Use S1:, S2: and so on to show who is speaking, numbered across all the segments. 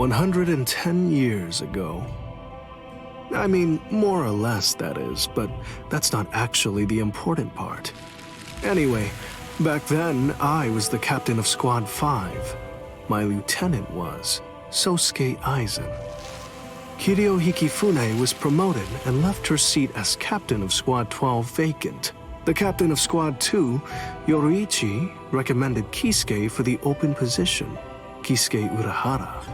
S1: 110 years ago. I mean, more or less, that is, but that's not actually the important part. Anyway, back then, I was the captain of Squad 5. My lieutenant was Sosuke Aizen. Kiryo Hikifune was promoted and left her seat as captain of Squad 12 vacant. The captain of Squad 2, Yoruichi, recommended Kisuke for the open position, Kisuke Urahara.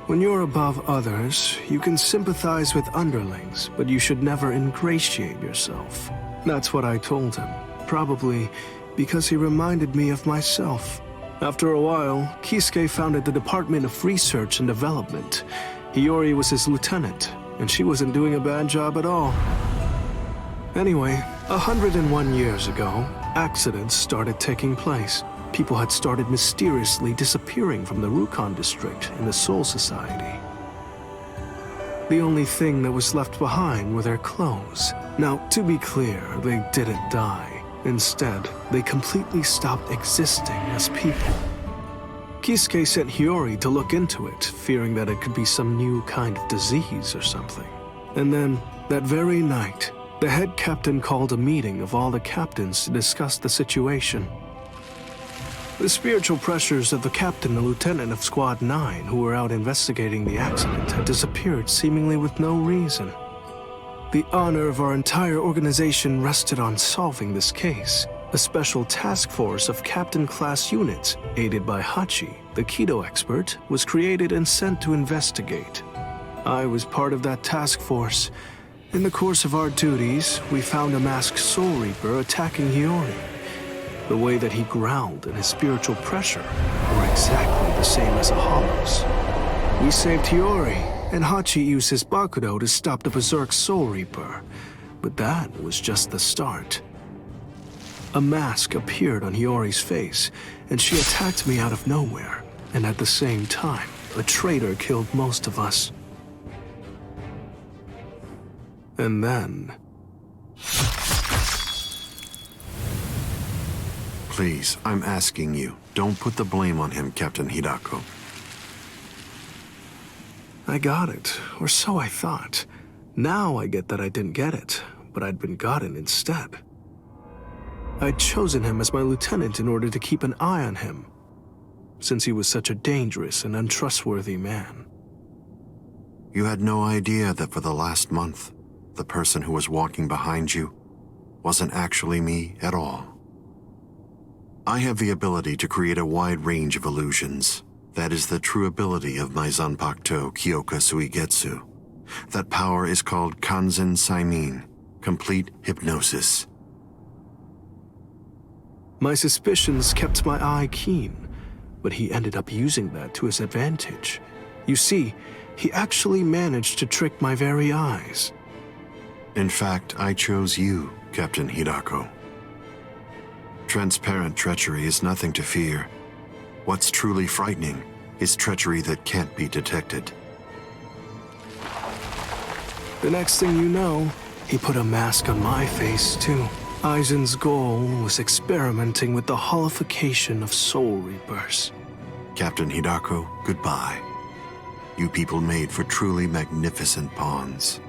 S1: When you're above others, you can sympathize with underlings, but you should never ingratiate yourself. That's what I told him, probably because he reminded me of myself. After a while, Kisuke founded the Department of Research and Development. Hiyori was his lieutenant, and she wasn't doing a bad job at all. Anyway, 101 years ago, accidents started taking place. People had started mysteriously disappearing from the Rukon district in the Soul Society. The only thing that was left behind were their clothes. Now, to be clear, they didn't die. Instead, they completely stopped existing as people. Kisuke sent Hiyori to look into it, fearing that it could be some new kind of disease or something. And then, that very night, the head captain called a meeting of all the captains to discuss the situation. The spiritual pressures of the captain and lieutenant of Squad 9 who were out investigating the accident had disappeared seemingly with no reason. The honor of our entire organization rested on solving this case. A special task force of captain-class units, aided by Hachi, the Kido expert, was created and sent to investigate. I was part of that task force. In the course of our duties, we found a masked Soul Reaper attacking Hiyori. The way that he growled and his spiritual pressure were exactly the same as a hollow's. We saved Hiyori, and Hachi used his Bakudo to stop the Berserk Soul Reaper. But that was just the start. A mask appeared on Hiyori's face, and she attacked me out of nowhere. And at the same time, a traitor killed most of us. And then...
S2: Please, I'm asking you, don't put the blame on him, Captain Hidako.
S1: I got it, or so I thought. Now I get that I didn't get it, but I'd been gotten instead. I'd chosen him as my lieutenant in order to keep an eye on him, since he was such a dangerous and untrustworthy man.
S2: You had no idea that for the last month, the person who was walking behind you wasn't actually me at all. I have the ability to create a wide range of illusions. That is the true ability of my Zanpakuto Kyoka Suigetsu. That power is called Kanzen Saimin, complete hypnosis.
S1: My suspicions kept my eye keen, but he ended up using that to his advantage. You see, he actually managed to trick my very eyes.
S2: In fact, I chose you, Captain Hidako. Transparent treachery is nothing to fear. What's truly frightening is treachery that can't be detected.
S1: The next thing you know, he put a mask on my face, too. Aizen's goal was experimenting with the holification of Soul Reapers.
S2: Captain Hidako, goodbye. You people made for truly magnificent pawns.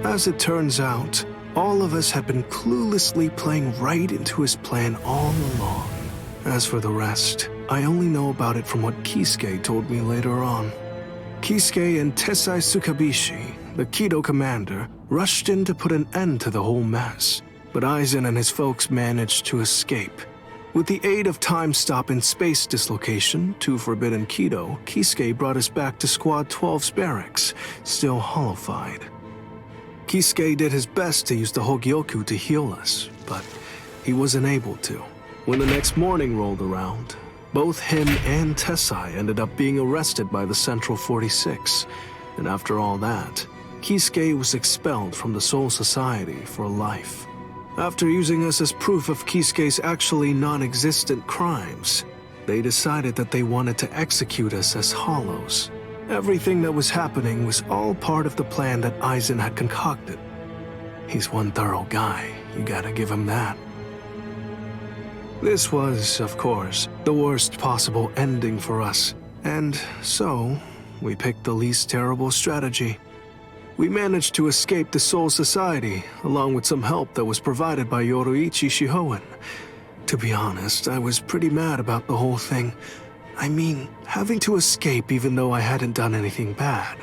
S1: As it turns out, all of us had been cluelessly playing right into his plan all along. As for the rest, I only know about it from what Kisuke told me later on. Kisuke and Tessai Tsukabishi, the Kido commander, rushed in to put an end to the whole mess, but Aizen and his folks managed to escape. With the aid of time stop and space dislocation to Forbidden Kido, Kisuke brought us back to Squad 12's barracks, still hollowified. Kisuke did his best to use the Hogyoku to heal us, but he wasn't able to. When the next morning rolled around, both him and Tessai ended up being arrested by the Central 46, and after all that, Kisuke was expelled from the Soul Society for life. After using us as proof of Kisuke's actually non-existent crimes, they decided that they wanted to execute us as hollows. Everything that was happening was all part of the plan that Aizen had concocted. He's one thorough guy, you gotta give him that. This was, of course, the worst possible ending for us, and so we picked the least terrible strategy. We managed to escape the Soul Society, along with some help that was provided by Yoruichi Shihoen. To be honest, I was pretty mad about the whole thing. I mean, having to escape even though I hadn't done anything bad.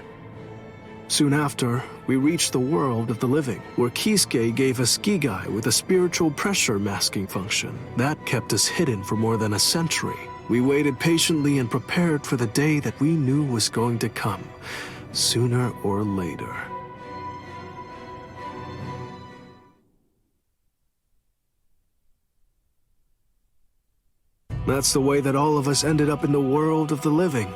S1: Soon after, we reached the world of the living, where Kisuke gave us Gigai with a spiritual pressure masking function. That kept us hidden for more than a century. We waited patiently and prepared for the day that we knew was going to come, sooner or later. That's the way that all of us ended up in the world of the living,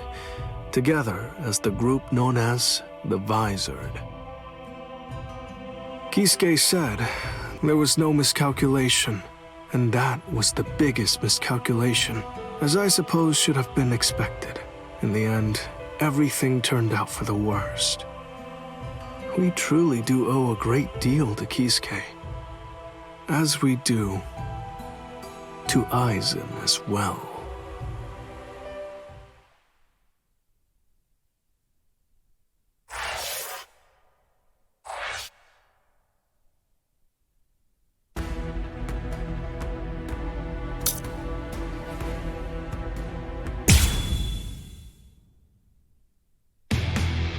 S1: together as the group known as the Visored. Kisuke said there was no miscalculation, and that was the biggest miscalculation, as I suppose should have been expected. In the end, everything turned out for the worst. We truly do owe a great deal to Kisuke, as we do to Aizen as well.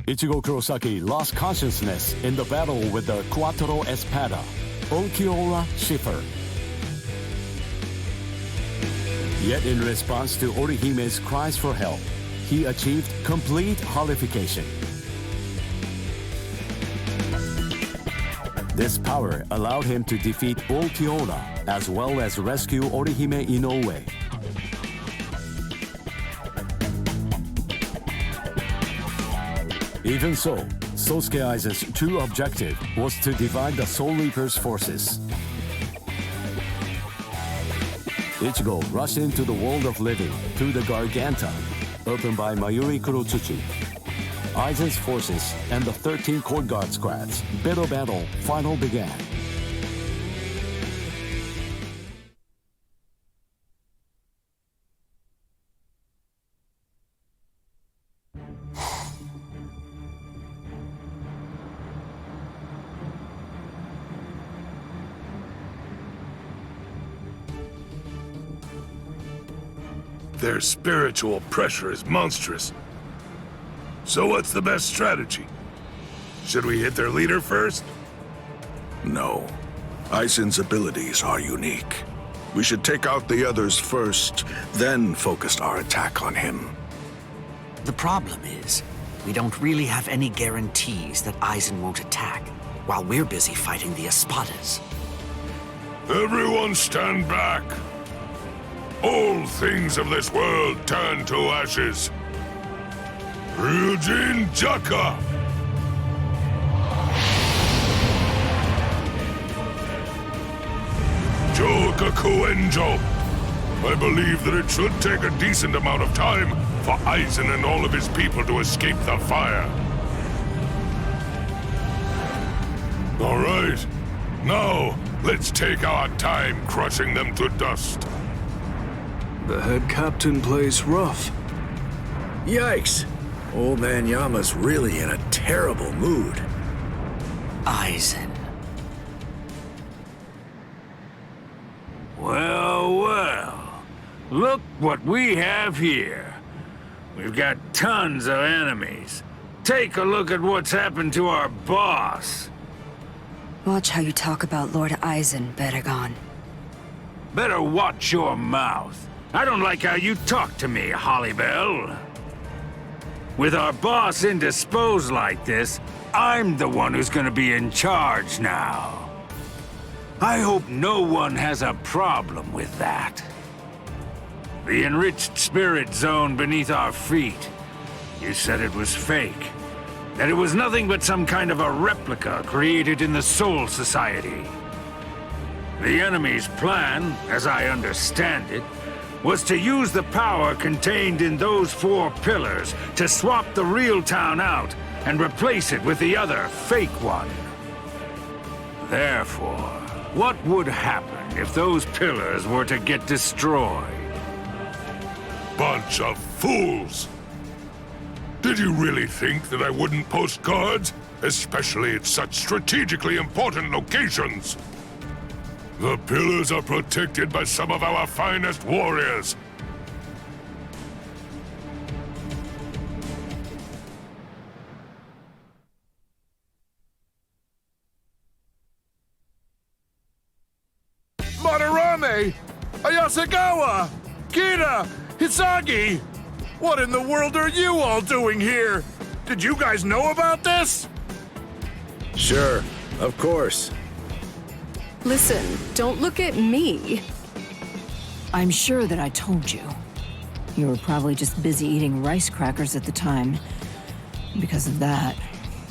S3: Ichigo Kurosaki lost consciousness in the battle with the Quattro Espada, Ulquiorra Schiffer. Yet in response to Orihime's cries for help, he achieved complete holification. This power allowed him to defeat Ulquiorra as well as rescue Orihime Inoue. Even so, Sosuke Aizen's true objective was to divide the Soul Reaper's forces. Ichigo rushed into the world of living through the Garganta, opened by Mayuri Kurotsuchi. Aizen's forces and the 13 Court Guard squads' bitter battle finally began.
S4: Their spiritual pressure is monstrous. So what's the best strategy? Should we hit their leader first?
S5: No. Aizen's abilities are unique. We should take out the others first, then focus our attack on him.
S6: The problem is, we don't really have any guarantees that Aizen won't attack, while we're busy fighting the Espadas.
S4: Everyone stand back! All things of this world turn to ashes. Ryujin Jaka! Jokaku Enjo! I believe that it should take a decent amount of time for Aizen and all of his people to escape the fire. All right. Now, let's take our time crushing them to dust.
S1: The head captain plays rough.
S7: Yikes! Old man Yama's really in a terrible mood.
S6: Aizen.
S8: Well, well. Look what we have here. We've got tons of enemies. Take a look at what's happened to our boss.
S9: Watch how you talk about Lord Aizen, Beregon.
S8: Better watch your mouth. I don't like how you talk to me, Halibel. With our boss indisposed like this, I'm the one who's gonna be in charge now. I hope no one has a problem with that. The enriched spirit zone beneath our feet. You said it was fake. That it was nothing but some kind of a replica created in the Soul Society. The enemy's plan, as I understand it, was to use the power contained in those 4 pillars to swap the real town out and replace it with the other fake one. Therefore, What would happen if those pillars were to get destroyed?
S4: Bunch of fools! Did you really think that I wouldn't post guards? Especially at such strategically important locations? The pillars are protected by some of our finest warriors.
S10: Madarame! Ayasagawa! Kira! Hisagi! What in the world are you all doing here? Did you guys know about this?
S7: Sure, of course.
S11: Listen, don't look at me.
S9: I'm sure that I told you. You were probably just busy eating rice crackers at the time. Because of that,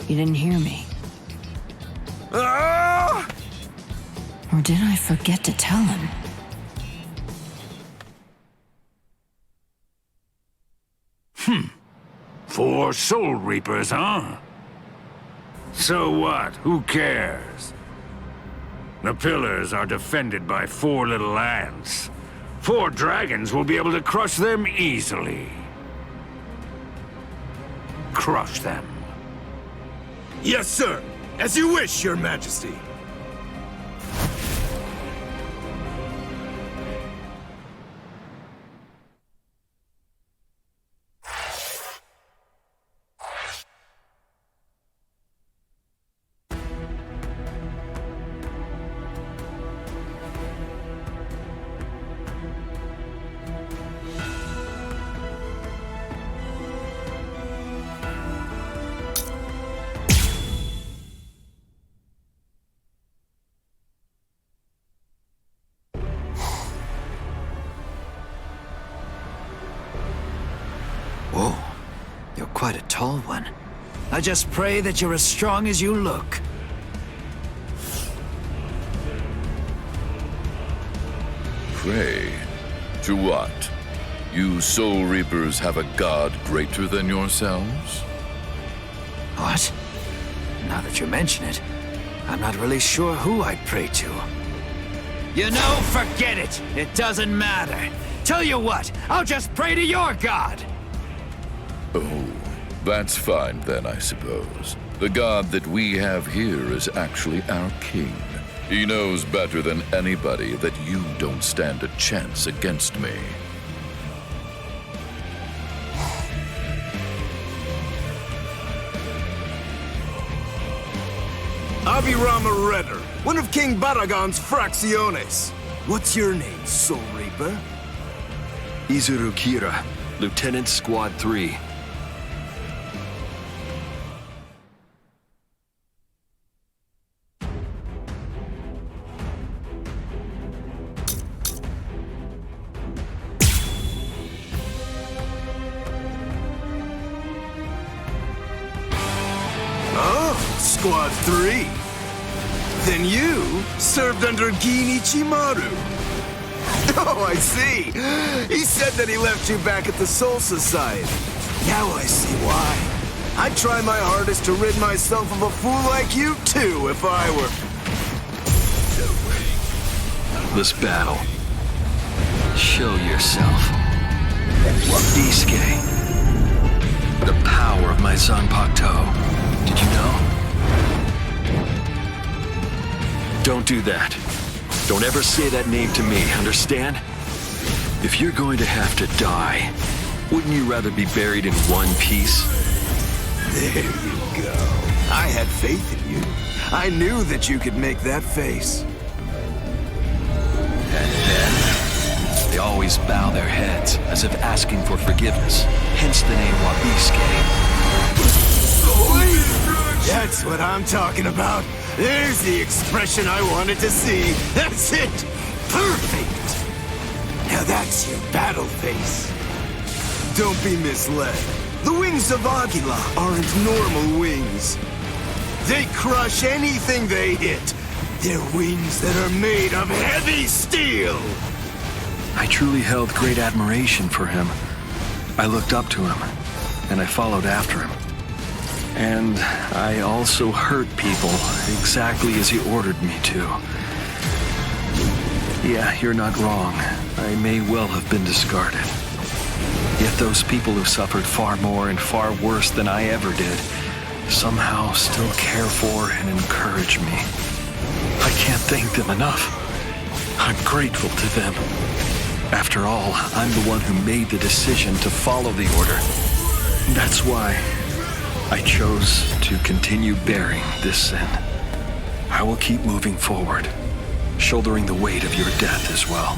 S9: you didn't hear me.
S10: Ah!
S9: Or did I forget to tell him?
S8: Four Soul Reapers, huh? So what? Who cares? The pillars are defended by 4 little ants. 4 dragons will be able to crush them easily. Crush them.
S10: Yes, sir. As you wish, Your Majesty.
S6: Whoa, you're quite a tall one. I just pray that you're as strong as you look.
S12: Pray? To what? You Soul Reapers have a god greater than yourselves?
S6: What? Now that you mention it, I'm not really sure who I'd pray to. You know, forget it! It doesn't matter. Tell you what, I'll just pray to your god!
S12: Oh, that's fine then, I suppose. The god that we have here is actually our king. He knows better than anybody that you don't stand a chance against me.
S10: Abirama Redder, one of King Baragon's fracciones. What's your name, Soul Reaper?
S13: Izuru Kira, Lieutenant Squad 3.
S10: Squad 3? Then you served under Gin Ichimaru. Oh, I see. He said that he left you back at the Soul Society. Now I see why. I'd try my hardest to rid myself of a fool like you, too, if I were...
S13: This battle. Show yourself. Bisuke. The power of my Zanpakuto. Did you know? Don't do that. Don't ever say that name to me, understand? If you're going to have to die, wouldn't you rather be buried in one piece?
S10: There you go. I had faith in you. I knew that you could make that face.
S13: And then, they always bow their heads as if asking for forgiveness. Hence the name Wabisuke.
S10: That's what I'm talking about. There's the expression I wanted to see. That's it. Perfect. Now that's your battle face. Don't be misled. The wings of Aguila aren't normal wings. They crush anything they hit. They're wings that are made of heavy steel.
S13: I truly held great admiration for him. I looked up to him, and I followed after him. And I also hurt people exactly as he ordered me to. Yeah, you're not wrong. I may well have been discarded. Yet those people who suffered far more and far worse than I ever did somehow still care for and encourage me. I can't thank them enough. I'm grateful to them. After all, I'm the one who made the decision to follow the Order. That's why I chose to continue bearing this sin. I will keep moving forward, shouldering the weight of your death as well.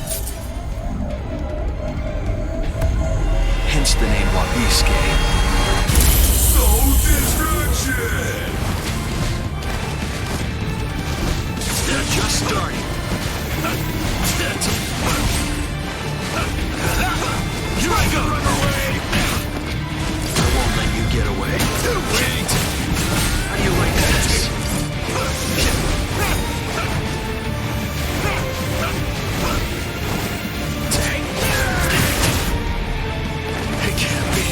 S13: Hence the name Wabiske.
S4: Soul destruction!
S13: They're just starting. Here I go! Run away! I won't let you get away. Wait! How do you like this? It can't be.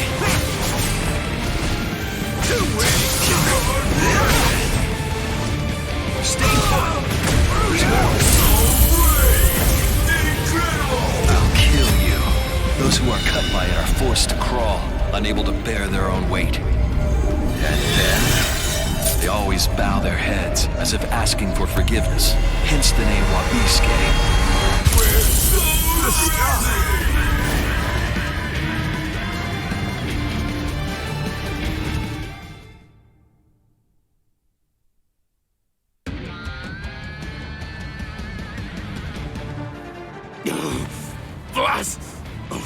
S13: Stay put. I'll kill you. Those who are cut by it are forced to crawl, unable to bear their own weight. And then, they always bow their heads, as if asking for forgiveness. Hence the name Wabiske.
S4: We're so Boss! Oh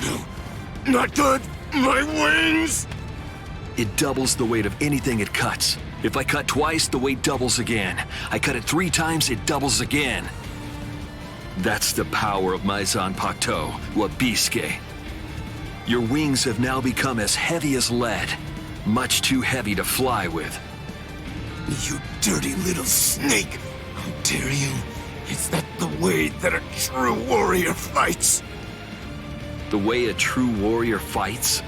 S4: no, not good! My wings!
S13: It doubles the weight of anything it cuts. If I cut twice, the weight doubles again. I cut it 3 times, it doubles again. That's the power of my Zanpakuto, Wabiske. Your wings have now become as heavy as lead, much too heavy to fly with.
S10: You dirty little snake! How dare you? Is that the way that a true warrior fights?
S13: The way a true warrior fights?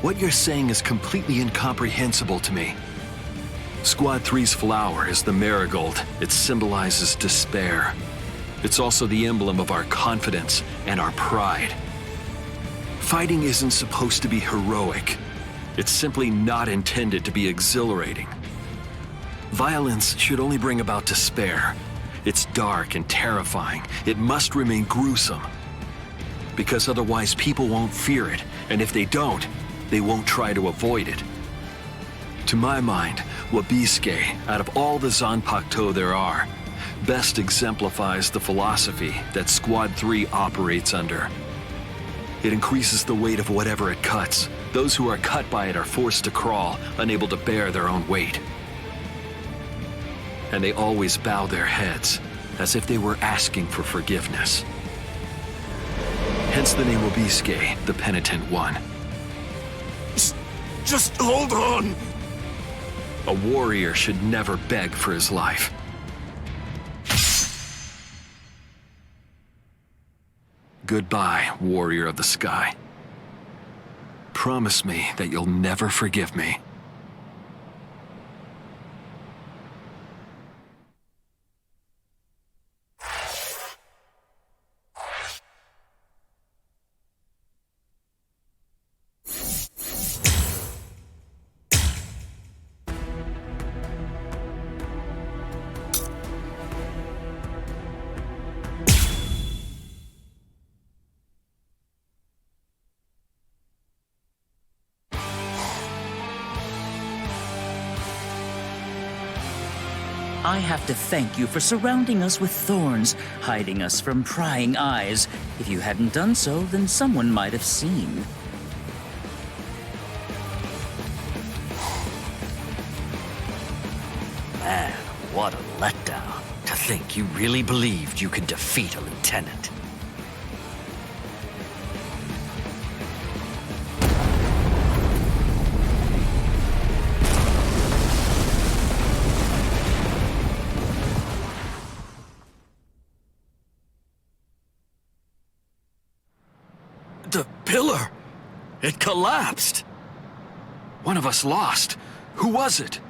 S13: What you're saying is completely incomprehensible to me. Squad 3's flower is the marigold. It symbolizes despair. It's also the emblem of our confidence and our pride. Fighting isn't supposed to be heroic. It's simply not intended to be exhilarating. Violence should only bring about despair. It's dark and terrifying. It must remain gruesome. Because otherwise people won't fear it, and if they don't, they won't try to avoid it. To my mind, Wabiske, out of all the Zanpakuto there are, best exemplifies the philosophy that Squad 3 operates under. It increases the weight of whatever it cuts. Those who are cut by it are forced to crawl, unable to bear their own weight. And they always bow their heads, as if they were asking for forgiveness. Hence the name Wabiske, the penitent one.
S10: Just hold on!
S13: A warrior should never beg for his life. Goodbye, warrior of the sky. Promise me that you'll never forgive me.
S14: I have to thank you for surrounding us with thorns, hiding us from prying eyes. If you hadn't done so, then someone might have seen.
S6: Man, what a letdown. To think you really believed you could defeat a lieutenant.
S13: The pillar! It collapsed! One of us lost. Who was it?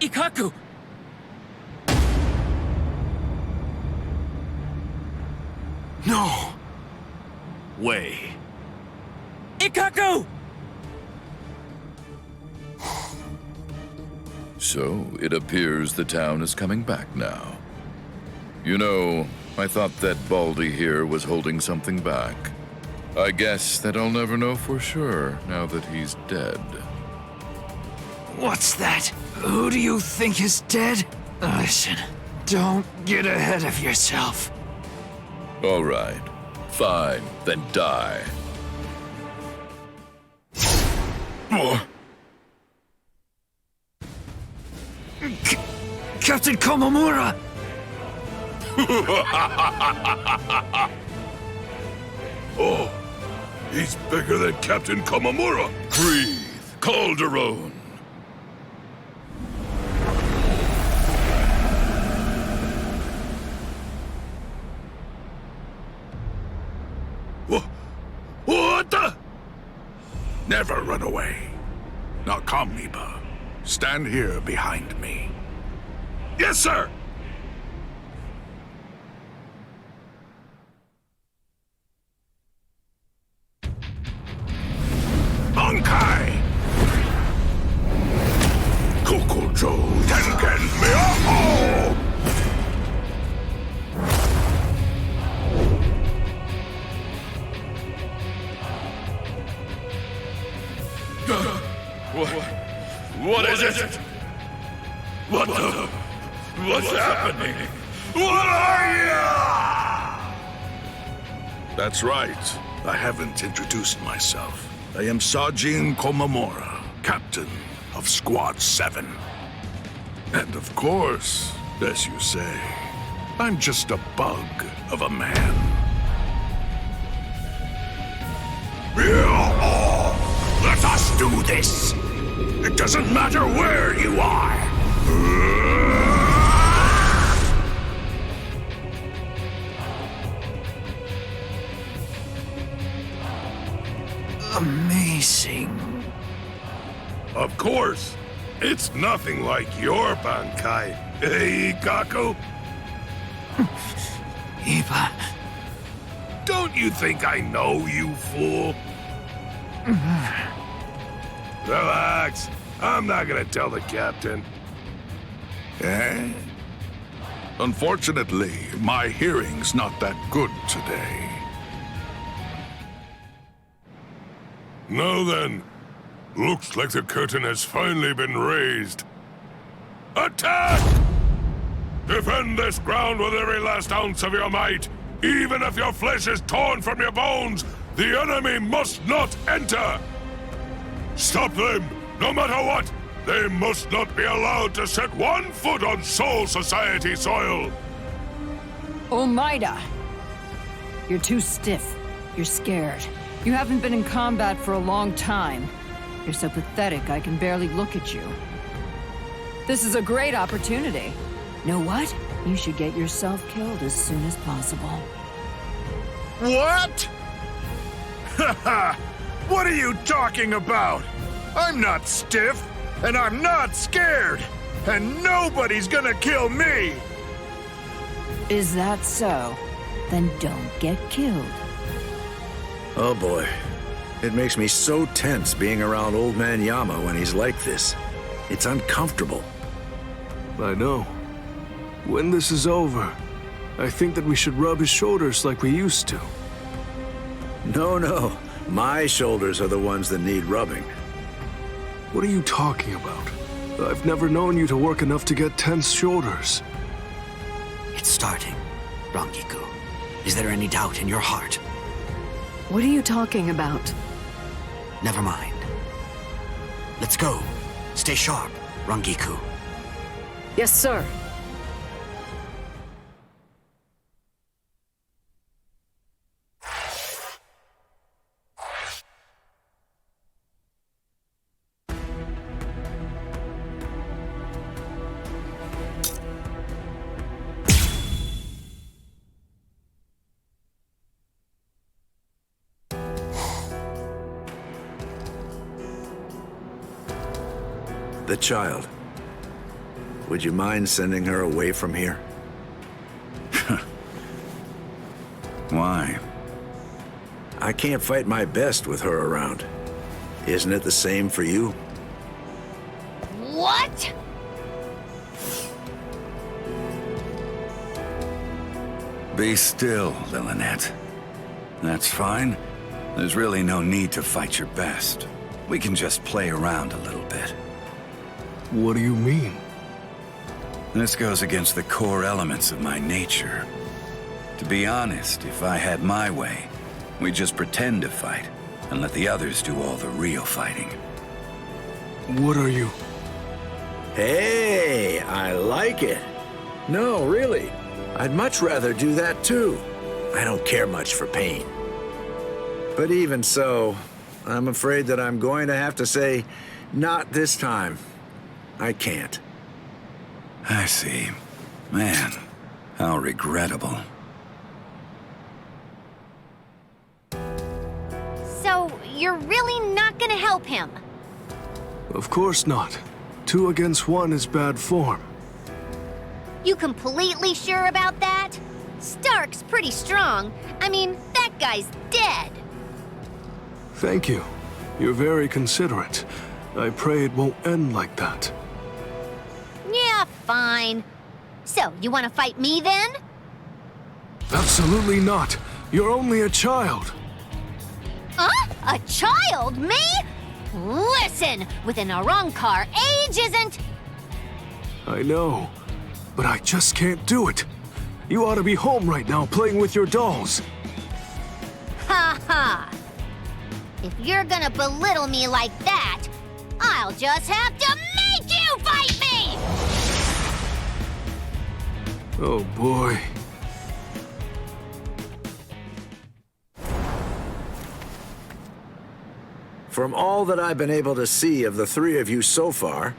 S14: Ikaku!
S7: No way.
S14: Ikkaku!
S12: So, it appears the town is coming back now. You know, I thought that Baldy here was holding something back. I guess that I'll never know for sure now that he's dead.
S6: What's that? Who do you think is dead? Listen, don't get ahead of yourself.
S12: All right. Fine, then die.
S6: Captain Komamura!
S4: Oh, he's bigger than Captain Komamura. Breathe, Calderon. What the?
S5: Never run away. Now come, Iba. Stand here behind me.
S4: Yes, sir!
S5: Bankai! Kokojo Tengen Miao!
S4: What is it? What the? What's happening? What are you?
S5: That's right. I haven't introduced myself. I am Sajin Komamura, captain of Squad 7. And of course, as you say, I'm just a bug of a man.
S4: Let us do this! It doesn't matter where you are!
S6: Amazing.
S4: Of course! It's nothing like your bankai, eh, Ikkaku?
S6: Iba.
S4: Don't you think I know, you fool? Relax. I'm not gonna tell the captain.
S5: Eh? Unfortunately, my hearing's not that good today.
S4: Now then, looks like the curtain has finally been raised. Attack! Defend this ground with every last ounce of your might. Even if your flesh is torn from your bones, the enemy must not enter! Stop them, no matter what! They must not be allowed to set one foot on Soul Society soil!
S9: Omaida! You're too stiff. You're scared. You haven't been in combat for a long time. You're so pathetic I can barely look at you. This is a great opportunity. Know what? You should get yourself killed as soon as possible.
S7: What? Haha! What are you talking about? I'm not stiff, and I'm not scared, and nobody's gonna kill me!
S9: Is that so? Then don't get killed.
S7: Oh boy. It makes me so tense being around Old Man Yama when he's like this. It's uncomfortable.
S1: I know. When this is over, I think that we should rub his shoulders like we used to.
S7: No. My shoulders are the ones that need rubbing.
S1: What are you talking about? I've never known you to work enough to get tense shoulders.
S6: It's starting, Rangiku. Is there any doubt in your heart?
S11: What are you talking about?
S6: Never mind. Let's go. Stay sharp, Rangiku.
S11: Yes, sir.
S7: The child. Would you mind sending her away from here?
S6: Why?
S7: I can't fight my best with her around. Isn't it the same for you?
S15: What?
S6: Be still, Lillinette. That's fine. There's really no need to fight your best. We can just play around a little bit.
S1: What do you mean?
S6: This goes against the core elements of my nature. To be honest, if I had my way, we'd just pretend to fight and let the others do all the real fighting.
S1: What are you?
S7: Hey, I like it. No, really. I'd much rather do that too. I don't care much for pain. But even so, I'm afraid that I'm going to have to say, not this time. I can't.
S6: I see. Man, how regrettable.
S15: So, you're really not gonna help him?
S1: Of course not. 2 against 1 is bad form.
S15: You completely sure about that? Stark's pretty strong. I mean, that guy's dead.
S1: Thank you. You're very considerate. I pray it won't end like that.
S15: Yeah, fine. So, you want to fight me then?
S1: Absolutely not. You're only a child.
S15: Huh? A child? Me? Listen, with an Arankar, age isn't...
S1: I know, but I just can't do it. You ought to be home right now playing with your dolls.
S15: Ha ha! If you're gonna belittle me like that, I'll just have to make you fight me!
S1: Oh boy.
S7: From all that I've been able to see of the 3 of you so far,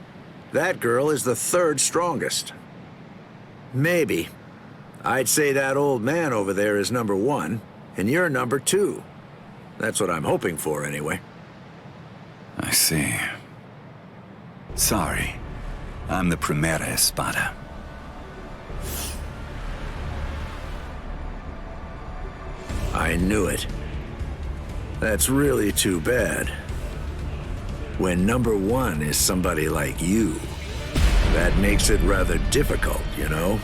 S7: that girl is the 3rd strongest. Maybe. I'd say that old man over there is number 1, and you're number 2. That's what I'm hoping for, anyway.
S6: I see. Sorry. I'm the Quimera Espada.
S7: I knew it. That's really too bad. When number 1 is somebody like you, that makes it rather difficult, you know?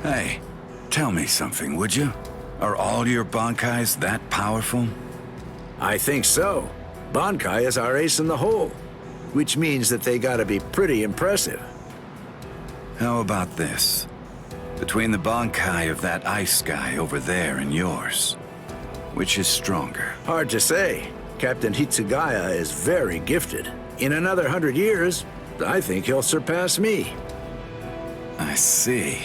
S6: Hey, tell me something, would you? Are all your bankais that powerful?
S7: I think so. Bankai is our ace in the hole, which means that they gotta be pretty impressive.
S6: How about this? Between the bankai of that ice guy over there and yours, which is stronger?
S7: Hard to say. Captain Hitsugaya is very gifted. In another 100 years, I think he'll surpass me.
S6: I see.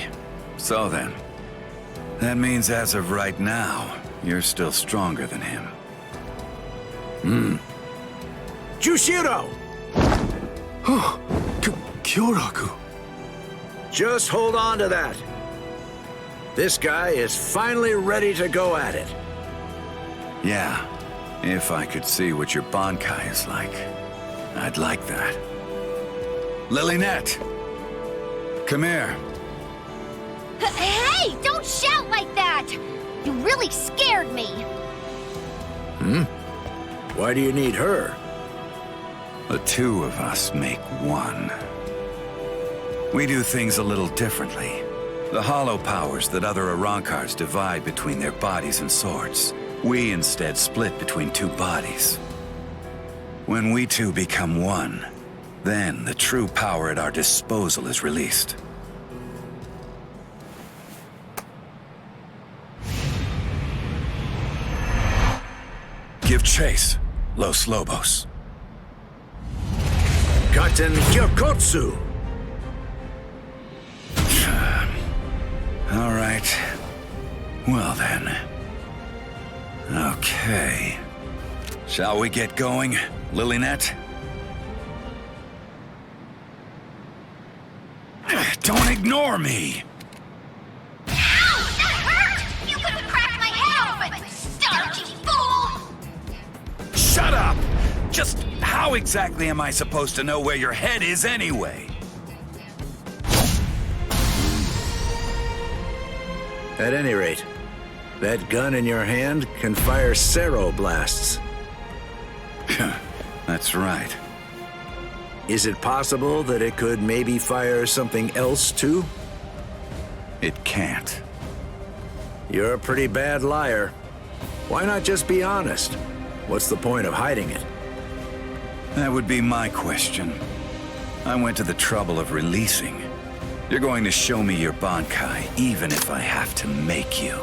S6: So then, that means as of right now, you're still stronger than him.
S7: Jushiro!
S1: Kyoraku.
S7: Just hold on to that. This guy is finally ready to go at it.
S6: Yeah, if I could see what your bankai is like, I'd like that. Lillinette! Come here.
S15: Hey, don't shout like that! You really scared me.
S7: Why do you need her?
S6: The 2 of us make 1. We do things a little differently. The hollow powers that other Arankars divide between their bodies and swords, we instead split between 2 bodies. When we 2 become 1, then the true power at our disposal is released. Give chase, Los Lobos.
S7: Katen Gyokotsu!
S6: All right. Well then. Okay. Shall we get going, Lillinette? Don't ignore me!
S15: Ow! That hurt! You could have cracked my head open! Stark, you fool!
S6: Shut up!
S8: Just how exactly am I supposed to know where your head is anyway?
S7: At any rate, that gun in your hand can fire Cero blasts.
S8: That's right.
S7: Is it possible that it could maybe fire something else too?
S8: It can't.
S7: You're a pretty bad liar. Why not just be honest? What's the point of hiding it?
S8: That would be my question. I went to the trouble of releasing. You're going to show me your bankai, even if I have to make you.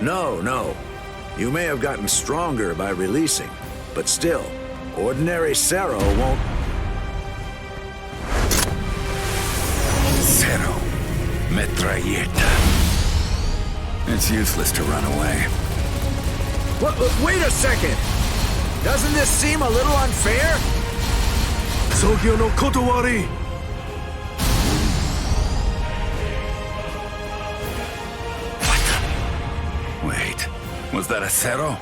S7: No. You may have gotten stronger by releasing, but still, ordinary Cero won't...
S8: Cero. Metralleta. It's useless to run away.
S7: Wait a second! Doesn't this seem a little unfair?
S1: Sogyo no Kotowari!
S8: Wait, was that a Cero?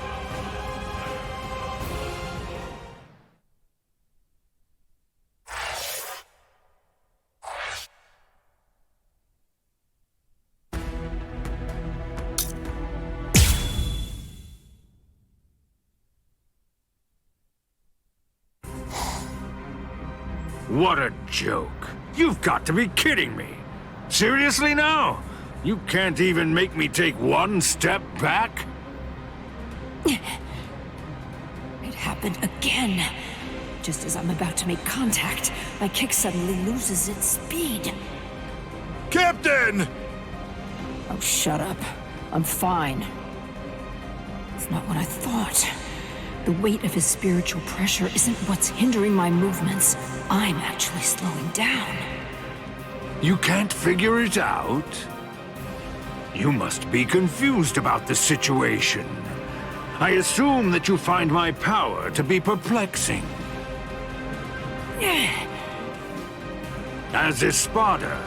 S16: What a joke. You've got to be kidding me. Seriously now? You can't even make me take one step back?
S9: It happened again. Just as I'm about to make contact, my kick suddenly loses its speed.
S10: Captain!
S9: Oh, shut up. I'm fine. It's not what I thought. The weight of his spiritual pressure isn't what's hindering my movements. I'm actually slowing down.
S16: You can't figure it out? You must be confused about the situation. I assume that you find my power to be perplexing. As Espada,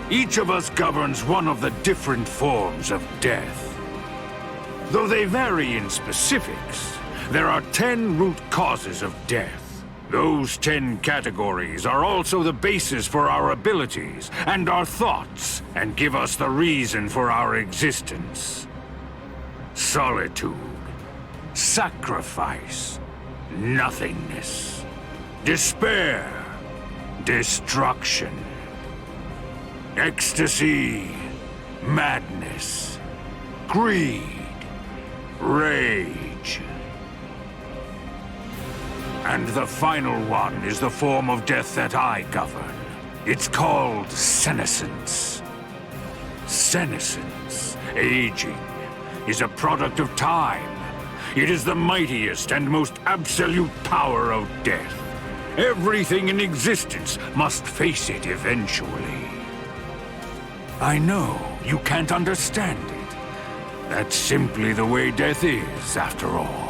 S16: each of us governs one of the different forms of death. Though they vary in specifics, there are 10 root causes of death. Those 10 categories are also the basis for our abilities and our thoughts, and give us the reason for our existence. Solitude, sacrifice, nothingness, despair, destruction, ecstasy, madness, greed, rage. And the final one is the form of death that I govern. It's called senescence. Senescence, aging, is a product of time. It is the mightiest and most absolute power of death. Everything in existence must face it eventually. I know you can't understand it. That's simply the way death is, after all.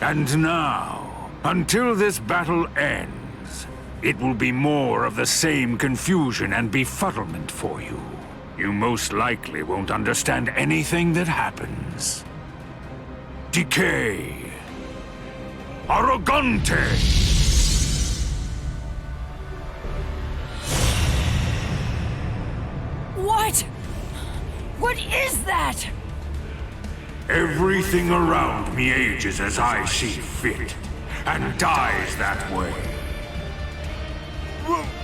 S16: And now, until this battle ends, it will be more of the same confusion and befuddlement for you. You most likely won't understand anything that happens. Decay. Arrogante!
S9: What? What is that?
S16: Everything around me ages as I see fit, and dies that way.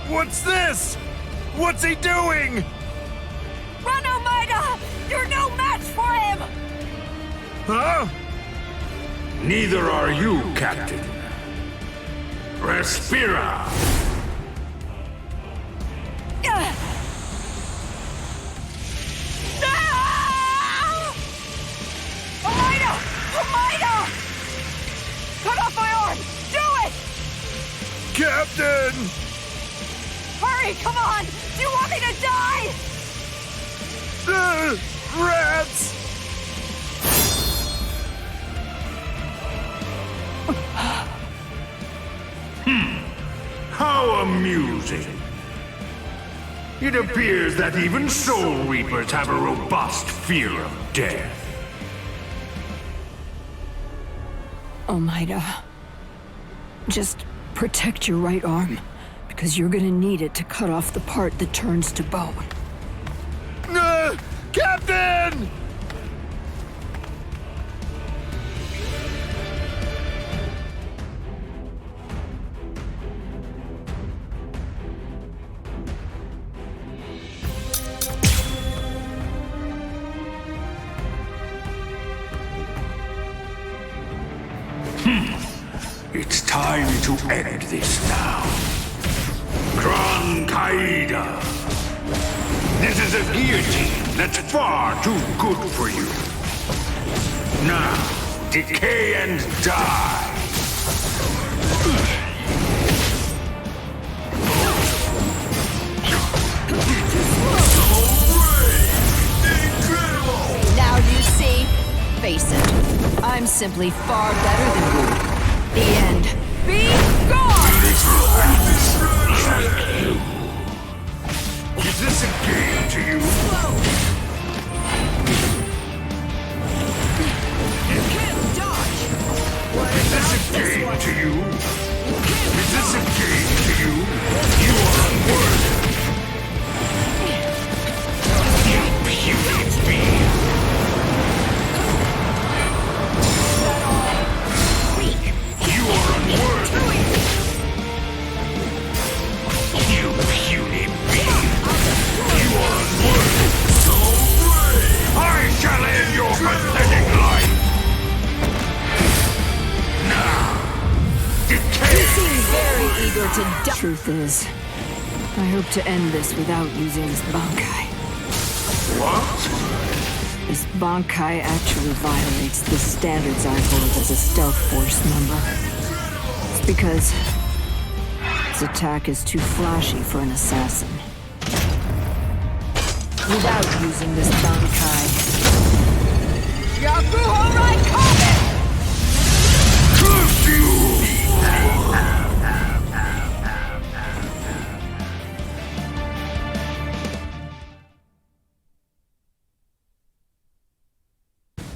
S10: What's this? What's he doing?
S9: Run, Omaida! You're no match for him!
S10: Huh?
S16: Neither are you, Captain. Respira!
S9: Omaida! Omaida! Cut off my arm! Do it!
S10: Captain!
S9: Hurry, come on! Do you want me to die?
S10: Rats!
S16: How amusing. It appears that even Soul Reapers have a robust fear of death.
S9: Omaida, just protect your right arm, because you're gonna need it to cut off the part that turns to bone.
S10: Captain!
S16: It's time to end this now. Krankaida. This is a guillotine that's far too good for you. Now, decay and die.
S9: Now do you see? Face it, I'm simply far better than you. The end. Be gone!
S16: Is this a game to you?
S9: You can't dodge!
S16: Is this a game to you? Is this a game to you? You are unworthy. You puny being. You are unworthy. You puny being. You are unworthy. So brave. I shall end your pathetic life. Now, decay.
S9: You seem very eager to die. Truth is, I hope to end this without using this bankai.
S16: What?
S9: This bankai actually violates the standards I hold as a stealth force member. It's because its attack is too flashy for an assassin. Without using this bankai, Yakuho Raikkonen!
S16: Curse you!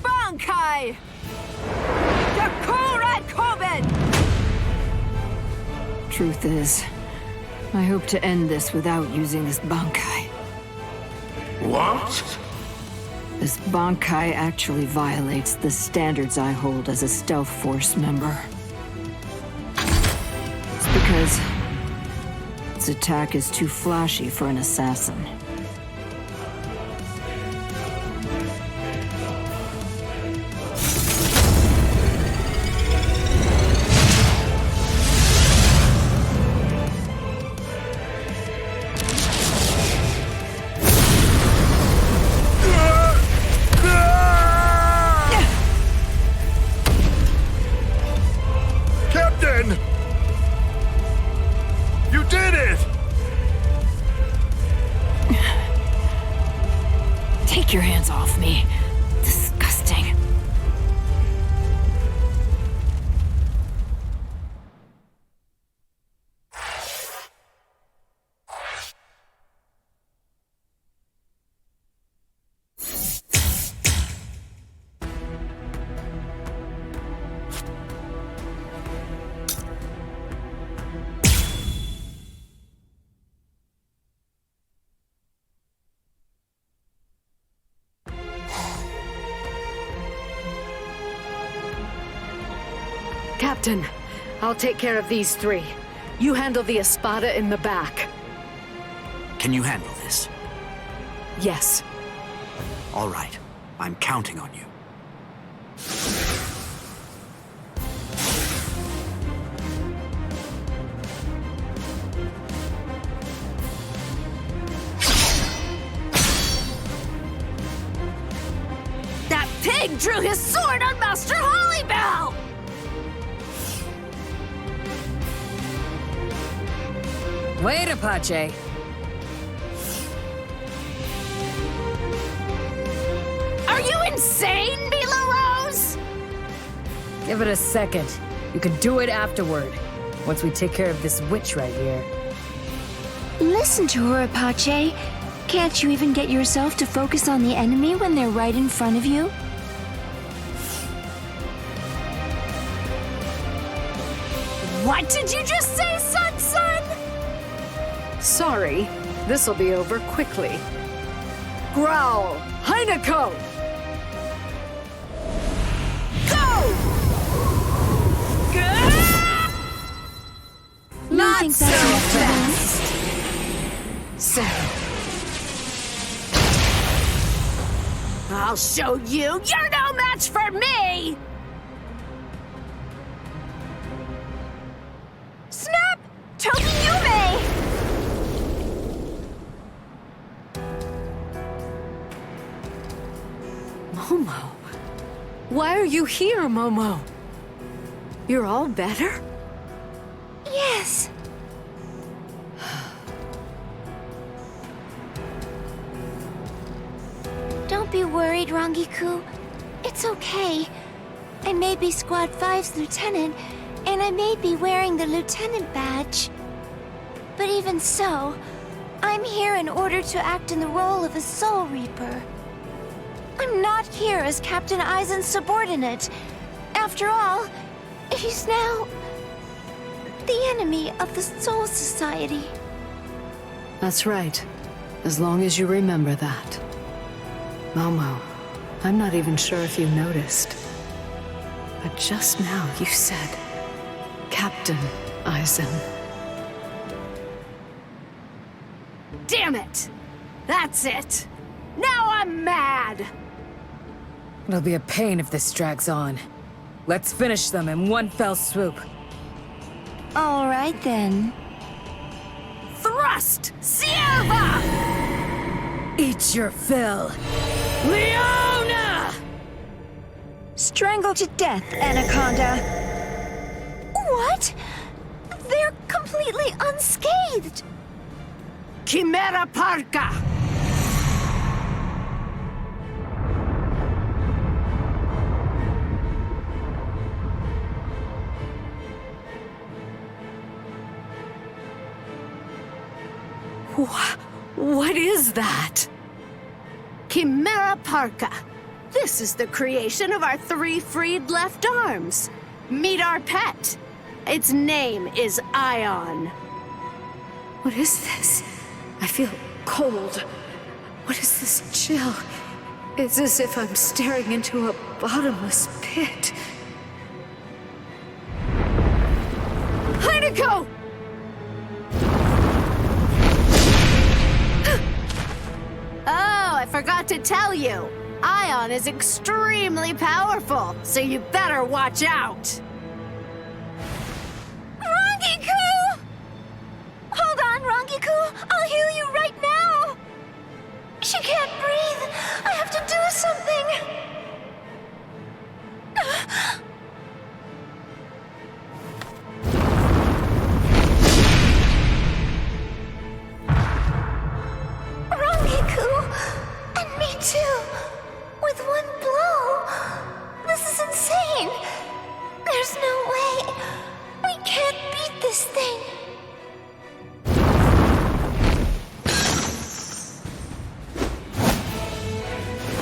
S9: Bankai! Yakura Koben! Truth is, I hope to end this without using this bankai.
S16: What?
S9: This bankai actually violates the standards I hold as a stealth force member. It's because its attack is too flashy for an assassin. Take your hands off me. Disgusting.
S11: Captain, I'll take care of these three. You handle the Espada in the back.
S6: Can you handle this?
S11: Yes.
S6: All right. I'm counting on you.
S15: That pig drew his sword on Master Halibel!
S9: Wait, Apache.
S15: Are you insane, Mila Rose?
S17: Give it a second. You can do it afterward. Once we take care of this witch right here.
S18: Listen to her, Apache. Can't you even get yourself to focus on the enemy when they're right in front of you?
S11: What did you just say, son? Sorry, this'll be over quickly. Growl, Heineko! Go! Not so fast! So... I'll show you! You're no match for me!
S15: Snap! Tokiyume!
S11: Momo? Why are you here, Momo? You're all better?
S15: Yes. Don't be worried, Rangiku. It's okay. I may be Squad 5's lieutenant, and I may be wearing the lieutenant badge. But even so, I'm here in order to act in the role of a Soul Reaper. I'm not here as Captain Aizen's subordinate. After all, he's now the enemy of the Soul Society.
S11: That's right. As long as you remember that. Momo, I'm not even sure if you noticed. But just now you said, Captain Aizen. Damn it! That's it! Now I'm mad!
S17: It'll be a pain if this drags on. Let's finish them in one fell swoop.
S18: All right then.
S11: Thrust! Sierva! Eat your fill. Leona!
S18: Strangle to death, Anaconda.
S15: What? They're completely unscathed.
S11: Quimera Parca! What is that? Quimera Parca. This is the creation of our 3 freed left arms. Meet our pet. Its name is Ion. What is this? I feel cold. What is this chill? It's as if I'm staring into a bottomless pit. Heineko! Oh, I forgot to tell you. Ion is extremely powerful, so you better watch out.
S15: Rangiku! Hold on, Rangiku. I'll heal you right now. She can't breathe. I have to do something. Rangiku! And me too! With one blow! This is insane! There's no way! We can't beat this thing!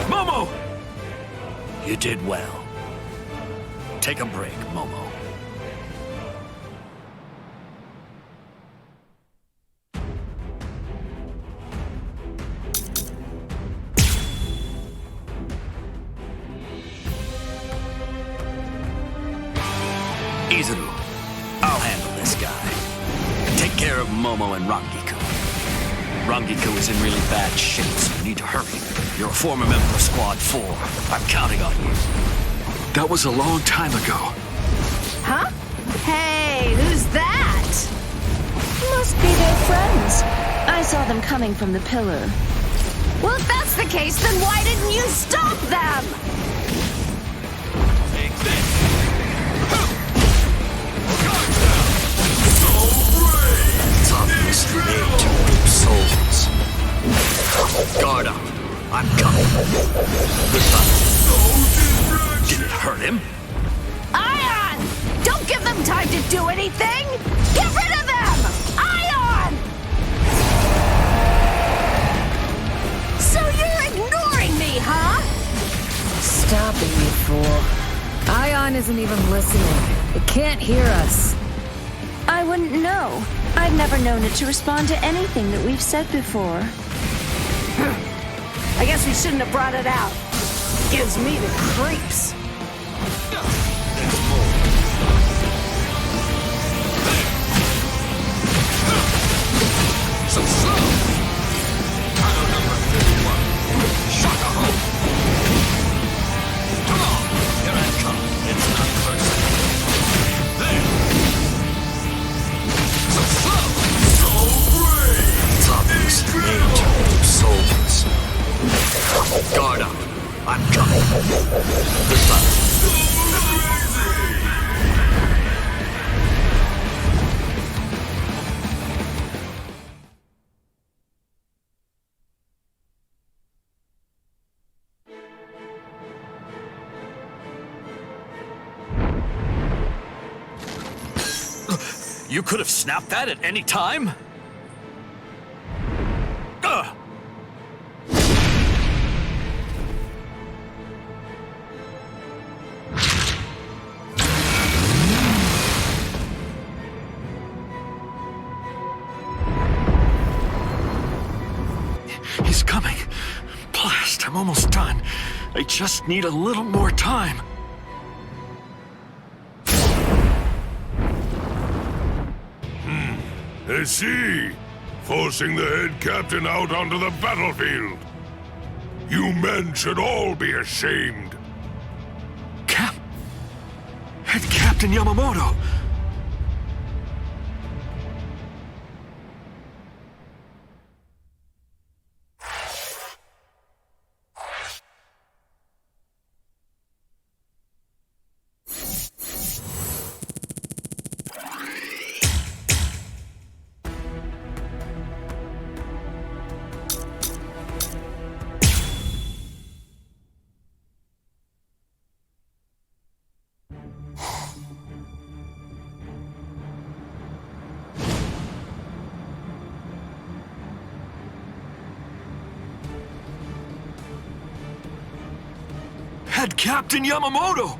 S6: Momo! You did well. Take a break, Momo. Izuru, I'll handle this guy. Take care of Momo and Rangiku. Rangiku is in really bad shape, so you need to hurry. You're a former member of Squad 4. I'm counting on you.
S13: That was a long time ago.
S11: Huh? Hey, who's that?
S18: Must be their friends. I saw them coming from the pillar.
S11: Well, if that's the case, then why didn't you stop them?
S6: Take this! It's obviously made to reap souls. Guard up. I'm coming. Goodbye. Did it hurt him?
S11: Ion! Don't give them time to do anything! Get rid of them! Ion! So you're ignoring me, huh?
S17: Stop it, you fool. Ion isn't even listening. It can't hear us.
S18: I wouldn't know. I've never known it to respond to anything that we've said before.
S11: I guess we shouldn't have brought it out. Gives me the creeps.
S10: So slow! Kano number 51. Shaka home! Come on! Here I come. It's not personal. There! So slow! So brave! Toughness, nature, souls. Guard up. I'm coming. Good luck.
S13: You could have snapped that at any time? Ugh! He's coming. Blast, I'm almost done. I just need a little more time.
S4: I see. Forcing the head captain out onto the battlefield. You men should all be ashamed.
S13: Head Captain Yamamoto! Head Captain Yamamoto!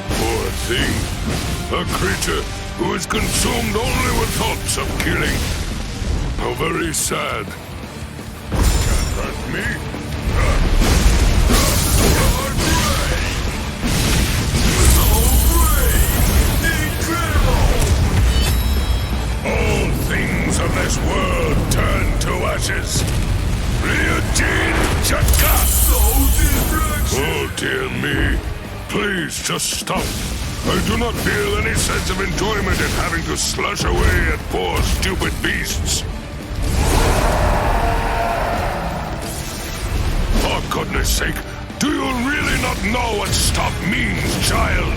S4: Poor thing. A creature who is consumed only with thoughts of killing. How very sad. Can't hurt me. You're brave! So brave! Incredible! All things of this world turn to ashes. Ryujin Chaka! So distraction! Oh dear me. Please just stop. I do not feel any sense of enjoyment in having to slash away at poor stupid beasts. For goodness sake, do you really not know what stop means, child?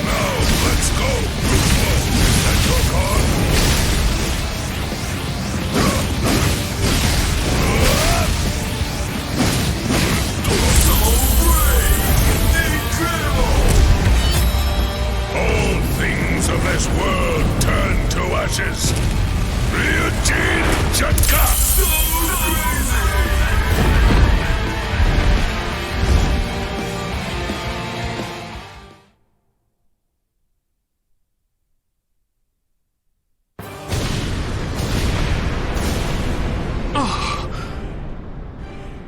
S4: Now, let's go. That's your card. All things of this world turn to ashes. Ryujin Chaka! So crazy!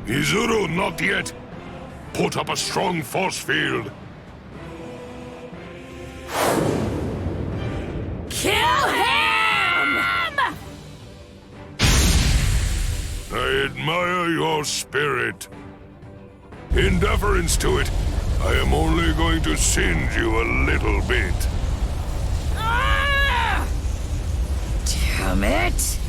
S4: Izuru, not yet. Put up a strong force field.
S11: Kill him!
S4: I admire your spirit. In deference to it, I am only going to singe you a little bit.
S11: Ah! Damn it!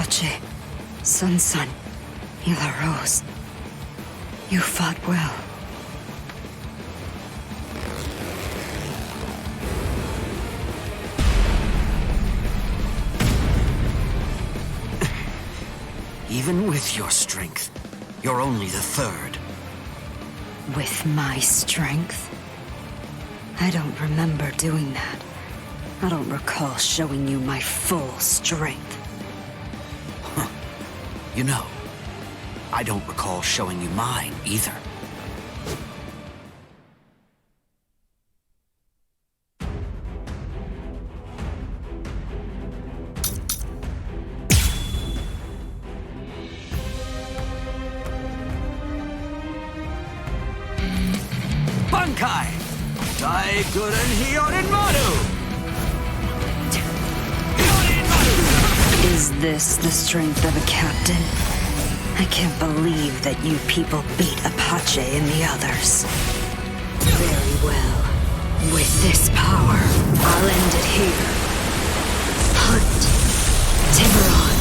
S19: Apache, Sun, Mila Rose. You fought well.
S6: Even with your strength, you're only the third.
S19: With my strength? I don't remember doing that. I don't recall showing you my full strength.
S6: Huh. You know, I don't recall showing you mine either. Bankai! Daiguren Hyorin Maru!
S19: Is this the strength of a captain? I can't believe that you people beat Apache and the others. Very well. With this power, I'll end it here. Hunt Tiburon.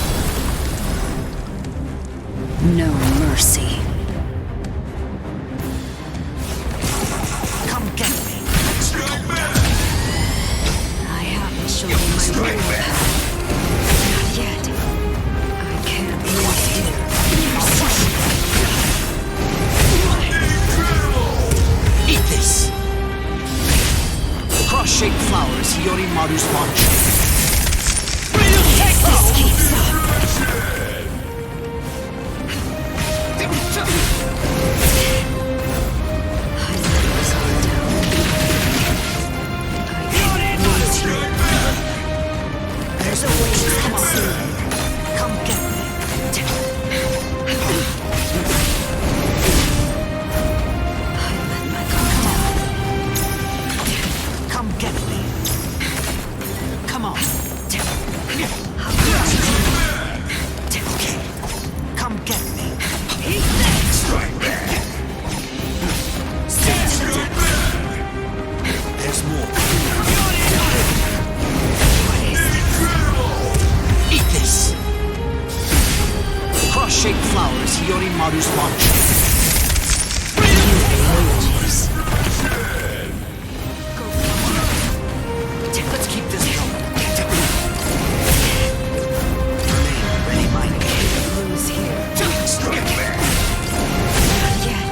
S19: No mercy.
S6: Come get me!
S19: I haven't shown you my real power. Not yet. I can't lose here.
S6: Eat this! Cross-shaped flowers, Hiyorimaru's launch.
S19: If this keeps up.
S6: There's a way to conceal. Come get me. Come get me. Come on. Okay. Come get me. Strike back. There's more. Eat this! Cross-shaped flowers, Hiyorimaru's launch. Let's keep this going. Ready, Mike.
S19: Lose here.
S6: Strike back.
S19: Not yet.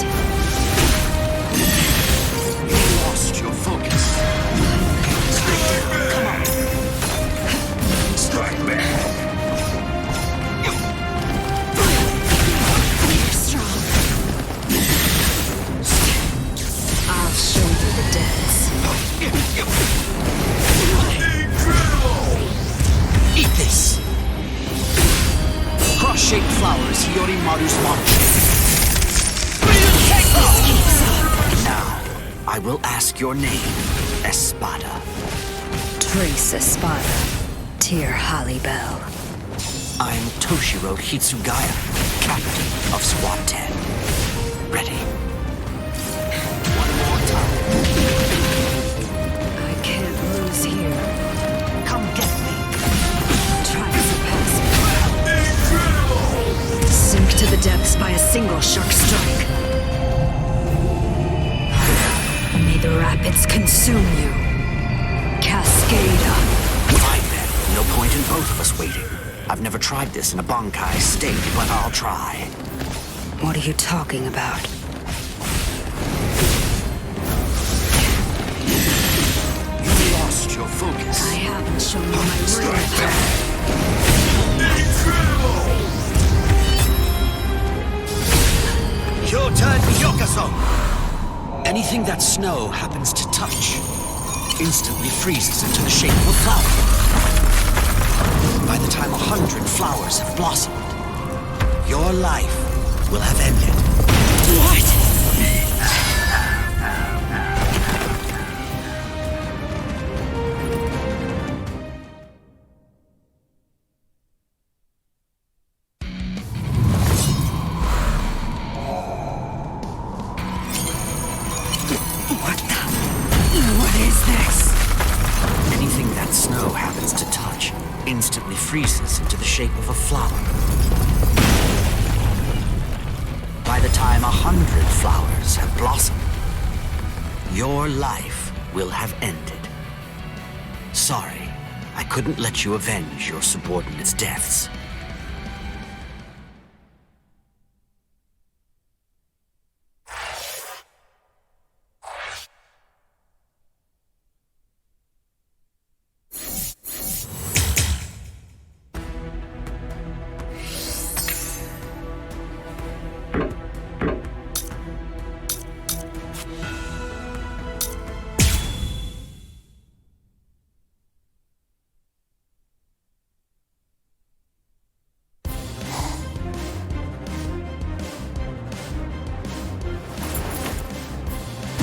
S6: You lost your focus. Come on. Strike back.
S19: You're strong. I'll show you the dance.
S6: Eat this! Cross-shaped flowers, Hiyorimaru's launch.
S19: This keeps up.
S6: Now, I will ask your name, Espada.
S19: Trace Espada. Tear Halibel.
S6: I'm Toshiro Hitsugaya, captain of Squad 10. Ready? One more time.
S19: I can't lose here.
S6: Come get me.
S19: Try to surpass me. Sink to the depths by a single shark strike. May the rapids consume you. Cascada.
S6: Fine then. No point in both of us waiting. I've never tried this in a bankai state, but I'll try.
S19: What are you talking about?
S6: You lost your focus.
S19: I haven't shown you my real power.
S6: Kyotan Yokaso! Anything that snow happens to touch instantly freezes into the shape of a flower. By the time 100 flowers have blossomed, your life will have ended.
S19: What? What is this?
S6: Anything that snow happens to touch instantly freezes into the shape of a flower. By the time 100 flowers have blossomed, your life will have ended. Sorry, I couldn't let you avenge your subordinates' deaths.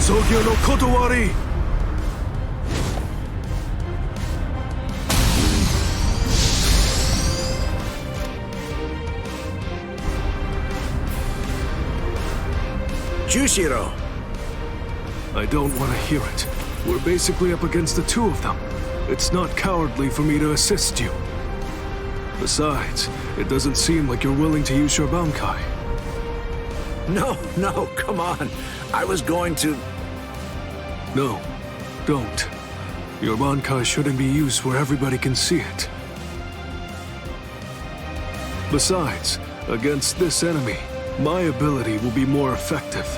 S1: Sogyo no Kotowari!
S7: Jushiro!
S1: I don't want to hear it. We're basically up against the two of them. It's not cowardly for me to assist you. Besides, it doesn't seem like you're willing to use your bankai.
S7: No, come on. I was going to...
S1: No, don't. Your bankai shouldn't be used where everybody can see it. Besides, against this enemy, my ability will be more effective.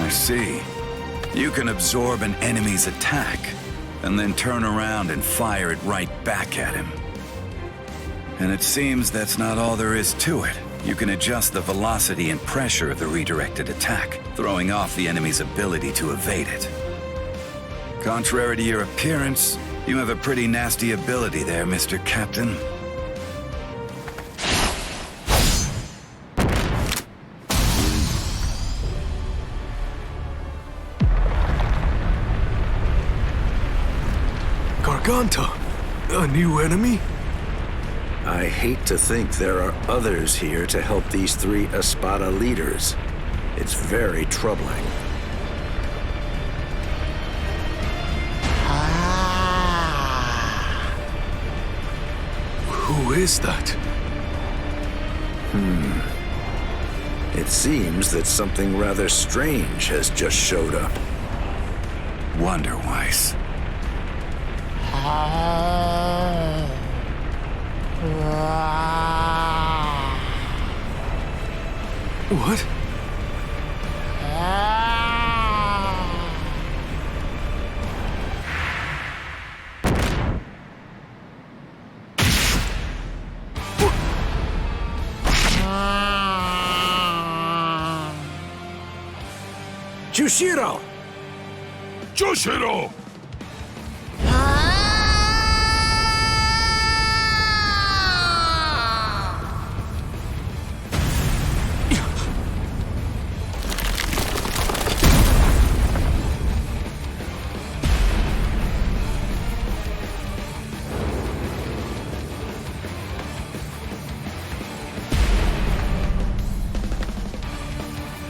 S8: See, you can absorb an enemy's attack, and then turn around and fire it right back at him. And it seems that's not all there is to it. You can adjust the velocity and pressure of the redirected attack, throwing off the enemy's ability to evade it. Contrary to your appearance, you have a pretty nasty ability there, Mr. Captain.
S1: Garganta? A new enemy?
S7: I hate to think there are others here to help these three Espada leaders. It's very troubling.
S1: Who is that?
S7: It seems that something rather strange has just showed up.
S8: Wonderweiss.
S1: What?
S7: Jushiro!
S4: Jushiro!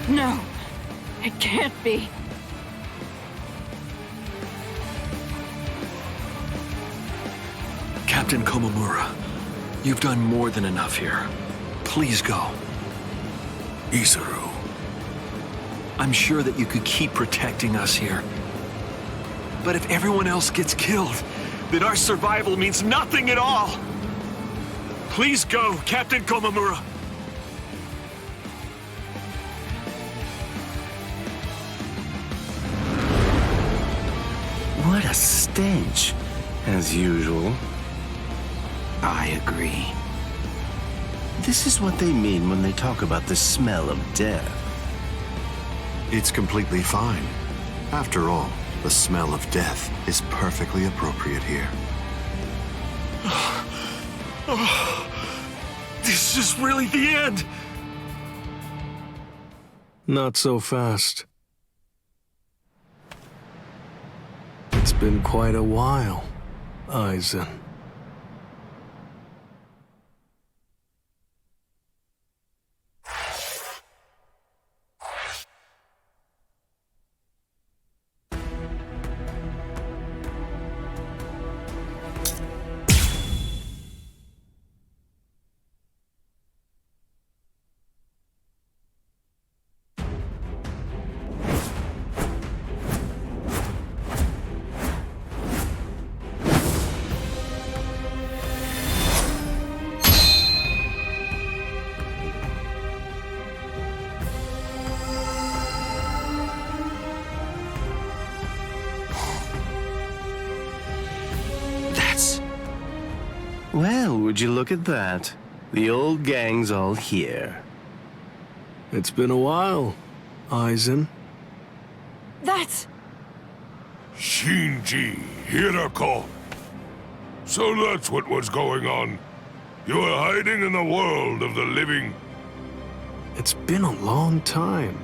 S9: No, it can't be.
S13: Captain Komamura, you've done more than enough here. Please go.
S5: Visored.
S13: I'm sure that you could keep protecting us here. But if everyone else gets killed, then our survival means nothing at all. Please go, Captain Komamura.
S10: What a stench, as usual.
S6: I agree.
S10: This is what they mean when they talk about the smell of death.
S2: It's completely fine. After all, the smell of death is perfectly appropriate here.
S13: This
S10: Is this really the end?
S1: Not so fast. It's been quite a while, Aizen.
S10: Well, would you look at that? The old gang's all here.
S1: It's been a while, Aizen.
S9: That's...
S4: Shinji Hirako. So that's what was going on. You were hiding in the world of the living.
S1: It's been a long time.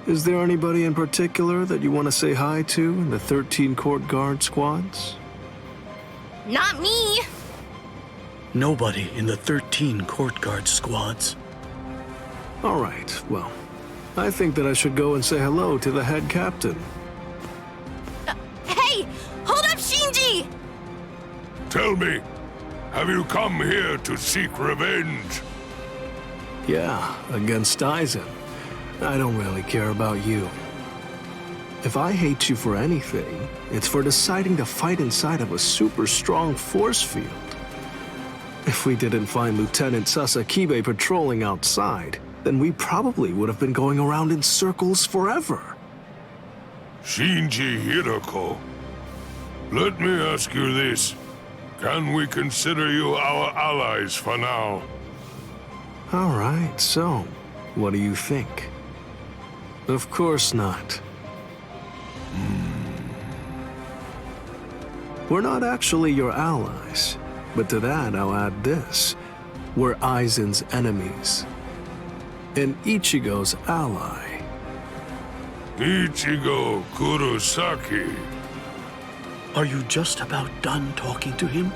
S1: Is there anybody in particular that you want to say hi to in the 13 Court Guard squads?
S11: Not me!
S10: Nobody in the 13 Court Guard squads.
S1: All right, well, I think that I should go and say hello to the head captain.
S11: Hey! Hold up, Shinji!
S4: Tell me, have you come here to seek revenge?
S1: Yeah, against Aizen. I don't really care about you. If I hate you for anything, it's for deciding to fight inside of a super strong force field. If we didn't find Lieutenant Sasakibe patrolling outside, then we probably would have been going around in circles forever.
S4: Shinji Hirako, let me ask you this. Can we consider you our allies for now?
S1: All right, so, what do you think? Of course not. We're not actually your allies. But to that, I'll add this. We're Aizen's enemies. And Ichigo's ally.
S4: Ichigo Kurosaki.
S10: Are you just about done talking to him?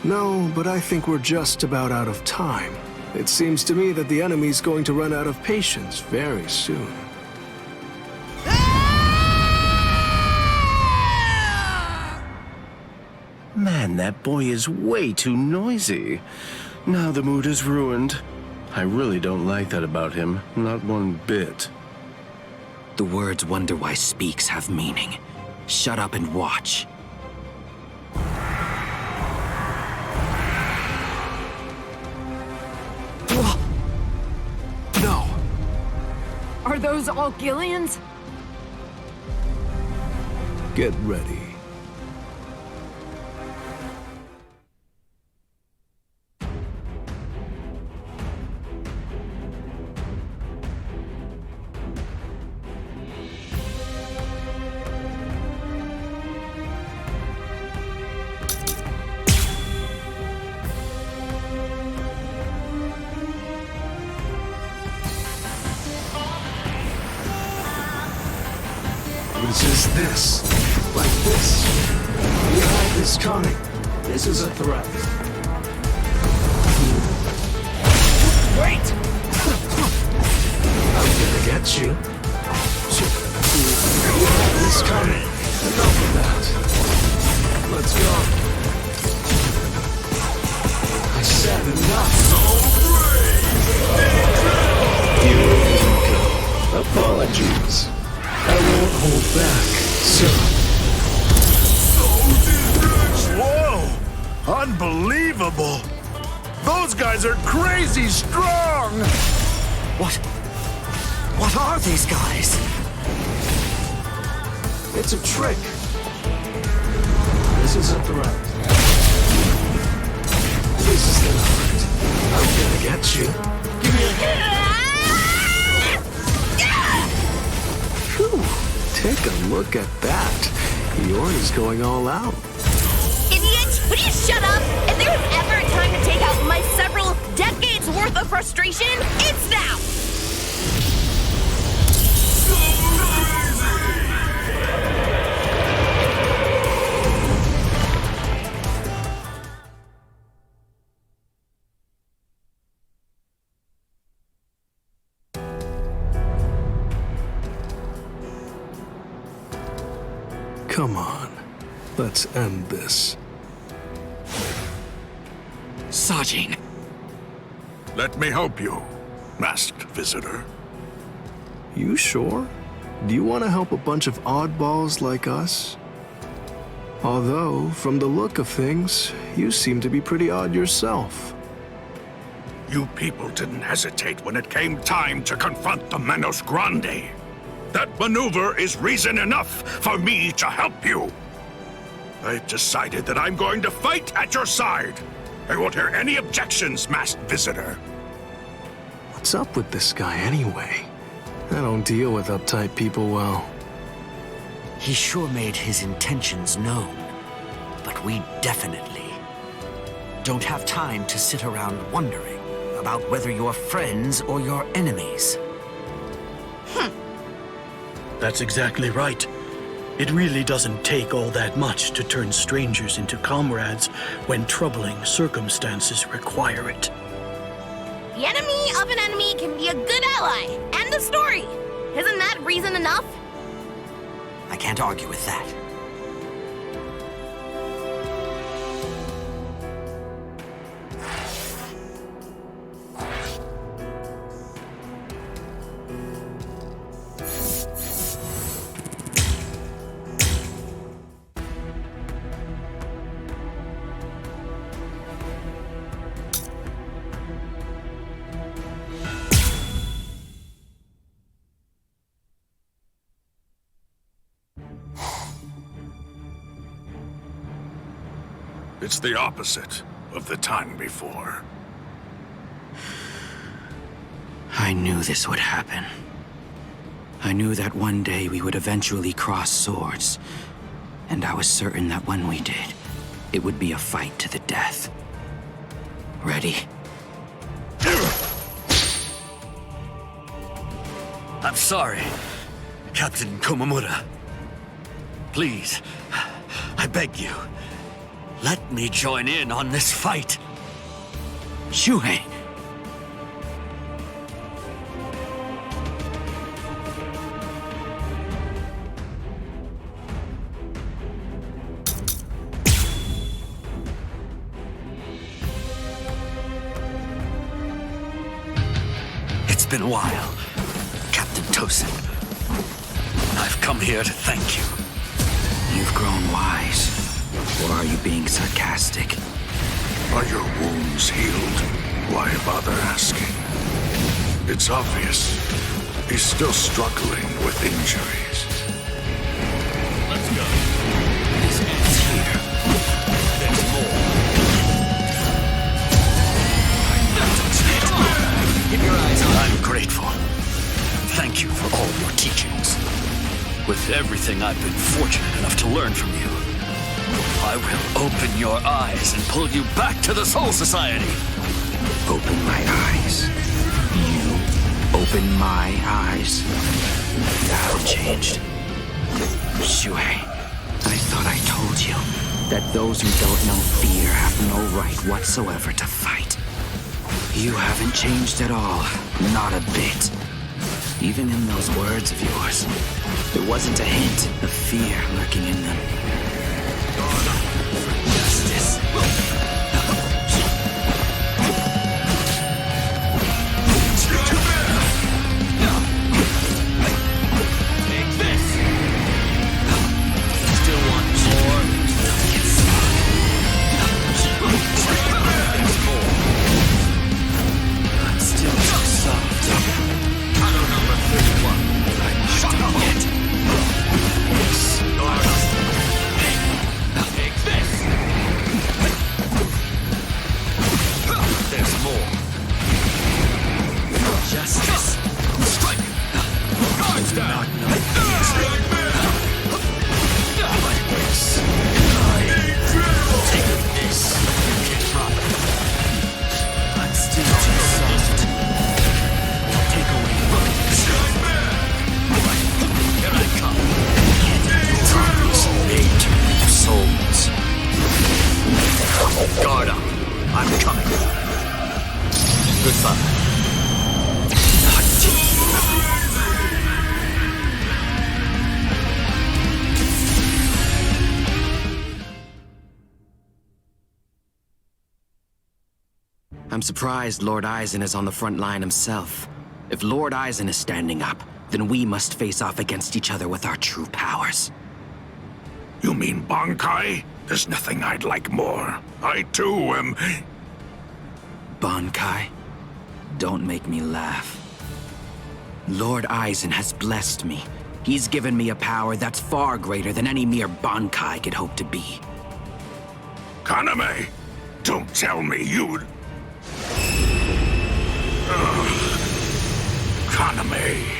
S1: No, but I think we're just about out of time. It seems to me that the enemy's going to run out of patience very soon.
S10: Man, that boy is way too noisy. Now the mood is ruined. I really don't like that about him, not one bit.
S6: The words "Wonder Why Speaks" have meaning. Shut up and watch.
S1: No!
S9: Are those all Gillians?
S1: Get ready. Which is this? Like this? You had this coming. This is a threat.
S10: Wait!
S1: I'm gonna get you. You had this coming. Enough of that. Let's go. I said enough. You apologies. I won't hold back, sir.
S5: Whoa! Unbelievable! Those guys are crazy strong!
S6: What are these guys?
S1: It's a trick. This is a threat. This is the night. I'm gonna get you. Give me a... Whew. Take a look at that. Yori's going all out.
S11: Idiot! Would you shut up? If there was ever a time to take out my several decades
S20: worth of frustration, it's now!
S1: Come on, let's end this.
S5: Sajin. Let me help you, masked visitor.
S1: You sure? Do you want to help a bunch of oddballs like us? Although, from the look of things, you seem to be pretty odd yourself.
S5: You people didn't hesitate when it came time to confront the Menos Grande. That maneuver is reason enough for me to help you. I've decided that I'm going to fight at your side. I won't hear any objections, masked visitor.
S1: What's up with this guy anyway? I don't deal with uptight people well.
S6: He sure made his intentions known, but we definitely don't have time to sit around wondering about whether you're friends or you're enemies.
S21: That's exactly right. It really doesn't take all that much to turn strangers into comrades when troubling circumstances require it.
S20: The enemy of an enemy can be a good ally. End of story. Isn't that reason enough?
S6: I can't argue with that.
S5: It's the opposite of the time before.
S6: I knew this would happen. I knew that one day we would eventually cross swords. And I was certain that when we did, it would be a fight to the death. Ready?
S13: I'm sorry, Captain Komamura. Please, I beg you, let me join in on this fight.
S6: Shuhei!
S13: It's been a while, Captain Tosin. I've come here to thank you.
S6: You've grown wise. Or are you being sarcastic?
S5: Are your wounds healed? Why bother asking? It's obvious. He's still struggling with injuries.
S13: Let's go. This ends here. There's more. Keep your eyes on. I'm grateful. Thank you for all your teachings. With everything I've been fortunate enough to learn from you, I will open your eyes and pull you back to the Soul Society.
S6: Open my eyes. You open my eyes. That changed. Shuhei, I thought I told you that those who don't know fear have no right whatsoever to fight. You haven't changed at all. Not a bit. Even in those words of yours, there wasn't a hint of fear lurking in them. Justice. Take this. Still want more? There's more. I'm still too soft. Tunnel number 31. I'm not done yet. Guard up. I'm coming. Goodbye.
S3: I'm surprised Lord Aizen is on the front line himself. If Lord Aizen is standing up, then we must face off against each other with our true powers.
S16: You mean bankai? There's nothing I'd like more. I too am...
S3: Bankai? Don't make me laugh. Lord Aizen has blessed me. He's given me a power that's far greater than any mere bankai could hope to be.
S16: Kaname, don't tell me you'd... Kaname...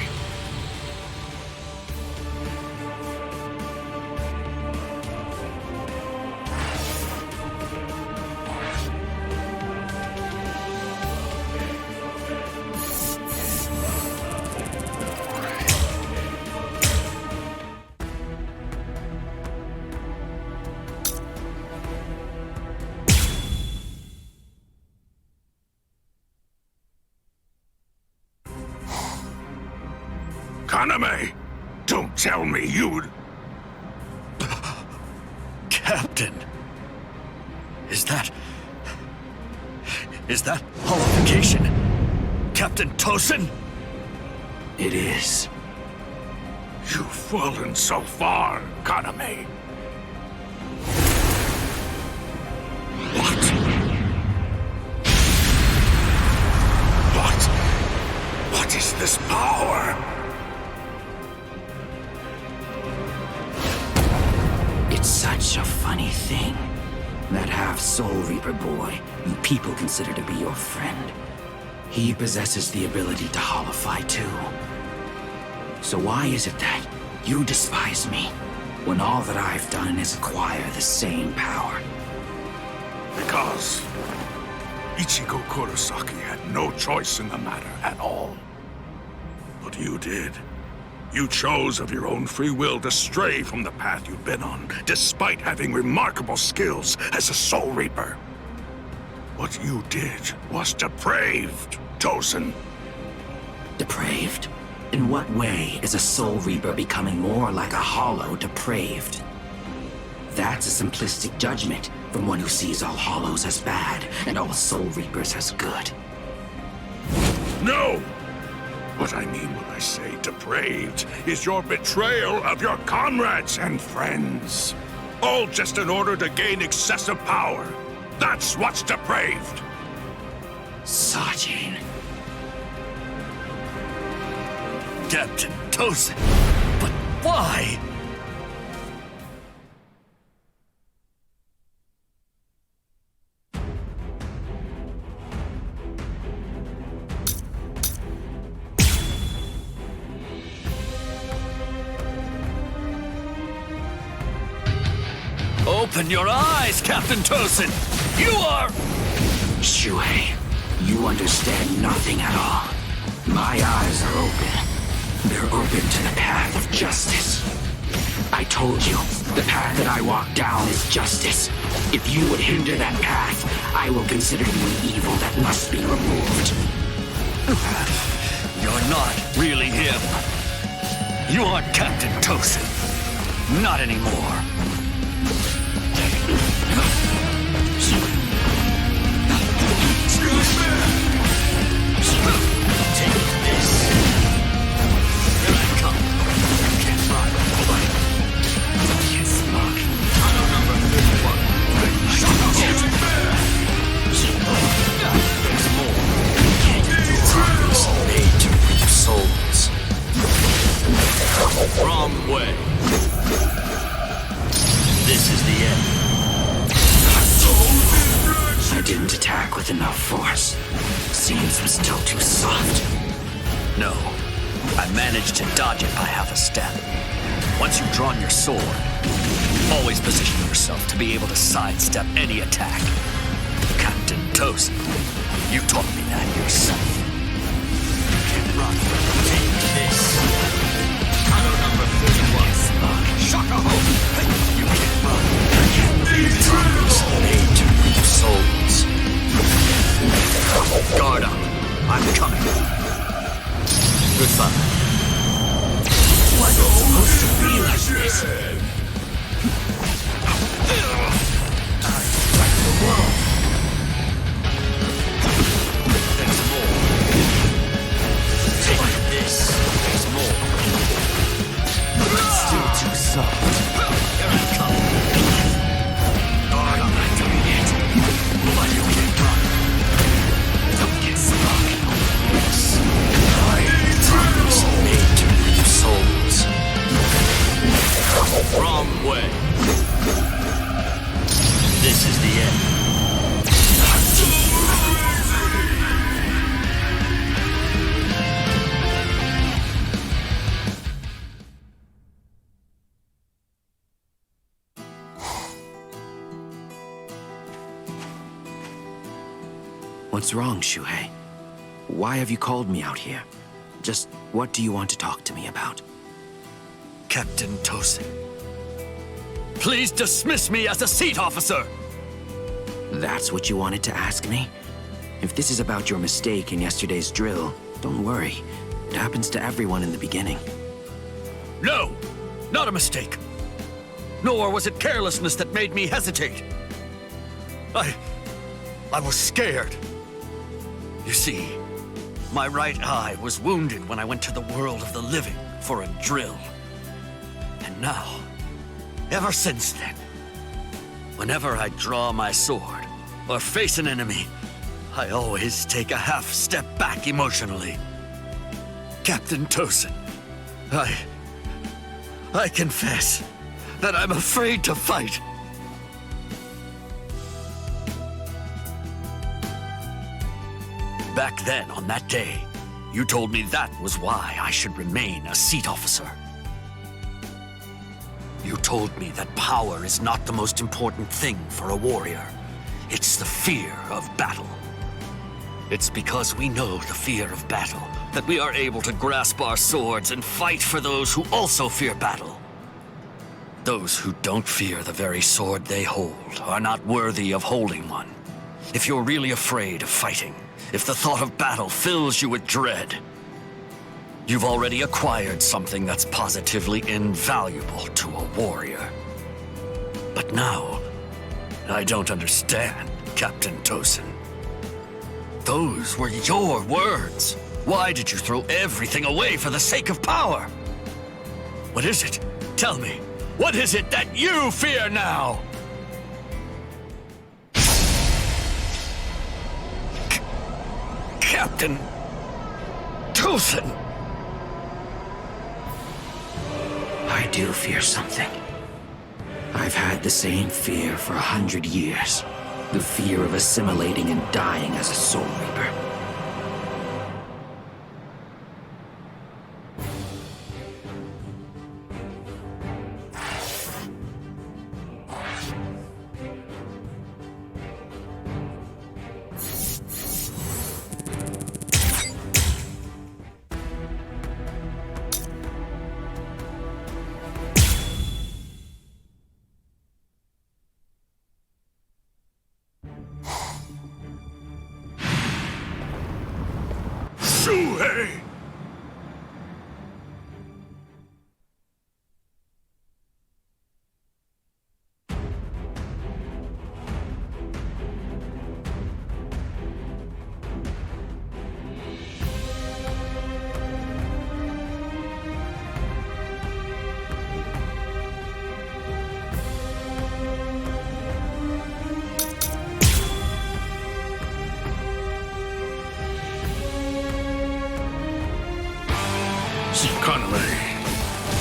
S16: Kaname, don't tell me you'd...
S21: Captain! Is that holification? Captain Tosin?
S3: It is.
S16: You've fallen so far, Kaname. What is this power?
S3: It's such a funny thing. That half-Soul Reaper boy you people consider to be your friend. He possesses the ability to holify too. So why is it that you despise me, when all that I've done is acquire the same power?
S16: Because Ichigo Kurosaki had no choice in the matter at all. But you did. You chose of your own free will to stray from the path you've been on, despite having remarkable skills as a Soul Reaper. What you did was depraved, Tosin.
S3: Depraved? In what way is a Soul Reaper becoming more like a hollow depraved? That's a simplistic judgment from one who sees all hollows as bad and all Soul Reapers as good.
S16: No! What I mean when I say depraved is your betrayal of your comrades and friends. All just in order to gain excessive power. That's what's depraved.
S3: Sajin.
S21: Captain Tosin. But why? Open your eyes, Captain Tosin! You are...
S3: Shuhei, you understand nothing at all. My eyes are open. They're open to the path of justice. I told you, the path that I walk down is justice. If you would hinder that path, I will consider you an evil that must be removed.
S21: You're not really him. You aren't Captain Tosin. Not anymore. Take this. Here I come. You can't run. Yes, Mark. Tunnel number 31. There's more. Tongues made to reap souls. Wrong way. This is the end.
S3: I didn't attack with enough force. Seems I'm still too soft.
S21: No. I managed to dodge it by half a step. Once you've drawn your sword, always position yourself to be able to sidestep any attack. Captain Tosin, you taught me that yourself. You can't run. Take this. Tunnel number 31. Shaka Ho! You can't run. Tongues made to reap souls.
S3: What's wrong, Shuhei? Why have you called me out here? Just what do you want to talk to me about?
S21: Captain Tosin, please dismiss me as a seat officer!
S3: That's what you wanted to ask me? If this is about your mistake in yesterday's drill, don't worry. It happens to everyone in the beginning.
S21: No! Not a mistake! Nor was it carelessness that made me hesitate. I was scared. You see, my right eye was wounded when I went to the world of the living for a drill. And now, ever since then, whenever I draw my sword or face an enemy, I always take a half step back emotionally. Captain Tosin, I confess that I'm afraid to fight. Back then, on that day, you told me that was why I should remain a seat officer. You told me that power is not the most important thing for a warrior. It's the fear of battle. It's because we know the fear of battle that we are able to grasp our swords and fight for those who also fear battle. Those who don't fear the very sword they hold are not worthy of holding one. If you're really afraid of fighting, if the thought of battle fills you with dread, you've already acquired something that's positively invaluable to a warrior. But now, I don't understand, Captain Tosin. Those were your words. Why did you throw everything away for the sake of power? What is it? Tell me. What is it that you fear now? Captain Tosin!
S3: I do fear something. I've had the same fear for 100 years. The fear of assimilating and dying as a Soul Reaper.
S4: Shuhei!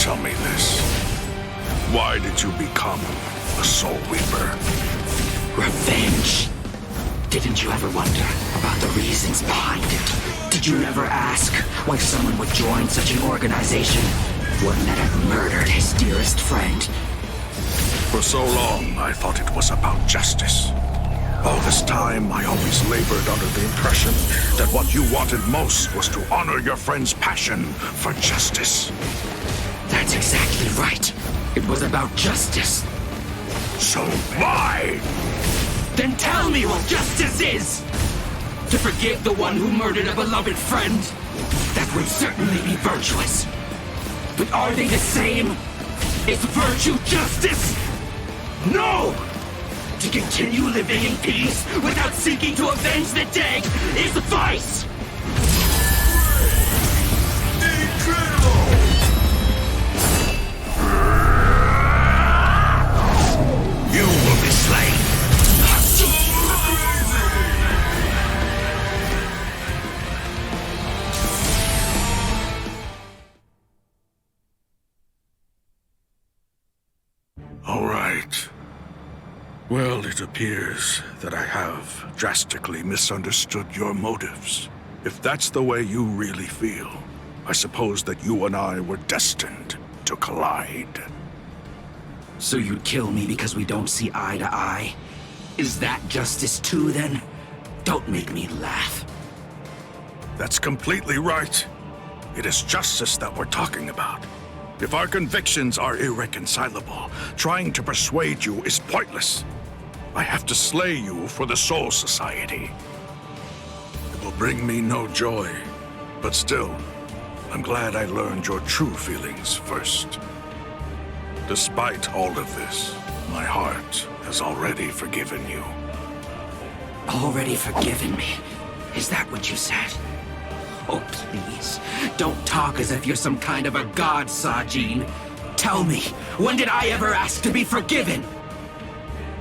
S4: Tell me this. Why did you become a Soul Reaper?
S3: Revenge. Didn't you ever wonder about the reasons behind it? Did you never ask why someone would join such an organization? One that had murdered his dearest friend?
S4: For so long, I thought it was about justice. All this time, I always labored under the impression that what you wanted most was to honor your friend's passion for justice.
S3: That's exactly right. It was about justice.
S4: So why?
S3: Then tell me what justice is! To forgive the one who murdered a beloved friend? That would certainly be virtuous. But are they the same? Is virtue justice? No! To continue living in peace without seeking to avenge the dead is vice!
S4: Incredible!
S3: You will be slain!
S4: All right. Well, it appears that I have drastically misunderstood your motives. If that's the way you really feel, I suppose that you and I were destined to collide.
S3: So you'd kill me because we don't see eye to eye? Is that justice too, then? Don't make me laugh.
S5: That's completely right. It is justice that we're talking about. If our convictions are irreconcilable, trying to persuade you is pointless. I have to slay you for the Soul Society. It will bring me no joy, but still, I'm glad I learned your true feelings first. Despite all of this, my heart has already forgiven you.
S3: Already forgiven me? Is that what you said? Oh, please, don't talk as if you're some kind of a god, Sajin. Tell me, when did I ever ask to be forgiven?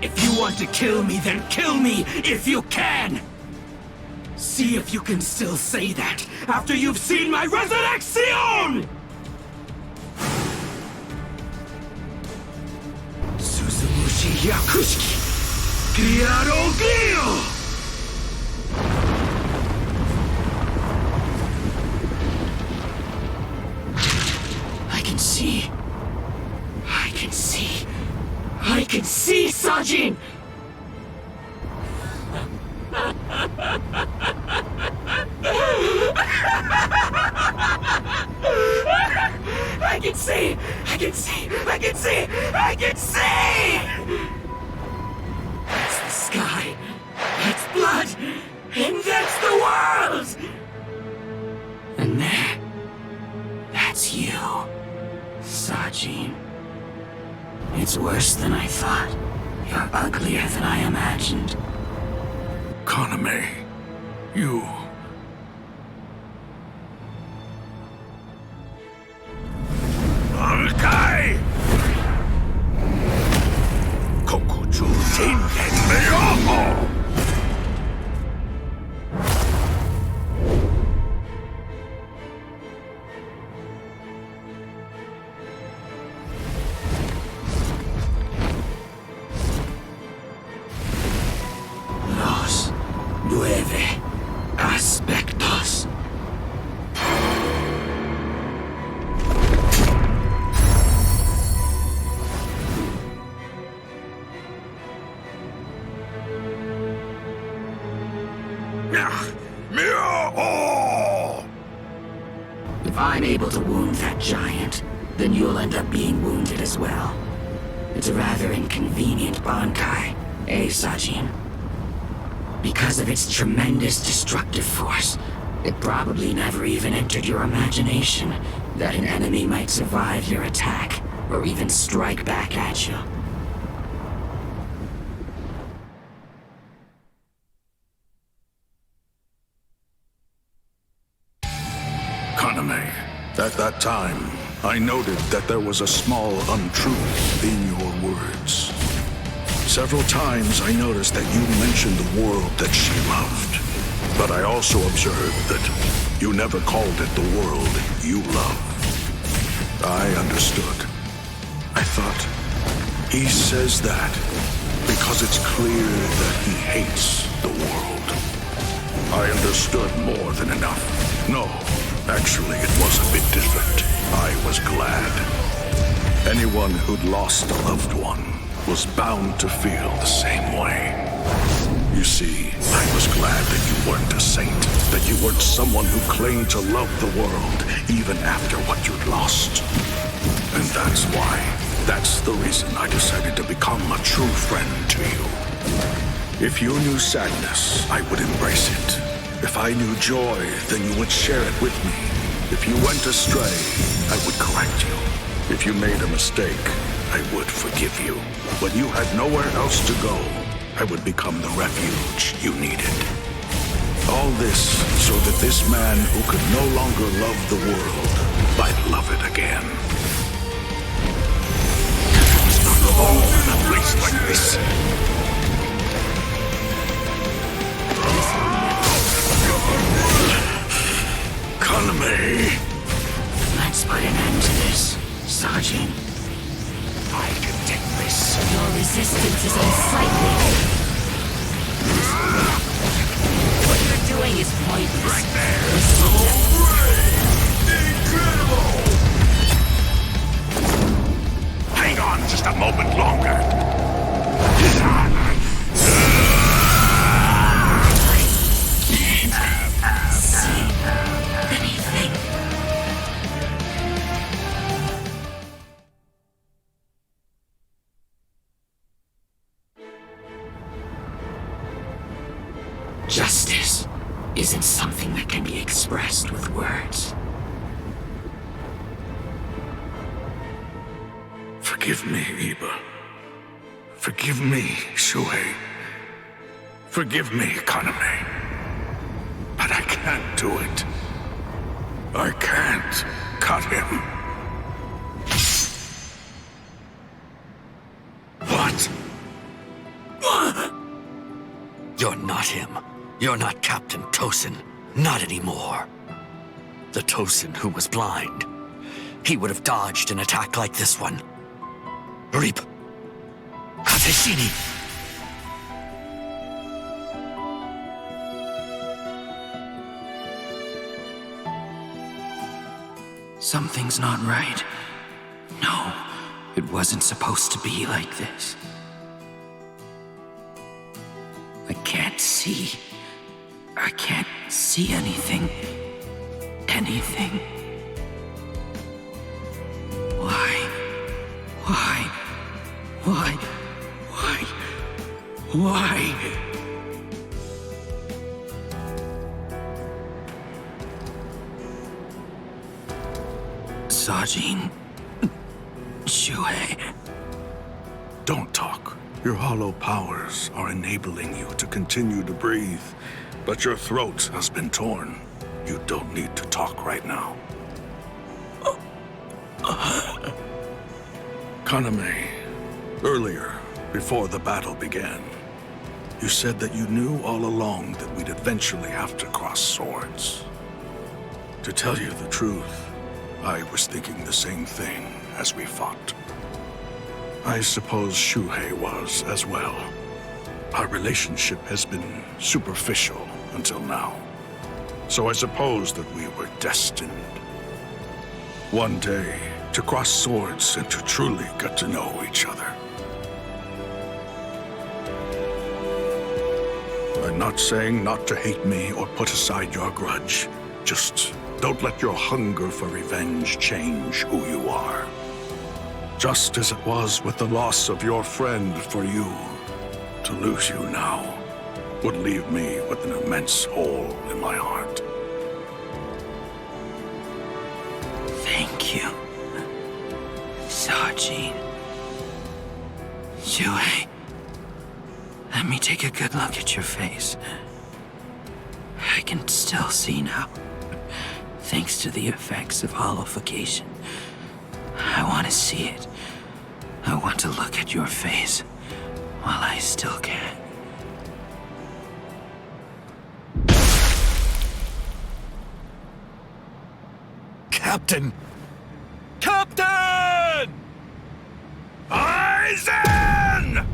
S3: If you want to kill me, then kill me if you can! See if you can still say that after you've seen my resurrection! Suzumushi Yakushiki! Kiaro Gyo! I can see, Sajin! I can see! That's the sky, that's blood, and that's the world! And there, that's you, Sajin. It's worse than I thought. You're uglier than I imagined.
S5: Kaname, you... Bankai! Kokuju Tengen Meoho!
S3: If I'm able to wound that giant, then you'll end up being wounded as well. It's a rather inconvenient bankai, eh, Sajin? Because of its tremendous destructive force, it probably never even entered your imagination that an enemy might survive your attack, or even strike back at you.
S5: Kaname, at that time, I noted that there was a small untruth in your words. Several times I noticed that you mentioned the world that she loved, but I also observed that you never called it the world you love. I understood. I thought, he says that because it's clear that he hates the world. I understood more than enough. No, actually it was a bit different. I was glad. Anyone who'd lost a loved one was bound to feel the same way. You see, I was glad that you weren't a saint, that you weren't someone who claimed to love the world even after what you'd lost. And that's why. That's the reason I decided to become a true friend to you. If you knew sadness, I would embrace it. If I knew joy, then you would share it with me. If you went astray, I would correct you. If you made a mistake, I would forgive you. When you had nowhere else to go, I would become the refuge you needed. All this so that this man who could no longer love the world might love it again. All in a place like this. Kaname!
S3: Let's put an end to this, Sajin. I can take this. Your resistance is unsightly. What you're doing is pointless.
S4: Right there. Incredible! Hang on just a moment longer.
S3: Justice isn't something that can be expressed with words.
S5: Forgive me, Iba. Forgive me, Shuhei. Forgive me, Kaname. But I can't do it. I can't cut him. What?
S21: You're not him. You're not Captain Tosin. Not anymore. The Tosin who was blind. He would have dodged an attack like this one. Reap. Kateshini!
S3: Something's not right. No, it wasn't supposed to be like this. I can't see. I can't see anything. Anything. Why? Why? Why? Why? Why? Sajin. Shuhei.
S5: Don't talk. Your hollow powers are enabling you to continue to breathe, but your throat has been torn. You don't need to talk right now. Kaname, earlier, before the battle began, you said that you knew all along that we'd eventually have to cross swords. To tell you the truth, I was thinking the same thing as we fought. I suppose Shuhei was as well. Our relationship has been superficial until now. So I suppose that we were destined. One day, to cross swords and to truly get to know each other. I'm not saying not to hate me or put aside your grudge. Just don't let your hunger for revenge change who you are. Just as it was with the loss of your friend for you, to lose you now would leave me with an immense hole in my heart.
S3: Thank you, Sajin. Shuhei, let me take a good look at your face. I can still see now, thanks to the effects of hollowification. I want to see it. I want to look at your face while I still can.
S21: Captain! Captain!
S5: Aizen!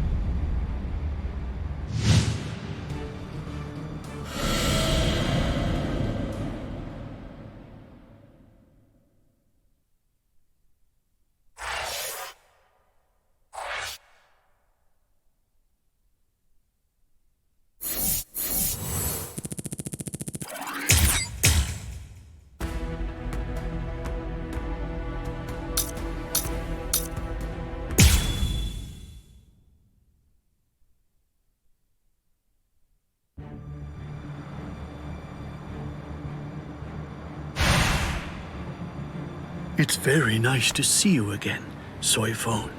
S14: It's very nice to see you again, Soifone.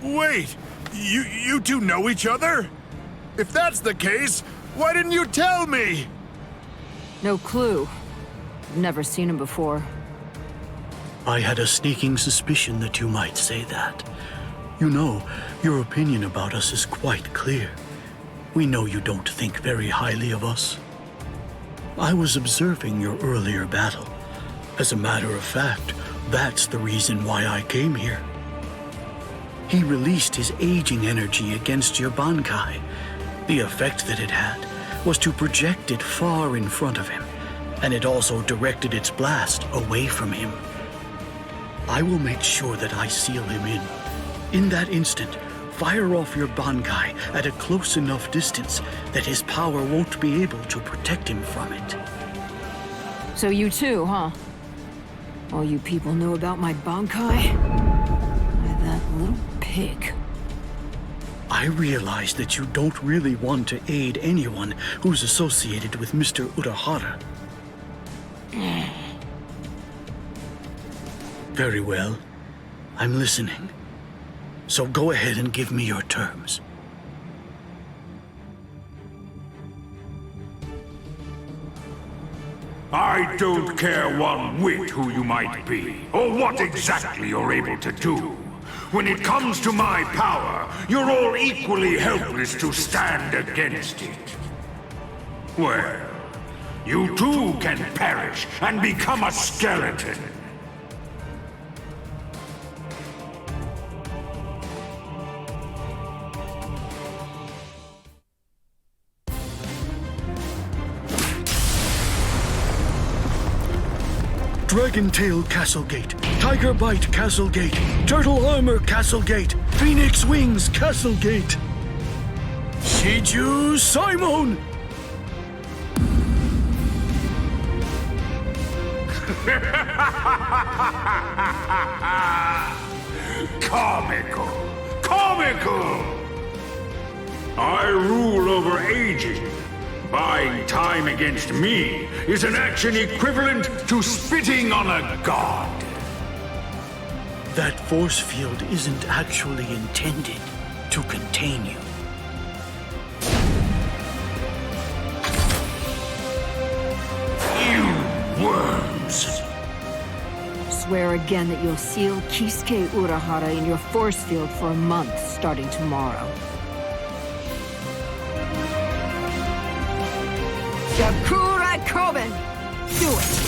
S22: Wait! You two know each other? If that's the case, why didn't you tell me?
S9: No clue. I've never seen him before.
S14: I had a sneaking suspicion that you might say that. You know, your opinion about us is quite clear. We know you don't think very highly of us. I was observing your earlier battle. As a matter of fact, that's the reason why I came here. He released his aging energy against your bankai. The effect that it had was to project it far in front of him, and it also directed its blast away from him. I will make sure that I seal him in. In that instant, fire off your bankai at a close enough distance that his power won't be able to protect him from it.
S9: So you too, huh? All you people knew about my bankai? That little pig.
S14: I realize that you don't really want to aid anyone who's associated with Mr. Urahara. Very well. I'm listening. So go ahead and give me your terms.
S16: I don't care one whit who you might be, or what exactly you're able to do. When it comes to my power, you're all equally helpless to stand against it. Well, you too can perish and become a skeleton.
S14: Dragon Tail Castle Gate, Tiger Bite Castle Gate, Turtle Armor Castle Gate, Phoenix Wings Castle Gate. Shiju Simon!
S16: Comical! Comical! I rule over Aizen. Buying time against me is an action equivalent to spitting on a god.
S14: That force field isn't actually intended to contain you.
S16: You worms!
S9: Swear again that you'll seal Kisuke Urahara in your force field for a month starting tomorrow. Karakura Town! Do it!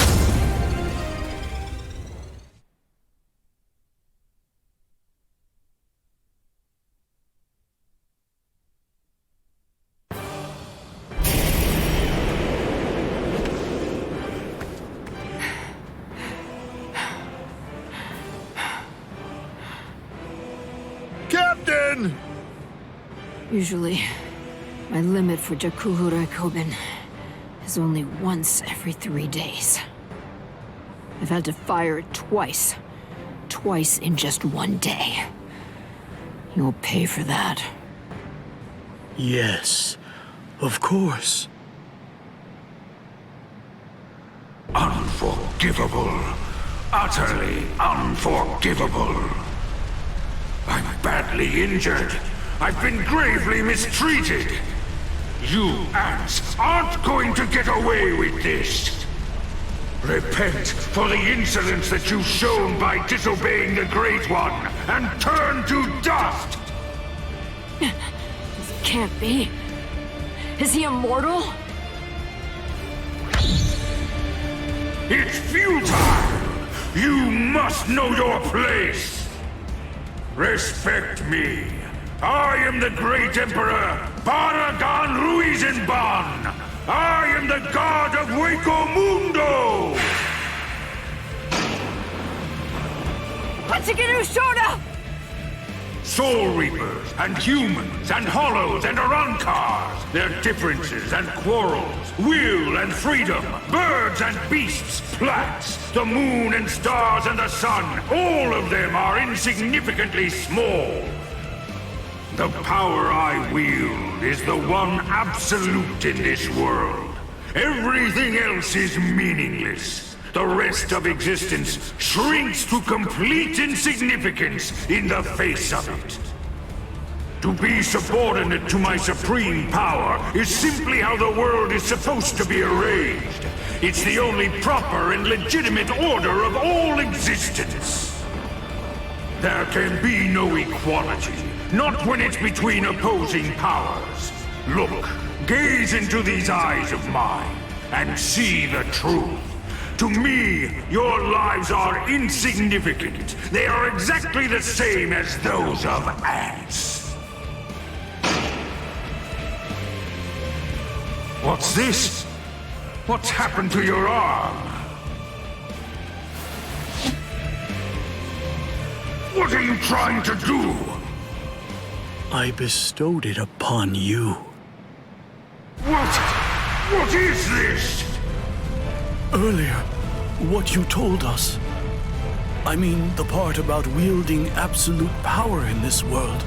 S22: Captain!
S9: Usually, my limit for Jakkuhura Koben is only once every 3 days. I've had to fire it twice. Twice in just 1 day. You'll pay for that.
S14: Yes, of course.
S16: Unforgivable. Utterly unforgivable. I'm badly injured. I've been gravely mistreated. You ants aren't going to get away with this. Repent for the insolence that you've shown by disobeying the Great One, and turn to dust!
S9: This can't be. Is he immortal?
S16: It's futile! You must know your place! Respect me. I am the great Emperor, Paragon Ruizenban! I am the god of Waco Mundo!
S9: Hitsugaya Shoda!
S16: Soul Reapers, and humans, and hollows, and Arankars, their differences and quarrels, will and freedom, birds and beasts, plants, the moon and stars and the sun, all of them are insignificantly small. The power I wield is the one absolute in this world. Everything else is meaningless. The rest of existence shrinks to complete insignificance in the face of it. To be subordinate to my supreme power is simply how the world is supposed to be arranged. It's the only proper and legitimate order of all existence. There can be no equality, not when it's between opposing powers. Look, gaze into these eyes of mine, and see the truth. To me, your lives are insignificant. They are exactly the same as those of ants. What's this? What's happened to your arm? What are you trying to do?
S14: I bestowed it upon you.
S16: What? What is this?
S14: Earlier, what you told us. I mean, the part about wielding absolute power in this world.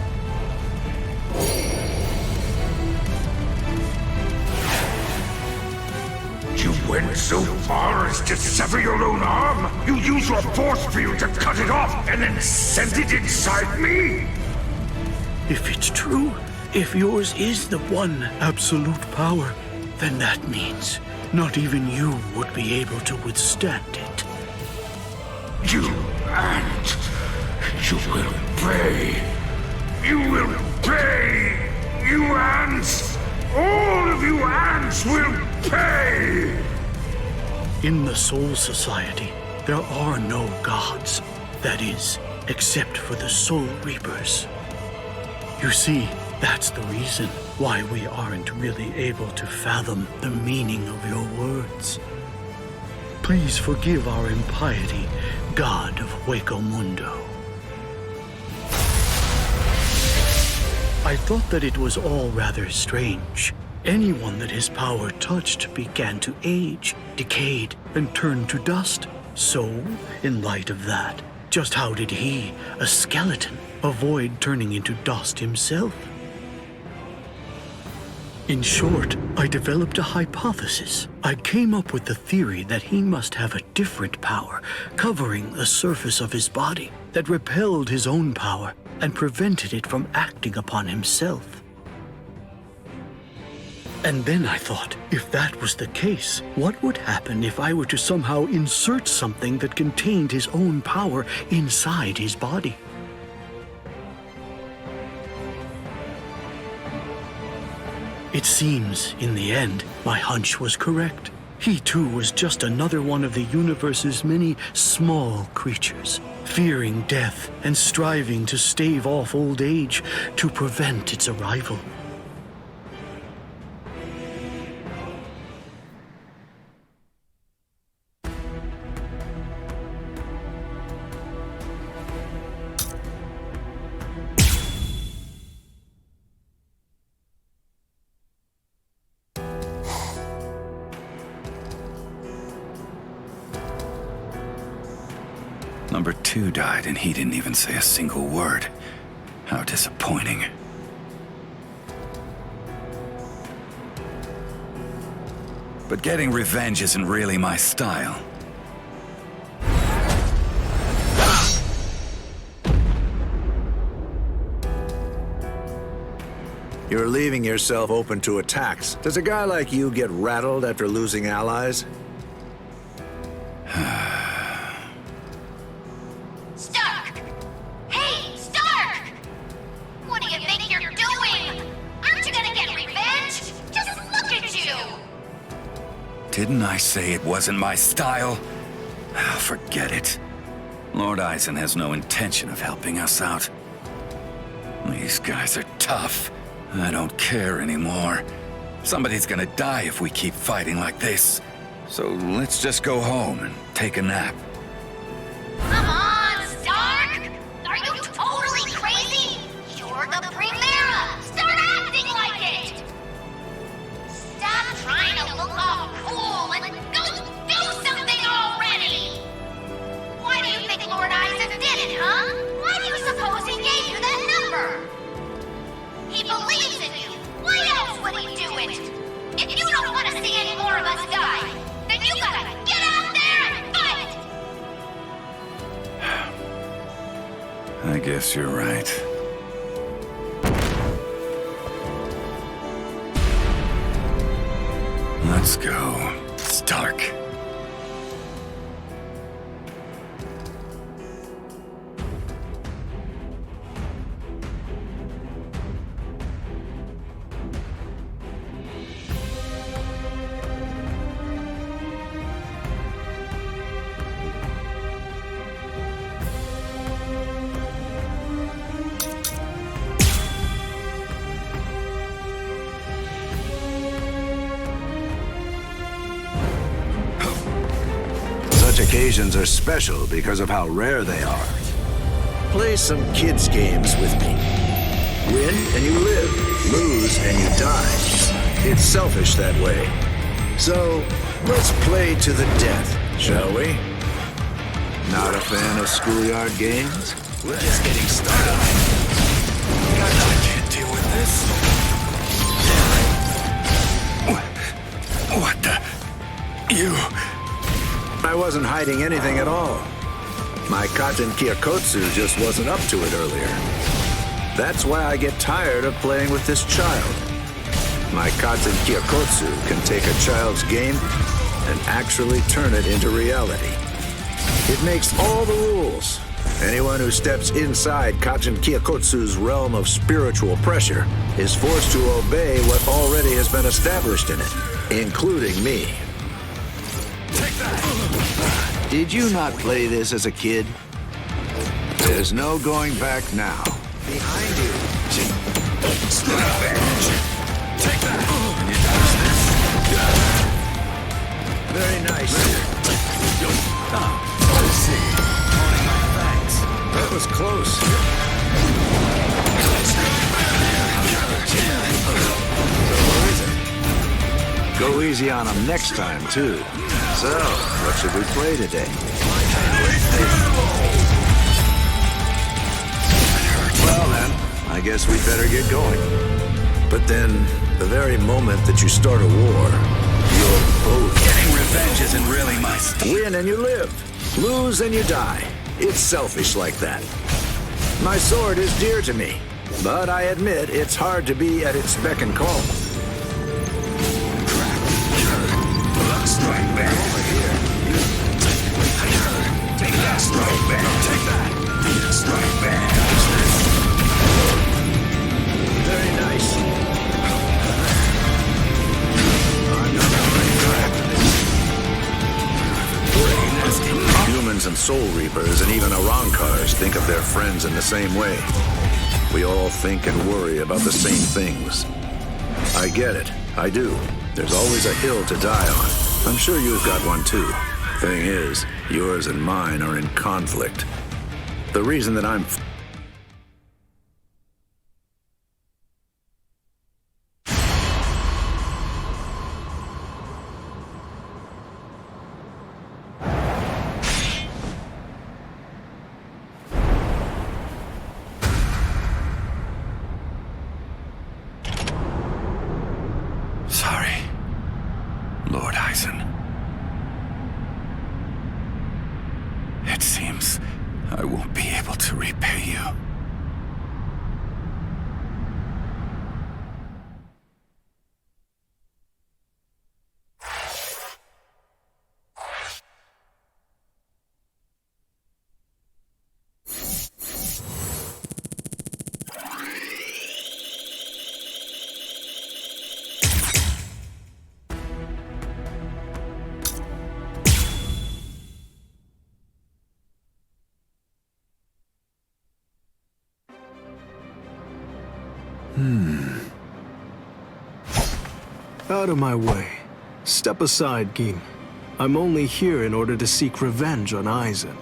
S16: went so far as to sever your own arm? You use your force field to cut it off and then send it inside me?
S14: If it's true, if yours is the one absolute power, then that means not even you would be able to withstand it.
S16: You ant! You will pay! You will pay! You ants! All of you ants will pay!
S14: In the Soul Society, there are no gods. That is, except for the Soul Reapers. You see, that's the reason why we aren't really able to fathom the meaning of your words. Please forgive our impiety, God of Waco Mundo. I thought that it was all rather strange. Anyone that his power touched began to age, decayed, and turned to dust. So, in light of that, just how did he, a skeleton, avoid turning into dust himself? In short, I developed a hypothesis. I came up with the theory that he must have a different power covering the surface of his body that repelled his own power and prevented it from acting upon himself. And then I thought, if that was the case, what would happen if I were to somehow insert something that contained his own power inside his body? It seems, in the end, my hunch was correct. He too was just another one of the universe's many small creatures, fearing death and striving to stave off old age to prevent its arrival.
S3: Number 2 died and he didn't even say a single word. How disappointing. But getting revenge isn't really my style.
S7: You're leaving yourself open to attacks. Does a guy like you get rattled after losing allies?
S20: Stark! Hey, Stark! What do you think you're doing? Aren't you gonna get revenge? Just look at you!
S3: Didn't I say it wasn't my style? Forget it. Lord Aizen has no intention of helping us out. These guys are tough. I don't care anymore. Somebody's gonna die if we keep fighting like this. So let's just go home and take a nap.
S20: Come on, Stark! Are you totally crazy? You're the Quimera! Start acting like it! Stop trying to look all cool and go do something already! Why do you think Lord Aizen did it, huh? Why do you suppose he gave you that number? He believes in you! Why else would he do it? If you don't want to see any more of us die, then you gotta get out there and fight!
S3: I guess you're right. Let's go, Stark.
S7: Such occasions are special because of how rare they are. Play some kids' games with me. Win and you live, lose and you die. It's selfish that way. So, let's play to the death, shall we? Not a fan of schoolyard games? We're just getting started.
S3: I can't deal with this. What the?
S7: I wasn't hiding anything at all. My Katen Kyokotsu just wasn't up to it earlier. That's why I get tired of playing with this child. My Katen Kyokotsu can take a child's game and actually turn it into reality. It makes all the rules. Anyone who steps inside Katen Kyokotsu's realm of spiritual pressure is forced to obey what already has been established in it, including me. Did you not play this as a kid? There's no going back now. Behind you. Take that. Very nice. Let's see. That was close. What is it? Go easy on him next time, too. So, what should we play today? Well then, I guess we better get going. But then, the very moment that you start a war, you're both...
S10: Getting revenge isn't really my style.
S7: Win and you live. Lose and you die. It's selfish like that. My sword is dear to me, but I admit it's hard to be at its beck and call.
S10: Strike back. Over here. Take that. Strike back. Take that. Strike back.
S7: Very nice. Humans and Soul Reapers and even Arankars think of their friends in the same way. We all think and worry about the same things. I get it. I do. There's always a hill to die on. I'm sure you've got one too. Thing is, yours and mine are in conflict. The reason that I'm...
S10: Sorry, Lord Aizen. It seems I won't be able to repay you.
S1: Out of my way. Step aside, Gin. I'm only here in order to seek revenge on Aizen.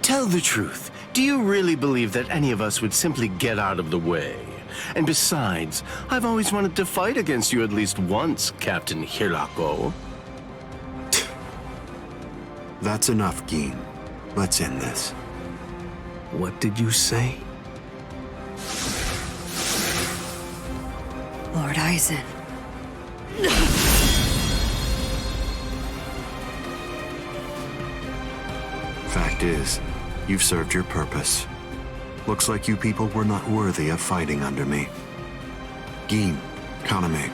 S12: Tell the truth. Do you really believe that any of us would simply get out of the way? And besides, I've always wanted to fight against you at least once, Captain Hirako.
S2: That's enough, Gin. Let's end this.
S1: What did you say?
S19: Lord Aizen.
S2: Fact is, you've served your purpose. Looks like you people were not worthy of fighting under me. Gin, Kaname,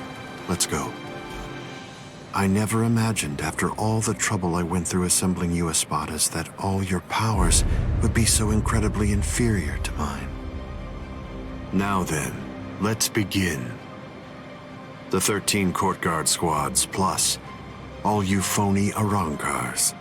S2: let's go. I never imagined after all the trouble I went through assembling you Espadas that all your powers would be so incredibly inferior to mine. Now then, let's begin. The 13 court guard squads, plus all you phony Arankars.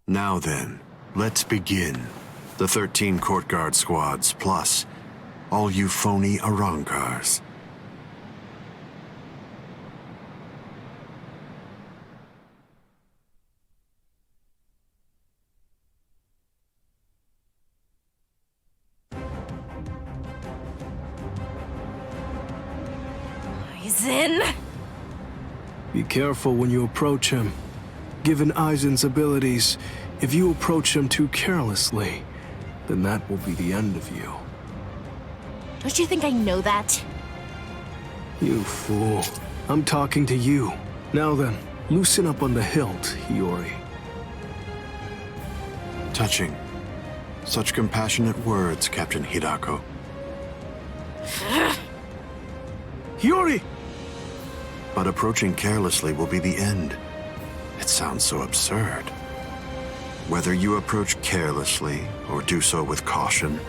S2: Now then, let's begin. The 13 court guard squads, plus all you phony Arankars.
S11: Aizen!
S1: Be careful when you approach him. Given Aizen's abilities, if you approach him too carelessly, then that will be the end of you.
S11: Don't you think I know that?
S1: You fool. I'm talking to you. Now then, loosen up on the hilt, Hiyori.
S2: Touching. Such compassionate words, Captain Hidako.
S1: Hiyori!
S2: But approaching carelessly will be the end. It sounds so absurd. Whether you approach carelessly, or do so with caution,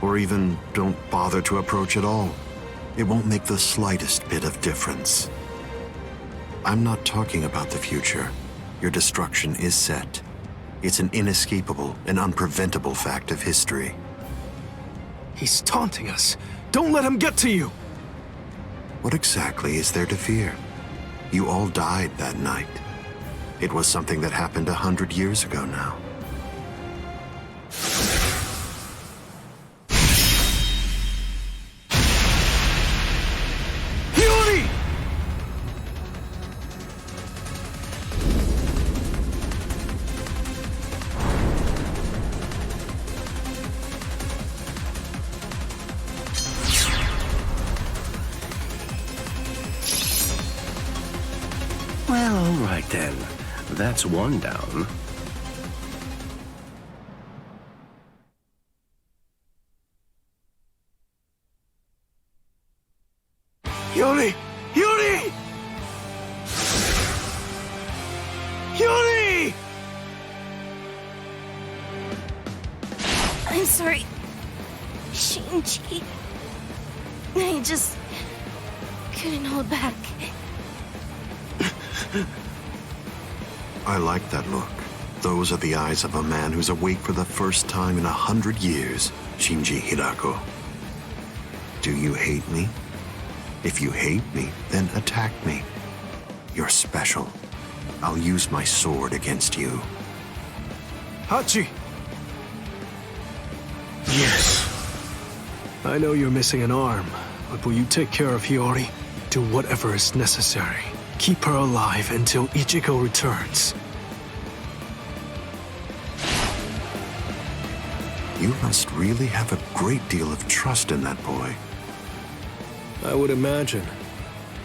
S2: or even don't bother to approach at all, it won't make the slightest bit of difference. I'm not talking about the future. Your destruction is set. It's an inescapable and unpreventable fact of history.
S1: He's taunting us. Don't let him get to you!
S2: What exactly is there to fear? You all died that night. It was something that happened 100 years ago now.
S1: Hiyori!
S12: Well, all right then. That's one down.
S1: Hiyori! Hiyori! Hiyori!
S11: I'm sorry, Shinji. I just couldn't hold back.
S2: I like that look. Those are the eyes of a man who's awake for the first time in 100 years, Shinji Hidako. Do you hate me? If you hate me, then attack me. You're special. I'll use my sword against you.
S1: Hachi!
S14: Yes.
S1: I know you're missing an arm, but will you take care of Hiyori? Do whatever is necessary. Keep her alive until Ichigo returns.
S2: You must really have a great deal of trust in that boy.
S1: I would imagine.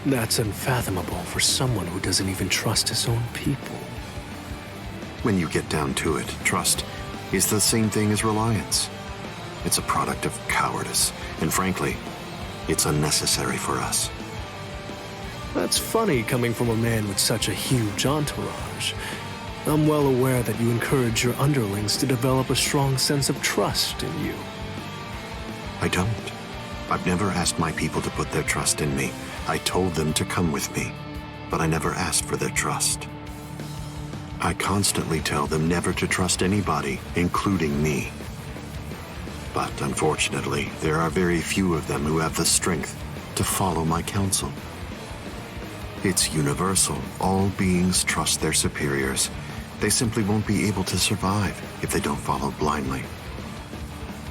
S1: That's unfathomable for someone who doesn't even trust his own people.
S2: When you get down to it, trust is the same thing as reliance. It's a product of cowardice, and frankly, it's unnecessary for us.
S1: That's funny coming from a man with such a huge entourage. I'm well aware that you encourage your underlings to develop a strong sense of trust in you.
S2: I don't. I've never asked my people to put their trust in me. I told them to come with me, but I never asked for their trust. I constantly tell them never to trust anybody, including me. But unfortunately, there are very few of them who have the strength to follow my counsel. It's universal. All beings trust their superiors. They simply won't be able to survive if they don't follow blindly.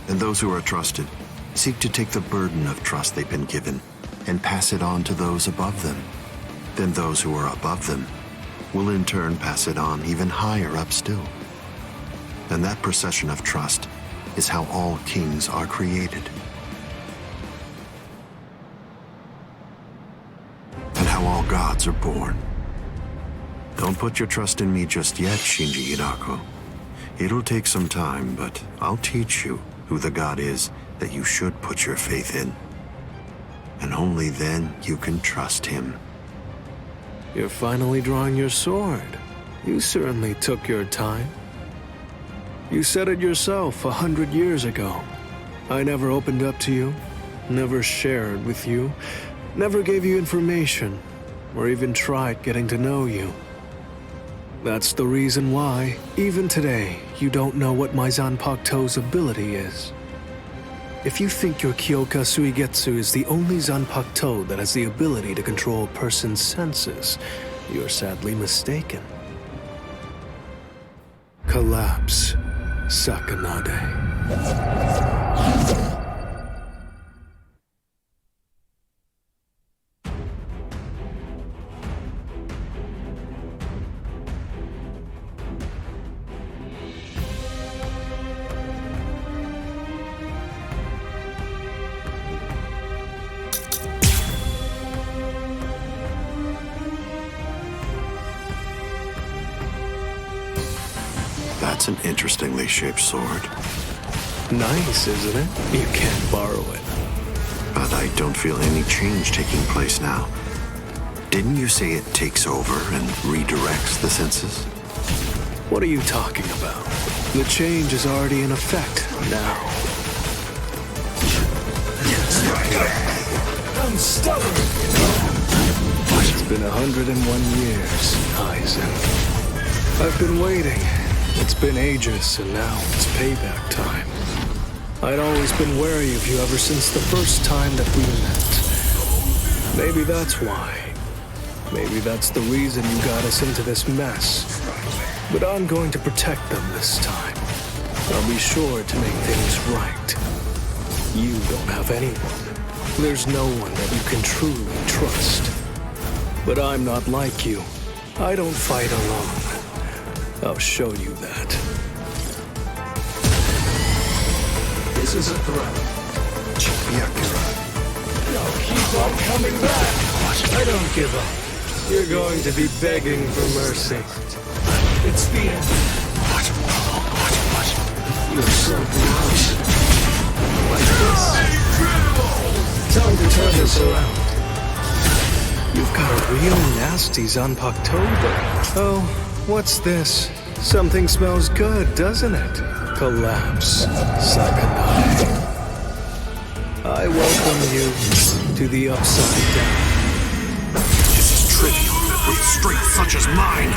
S2: And those who are trusted seek to take the burden of trust they've been given and pass it on to those above them. Then those who are above them will in turn pass it on even higher up still. And that procession of trust is how all kings are created. And how all gods are born. Don't put your trust in me just yet, Shinji Hidako. It'll take some time, but I'll teach you who the god is that you should put your faith in. And only then you can trust him.
S1: You're finally drawing your sword. You certainly took your time. You said it yourself 100 years ago. I never opened up to you, never shared with you, never gave you information, or even tried getting to know you. That's the reason why, even today, you don't know what my Zanpakuto's ability is. If you think your Kyoka Suigetsu is the only Zanpakuto that has the ability to control a person's senses, you're sadly mistaken. Collapse, Sakanade.
S2: That's an interestingly shaped sword.
S1: Nice, isn't it? You can't borrow it.
S2: But I don't feel any change taking place now. Didn't you say it takes over and redirects the senses?
S1: What are you talking about? The change is already in effect now.
S10: I'm stubborn.
S1: It's been 101 years, Aizen. I've been waiting. It's been ages, and now it's payback time. I'd always been wary of you ever since the first time that we met. Maybe that's why. Maybe that's the reason you got us into this mess. But I'm going to protect them this time. I'll be sure to make things right. You don't have anyone. There's no one that you can truly trust. But I'm not like you. I don't fight alone. I'll show you that.
S10: This is a threat. I'll keep on coming back.
S1: I don't give up. You're going to be begging for mercy.
S10: It's the end.
S1: You're so gross. Like this. Time to turn this around. You've got a real nasty Zanpakuto. Oh, what's this? Something smells good, doesn't it? Collapse, Sakanai. I welcome you to the Upside Down.
S2: This is trivial with strength such as mine.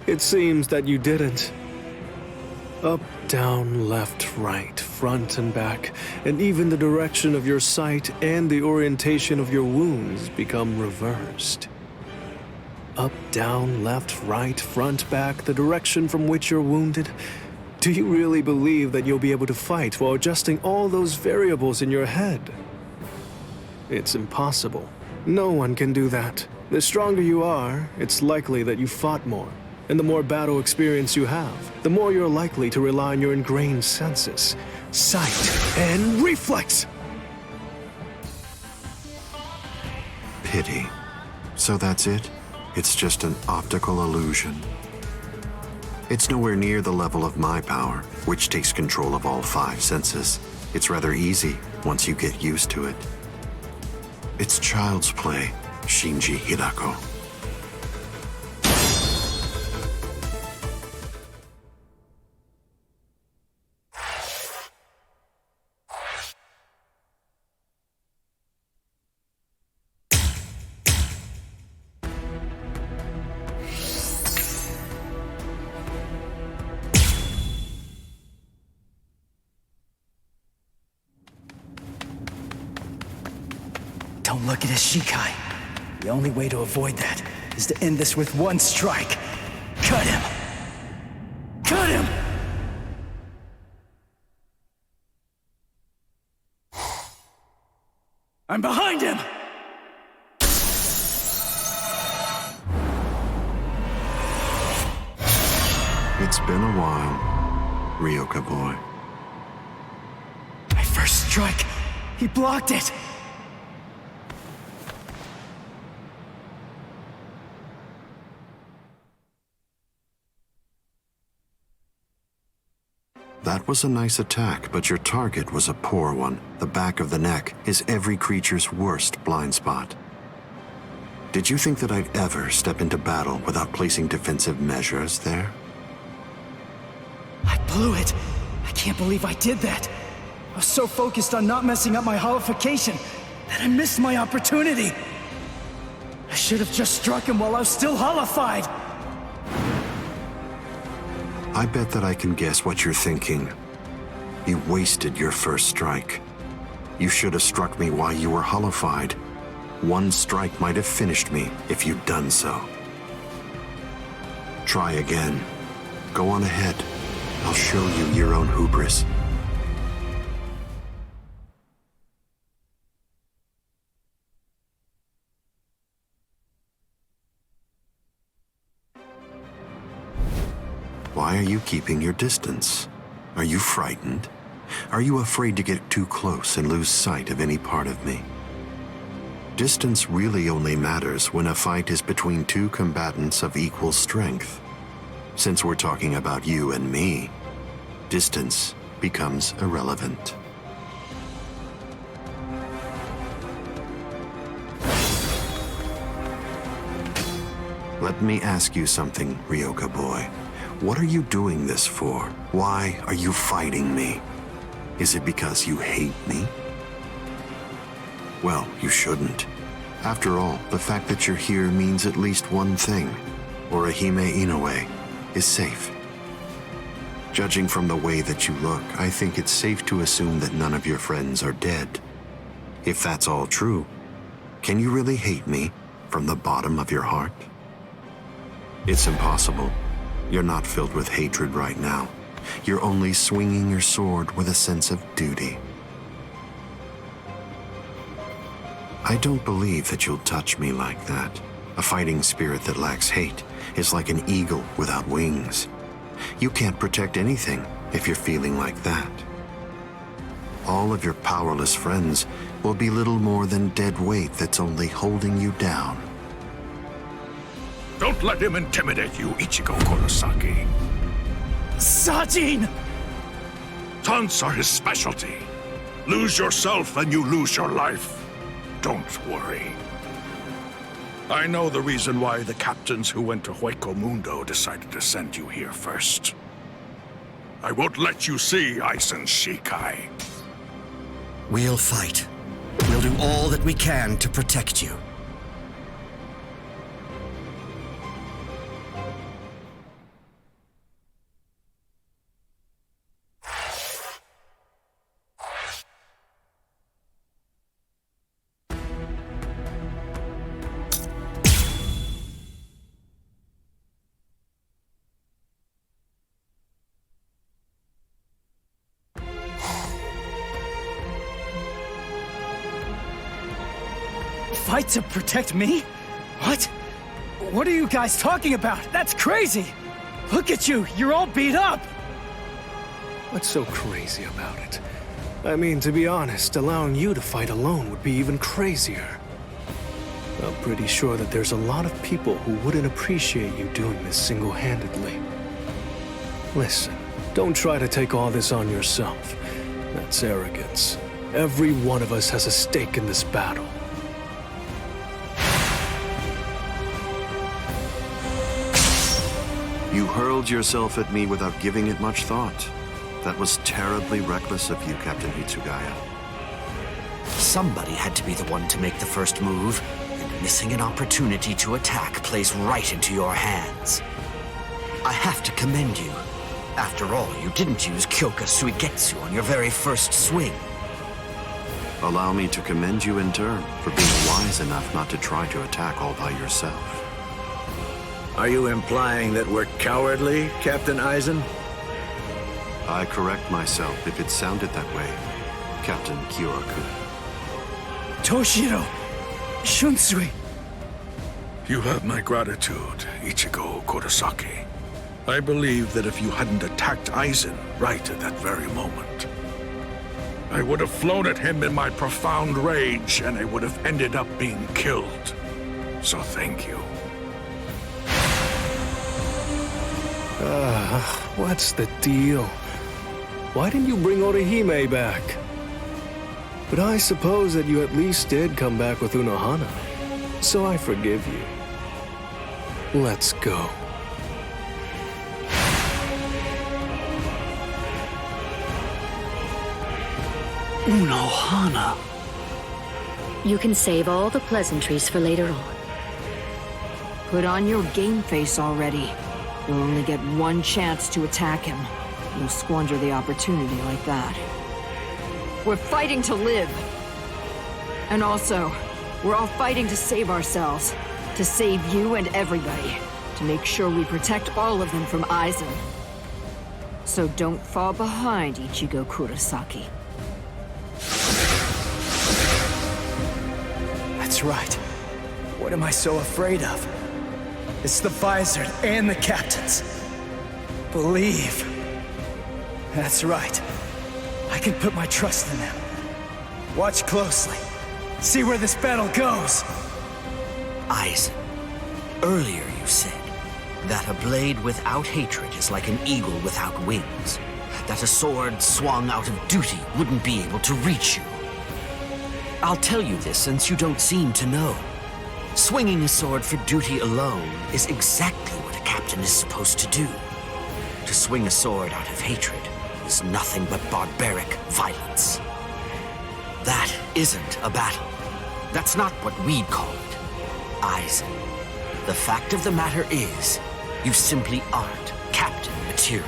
S1: It seems that you didn't. Up, down, left, right, front and back, and even the direction of your sight and the orientation of your wounds become reversed. Up, down, left, right, front, back, the direction from which you're wounded. Do you really believe that you'll be able to fight while adjusting all those variables in your head? It's impossible. No one can do that. The stronger you are, it's likely that you fought more. And the more battle experience you have, the more you're likely to rely on your ingrained senses, sight, and reflex.
S2: Pity. So that's it? It's just an optical illusion. It's nowhere near the level of my power, which takes control of all 5 senses. It's rather easy once you get used to it. It's child's play, Shinji Hidako.
S3: Don't look at his Shikai. The only way to avoid that is to end this with one strike. Cut him! Cut him! I'm behind him!
S2: It's been a while, Ryoka boy.
S3: My first strike! He blocked it!
S2: That was a nice attack, but your target was a poor one. The back of the neck is every creature's worst blind spot. Did you think that I'd ever step into battle without placing defensive measures there?
S3: I blew it. I can't believe I did that. I was so focused on not messing up my holification that I missed my opportunity. I should have just struck him while I was still holified.
S2: I bet that I can guess what you're thinking. You wasted your first strike. You should have struck me while you were holified. One strike might have finished me if you'd done so. Try again. Go on ahead. I'll show you your own hubris. Why are you keeping your distance? Are you frightened? Are you afraid to get too close and lose sight of any part of me? Distance really only matters when a fight is between two combatants of equal strength. Since we're talking about you and me, distance becomes irrelevant. Let me ask you something, Ryoka boy. What are you doing this for? Why are you fighting me? Is it because you hate me? Well, you shouldn't. After all, the fact that you're here means at least one thing. Orihime Inoue is safe. Judging from the way that you look, I think it's safe to assume that none of your friends are dead. If that's all true, can you really hate me from the bottom of your heart? It's impossible. You're not filled with hatred right now. You're only swinging your sword with a sense of duty. I don't believe that you'll touch me like that. A fighting spirit that lacks hate is like an eagle without wings. You can't protect anything if you're feeling like that. All of your powerless friends will be little more than dead weight that's only holding you down.
S5: Don't let him intimidate you, Ichigo Kurosaki.
S10: Sajin!
S5: Taunts are his specialty. Lose yourself and you lose your life. Don't worry. I know the reason why the captains who went to Hueco Mundo decided to send you here first. I won't let you see Aizen Shikai.
S3: We'll fight. We'll do all that we can to protect you.
S10: Fight to protect me? What? What are you guys talking about? That's crazy! Look at you, you're all beat up!
S1: What's so crazy about it? I mean, to be honest, allowing you to fight alone would be even crazier. I'm pretty sure that there's a lot of people who wouldn't appreciate you doing this single-handedly. Listen, don't try to take all this on yourself. That's arrogance. Every one of us has a stake in this battle.
S2: You hurled yourself at me without giving it much thought. That was terribly reckless of you, Captain Hitsugaya.
S3: Somebody had to be the one to make the first move, and missing an opportunity to attack plays right into your hands. I have to commend you. After all, you didn't use Kyoka Suigetsu on your very first swing.
S2: Allow me to commend you in turn for being wise enough not to try to attack all by yourself.
S7: Are you implying that we're cowardly, Captain Aizen?
S2: I correct myself if it sounded that way, Captain Kyoraku.
S10: Toshiro! Shunsui!
S5: You have my gratitude, Ichigo Kurosaki. I believe that if you hadn't attacked Aizen right at that very moment, I would have flown at him in my profound rage, and I would have ended up being killed. So thank you.
S1: What's the deal? Why didn't you bring Orihime back? But I suppose that you at least did come back with Unohana, so I forgive you. Let's go.
S10: Unohana.
S18: You can save all the pleasantries for later on.
S9: Put on your game face already. You'll only get one chance to attack him. You'll squander the opportunity like that. We're fighting to live. And also, we're all fighting to save ourselves. To save you and everybody. To make sure we protect all of them from Aizen. So don't fall behind, Ichigo Kurosaki.
S10: That's right. What am I so afraid of? It's the Visored and the captains. Believe. That's right.
S15: I can put my trust in them. Watch closely. See where this battle goes.
S3: Aizen, earlier you said that a blade without hatred is like an eagle without wings. That a sword swung out of duty wouldn't be able to reach you. I'll tell you this since you don't seem to know. Swinging a sword for duty alone is exactly what a captain is supposed to do. To swing a sword out of hatred is nothing but barbaric violence. That isn't a battle. That's not what we'd call it. Aizen, the fact of the matter is, you simply aren't captain material.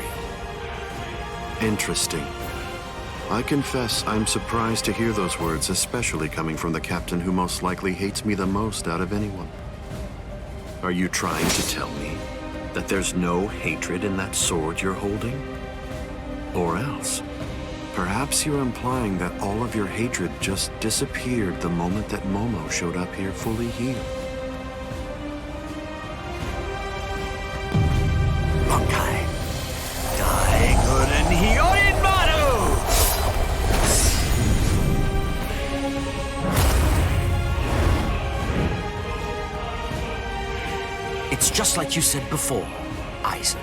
S2: Interesting. I confess I'm surprised to hear those words, especially coming from the captain who most likely hates me the most out of anyone. Are you trying to tell me that there's no hatred in that sword you're holding? Or else, perhaps you're implying that all of your hatred just disappeared the moment that Momo showed up here fully healed.
S3: Bankai. Daiguren Hyorin Maru! It's just like you said before, Aizen.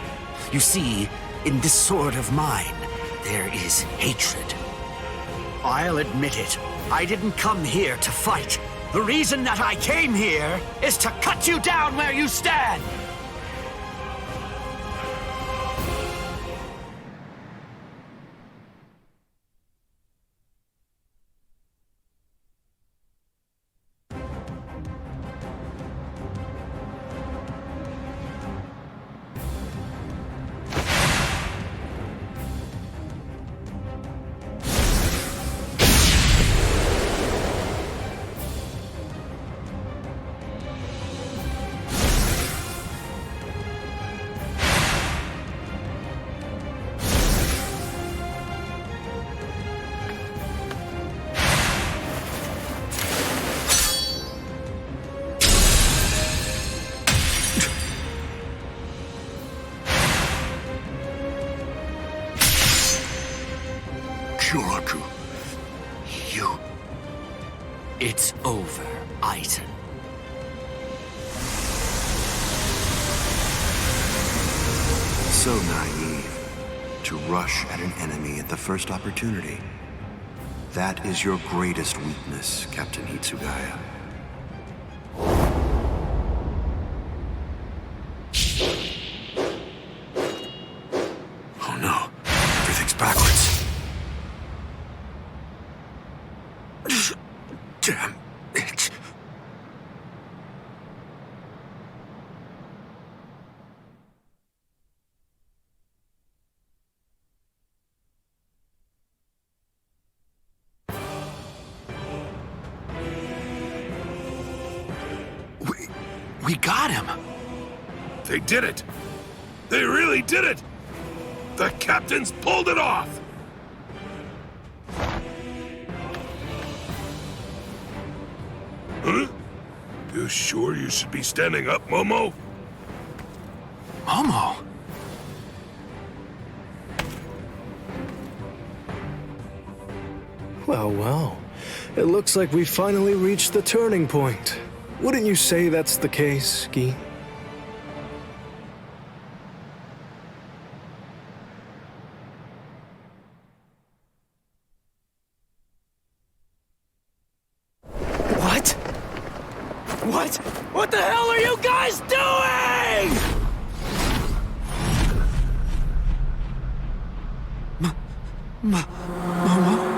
S3: You see, in this sword of mine, there is hatred. I'll admit it. I didn't come here to fight. The reason that I came here is to cut you down where you stand. It's over, Aizen.
S2: So naive. To rush at an enemy at the first opportunity. That is your greatest weakness, Captain Hitsugaya. Oh no, everything's backwards. Damn it.
S3: We got him!
S4: They did it! They really did it! The captains pulled it off! Huh? You sure you should be standing up, Momo?
S3: Momo?
S1: Well, well. It looks like we finally reached the turning point. Wouldn't you say that's the case, Gi?
S15: What? What? What the hell are you guys doing?
S3: Momo?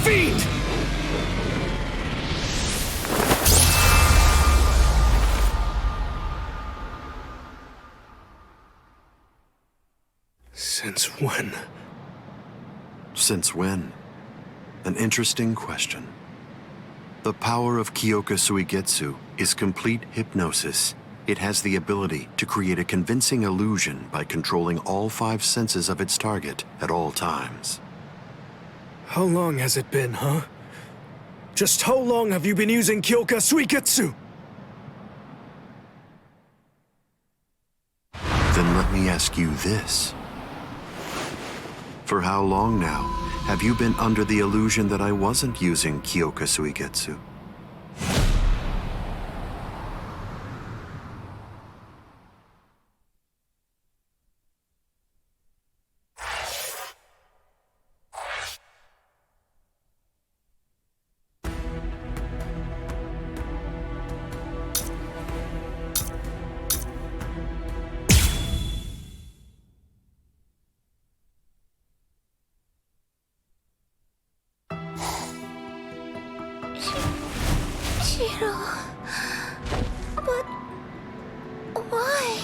S15: Feet!
S1: Since when?
S2: Since when? An interesting question. The power of Kyoka Suigetsu is complete hypnosis. It has the ability to create a convincing illusion by controlling all 5 senses of its target at all times.
S1: How long has it been, huh? Just how long have you been using Kyoka Suigetsu?
S2: Then let me ask you this. For how long now have you been under the illusion that I wasn't using Kyoka Suigetsu?
S18: But why?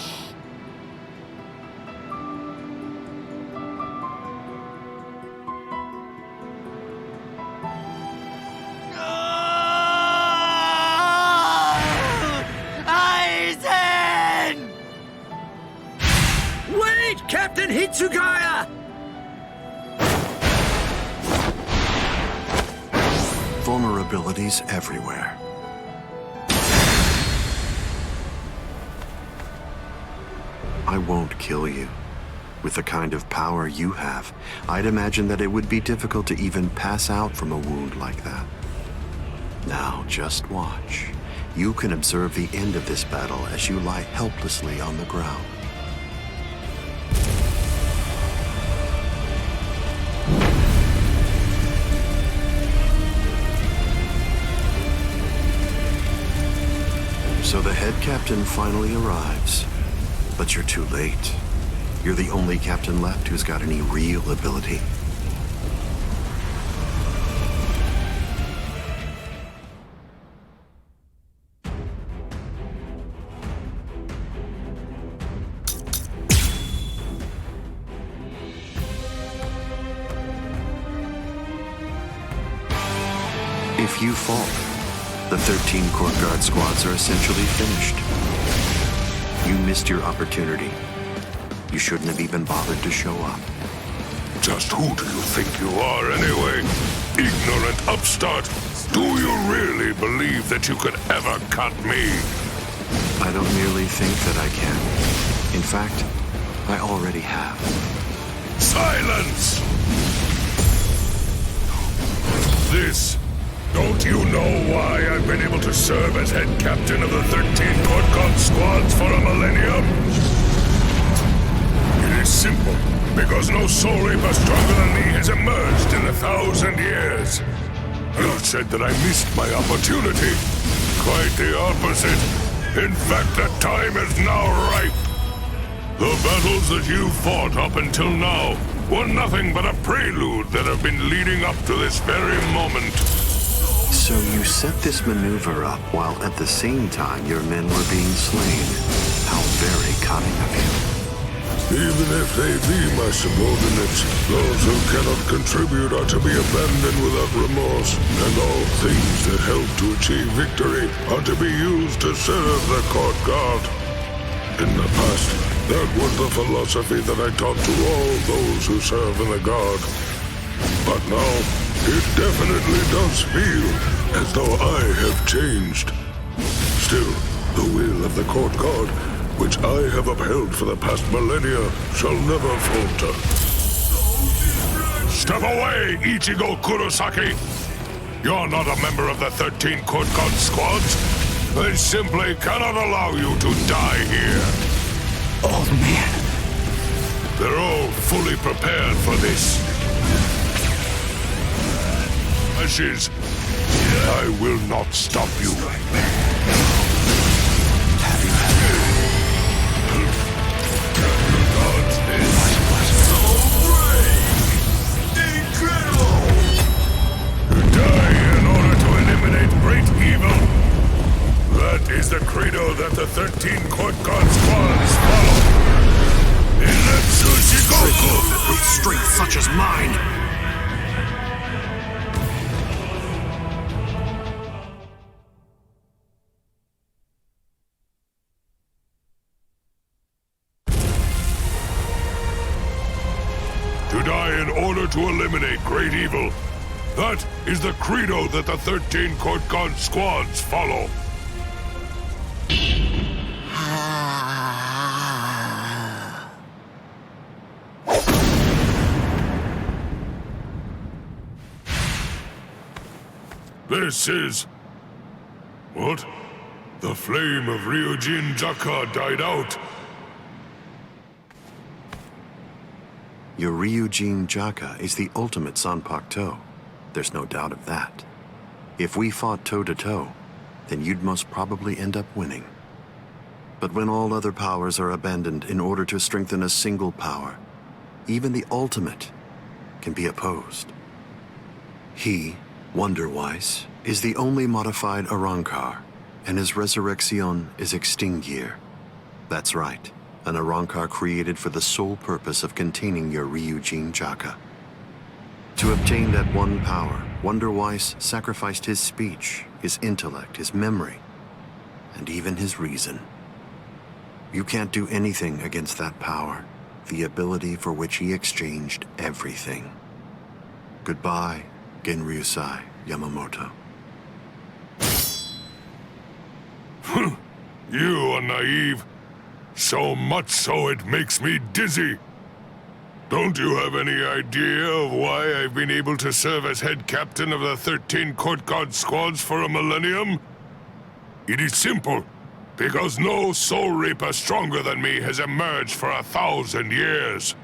S6: Aizen! Wait, Captain Hitsugaya!
S2: Vulnerabilities everywhere. I won't kill you. With the kind of power you have, I'd imagine that it would be difficult to even pass out from a wound like that. Now, just watch. You can observe the end of this battle as you lie helplessly on the ground. So the head captain finally arrives. But you're too late. You're the only captain left who's got any real ability. If you fall, the 13 Court Guard squads are essentially finished. You missed your opportunity. You shouldn't have even bothered to show up.
S4: Just who do you think you are anyway? Ignorant upstart. Do you really believe that you could ever cut me?
S2: I don't merely think that I can. In fact, I already have.
S4: Silence! This. Don't you know why I've been able to serve as head captain of the 13 Court Guard squads for a millennium? It is simple, because no soul reaper stronger than me has emerged in 1,000 years. You said that I missed my opportunity. Quite the opposite. In fact, the time is now ripe. The battles that you fought up until now were nothing but a prelude that have been leading up to this very moment.
S2: So you set this maneuver up while at the same time your men were being slain. How very cunning of you.
S4: Even if they be my subordinates, those who cannot contribute are to be abandoned without remorse, and all things that help to achieve victory are to be used to serve the Court Guard. In the past, that was the philosophy that I taught to all those who serve in the Guard. But now, it definitely does feel as though I have changed. Still, the will of the Court Guard, which I have upheld for the past millennia, shall never falter. Step away, Ichigo Kurosaki! You're not a member of the 13 Court Guard squads. They simply cannot allow you to die here.
S3: Old man.
S4: They're all fully prepared for this. Ashes, I will not stop you. That is the credo that the 13 Court Guard squads follow. Inetsujigoku!
S2: With strength such as mine!
S4: To die in order to eliminate great evil. That is the credo that the 13 Court Guard squads follow. this is... What? The flame of Ryujin Jaka died out.
S2: Your Ryujin Jaka is the ultimate Zanpakuto. There's no doubt of that. If we fought toe-to-toe, then you'd most probably end up winning. But when all other powers are abandoned in order to strengthen a single power, even the ultimate can be opposed. He, Wonderwise, is the only modified Arrancar, and his resurrection is Extinguir. That's right, an Arrancar created for the sole purpose of containing your Ryujin Jaka. To obtain that one power, Wonderwise sacrificed his speech, his intellect, his memory, and even his reason. You can't do anything against that power, the ability for which he exchanged everything. Goodbye, Genryusai Yamamoto.
S4: You are naive. So much so it makes me dizzy. Don't you have any idea of why I've been able to serve as head captain of the 13 Court Guard squads for a millennium? It is simple. Because no soul reaper stronger than me has emerged for 1,000 years.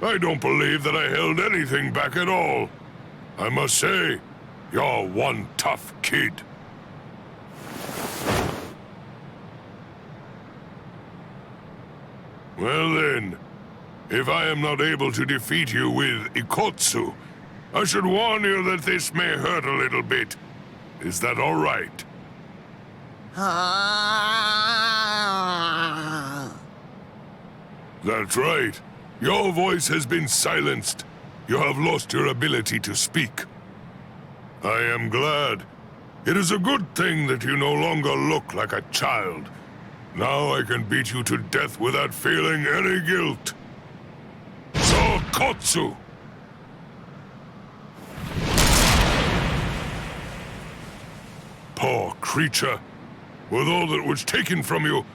S4: I don't believe that I held anything back at all. I must say, you're one tough kid. Well then, if I am not able to defeat you with Ikotsu, I should warn you that this may hurt a little bit. Is that all right? That's right. Your voice has been silenced. You have lost your ability to speak. I am glad. It is a good thing that you no longer look like a child. Now I can beat you to death without feeling any guilt. Sokotsu! Poor creature. With all that was taken from you,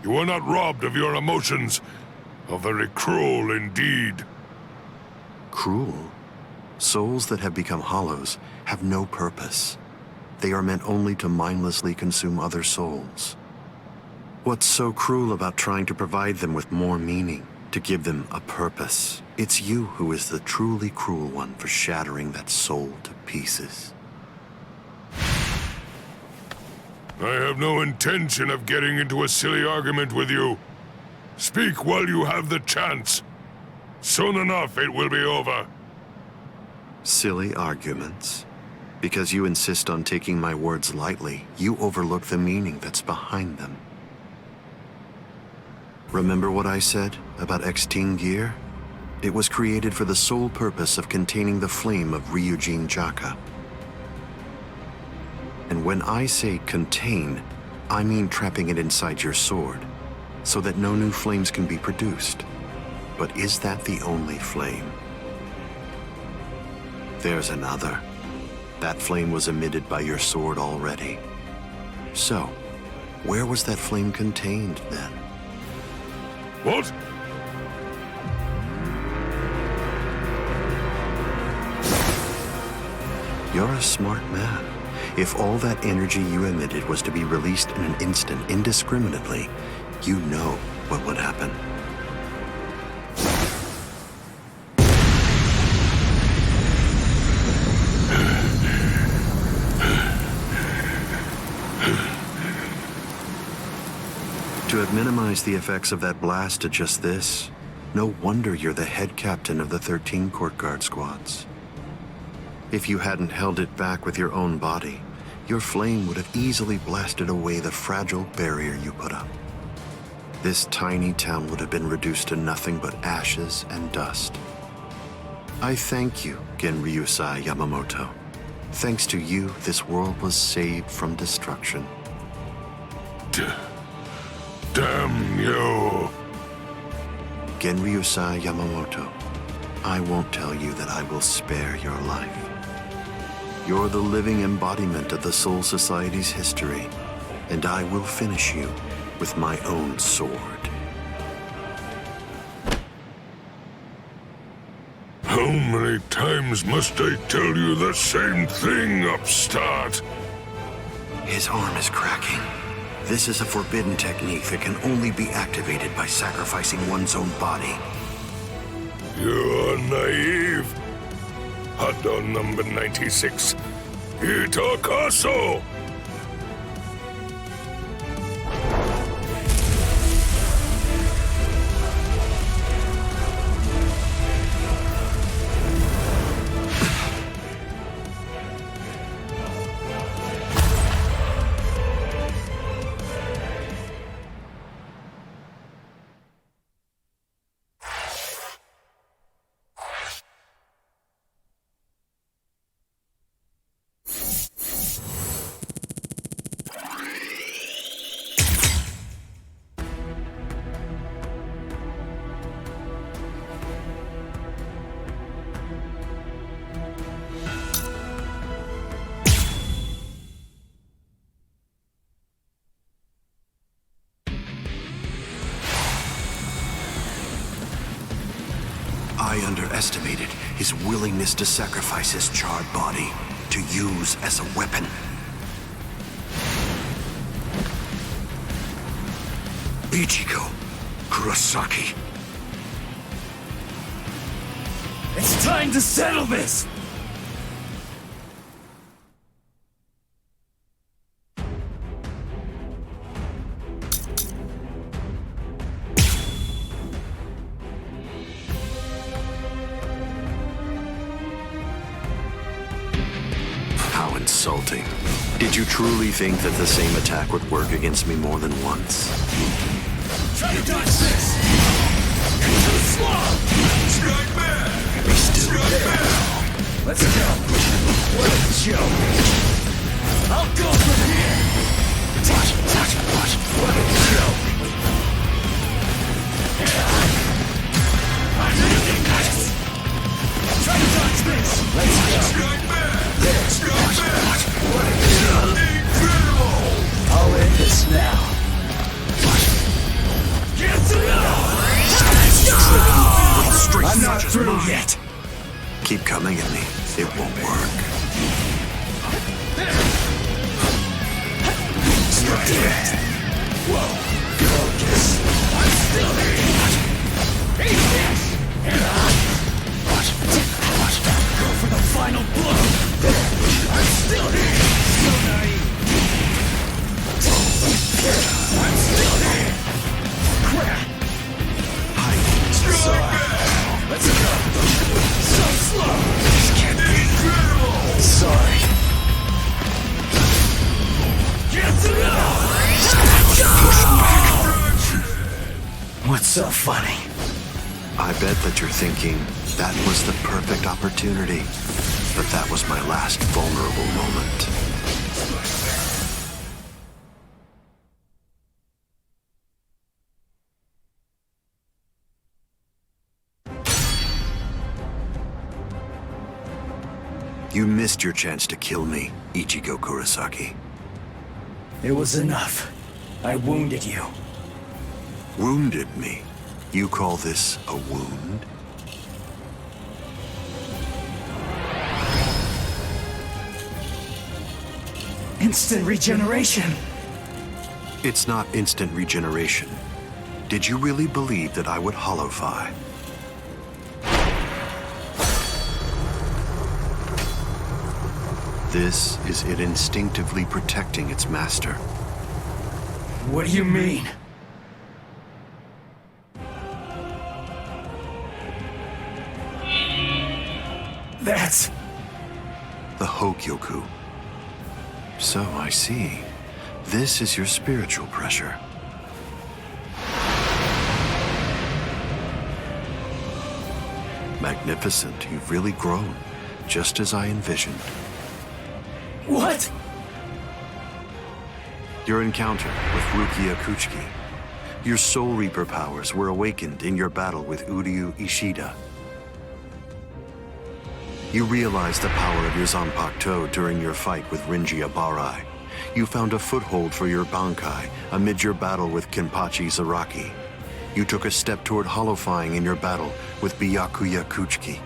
S4: you were not robbed of your emotions. How very cruel indeed.
S2: Cruel? Souls that have become hollows have no purpose. They are meant only to mindlessly consume other souls. What's so cruel about trying to provide them with more meaning, to give them a purpose? It's you who is the truly cruel one for shattering that soul to pieces.
S4: I have no intention of getting into a silly argument with you. Speak while you have the chance. Soon enough, it will be over.
S2: Silly arguments? Because you insist on taking my words lightly, you overlook the meaning that's behind them. Remember what I said about Extinguir? It was created for the sole purpose of containing the flame of Ryujin Jaka. And when I say contain, I mean trapping it inside your sword, so that no new flames can be produced. But is that the only flame? There's another. That flame was emitted by your sword already. So, where was that flame contained then?
S4: What?
S2: You're a smart man. If all that energy you emitted was to be released in an instant indiscriminately, you know what would happen. To have minimized the effects of that blast to just this, no wonder you're the head captain of the 13 Court Guard squads. If you hadn't held it back with your own body, your flame would have easily blasted away the fragile barrier you put up. This tiny town would have been reduced to nothing but ashes and dust. I thank you, Genryusai Yamamoto. Thanks to you, this world was saved from destruction.
S4: Damn you!
S2: Genryusai Yamamoto, I won't tell you that I will spare your life. You're the living embodiment of the Soul Society's history, and I will finish you with my own sword.
S4: How many times must I tell you the same thing, upstart?
S2: His arm is cracking. This is a forbidden technique that can only be activated by sacrificing one's own body.
S4: You're naive. Hot dog number 96. Itacaso!
S2: I underestimated his willingness to sacrifice his charred body to use as a weapon. Ichigo Kurosaki.
S15: It's time to settle this!
S2: How insulting. Did you truly think that the same attack would work against me more than once?
S15: Try to dodge this! You're too slow! Strike back!
S2: Be still.
S15: Strike back! Let's go! What a joke! I'll go from here! What a joke! I'm ending this! Try to dodge this! Let's go! Strike back! There! Strike back! What a joke! Incredible! I'll end this now. I'm not through yet.
S2: Keep coming at me. It won't work.
S15: You're dead. Whoa. Focus. I'm still here. Eat this. Go for the final blow. I'm still here. So naive. I'm still here. Crap. Let's go! So slow! This can't be incredible! Sorry. Get to What's so funny?
S2: I bet that you're thinking, that was the perfect opportunity. But that was my last vulnerable moment. You missed your chance to kill me, Ichigo Kurosaki.
S15: It was enough. I wounded you.
S2: Wounded me? You call this a wound?
S15: Instant regeneration!
S2: It's not instant regeneration. Did you really believe that I would holofy? This is it instinctively protecting its master.
S15: What do you mean? That's...
S2: the Hogyoku. So I see. This is your spiritual pressure. Magnificent. You've really grown, just as I envisioned.
S15: What?
S2: Your encounter with Rukia Kuchiki. Your Soul Reaper powers were awakened in your battle with Uryu Ishida. You realized the power of your Zanpakuto during your fight with Rinji Abarai, you found a foothold for your bankai amid your battle with Kenpachi Zaraki. You took a step toward holofying in your battle with Byakuya Kuchiki.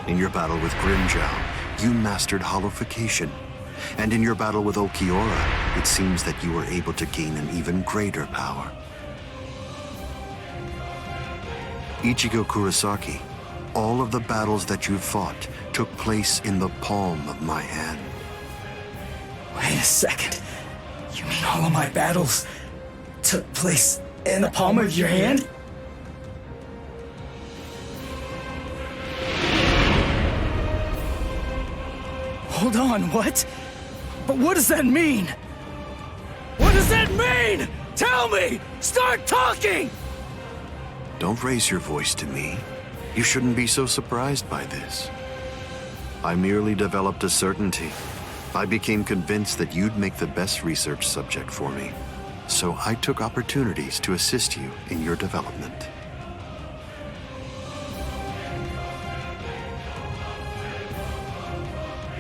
S2: In your battle with Grimjow, you mastered holofication. And in your battle with Okiora, it seems that you were able to gain an even greater power. Ichigo Kurosaki, all of the battles that you fought took place in the palm of my hand.
S8: Wait a second. You mean all of my battles took place in the palm of your hand? Hold on, what? But what does that mean? What does that mean? Tell me! Start talking!
S2: Don't raise your voice to me. You shouldn't be so surprised by this. I merely developed a certainty. I became convinced that you'd make the best research subject for me. So I took opportunities to assist you in your development.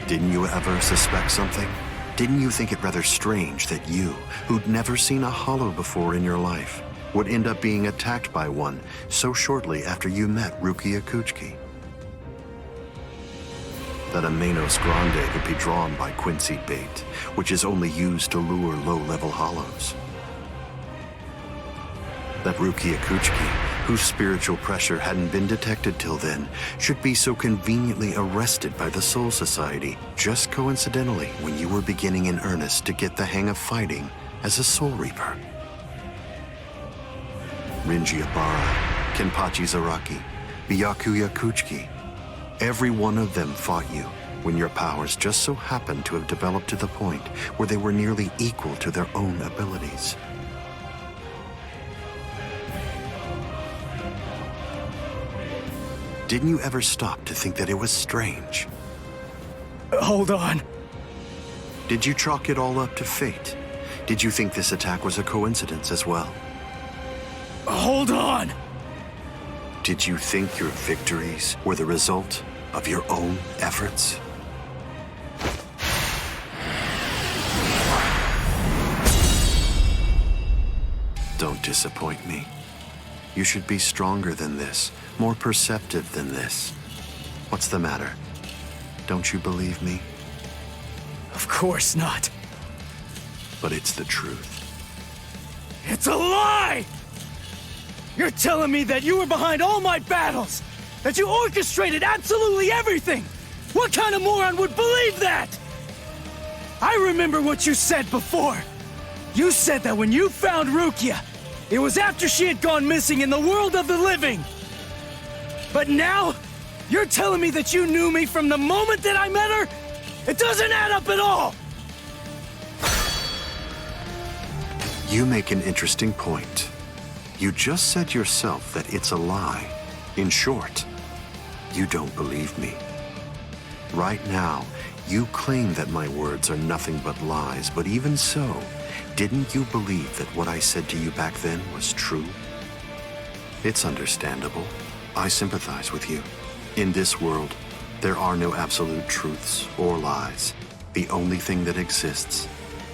S2: Didn't you ever suspect something? Didn't you think it rather strange that you, who'd never seen a hollow before in your life, would end up being attacked by one so shortly after you met Rukia Kuchiki? That a Manos Grande would be drawn by Quincy bait, which is only used to lure low-level hollows. That Rukia Kuchiki, whose spiritual pressure hadn't been detected till then, should be so conveniently arrested by the Soul Society just coincidentally when you were beginning in earnest to get the hang of fighting as a Soul Reaper. Rinji Ibarra, Kenpachi Zaraki, Byakuya Kuchiki, every one of them fought you when your powers just so happened to have developed to the point where they were nearly equal to their own abilities. Didn't you ever stop to think that it was strange?
S8: Hold on.
S2: Did you chalk it all up to fate? Did you think this attack was a coincidence as well?
S8: Hold on!
S2: Did you think your victories were the result of your own efforts? Don't disappoint me. You should be stronger than this, more perceptive than this. What's the matter? Don't you believe me?
S8: Of course not.
S2: But it's the truth.
S8: It's a lie! You're telling me that you were behind all my battles! That you orchestrated absolutely everything! What kind of moron would believe that? I remember what you said before. You said that when you found Rukia, it was after she had gone missing in the world of the living. But now, you're telling me that you knew me from the moment that I met her? It doesn't add up at all!
S2: You make an interesting point. You just said yourself that it's a lie. In short, you don't believe me. Right now, you claim that my words are nothing but lies, but even so, didn't you believe that what I said to you back then was true? It's understandable. I sympathize with you. In this world, there are no absolute truths or lies. The only thing that exists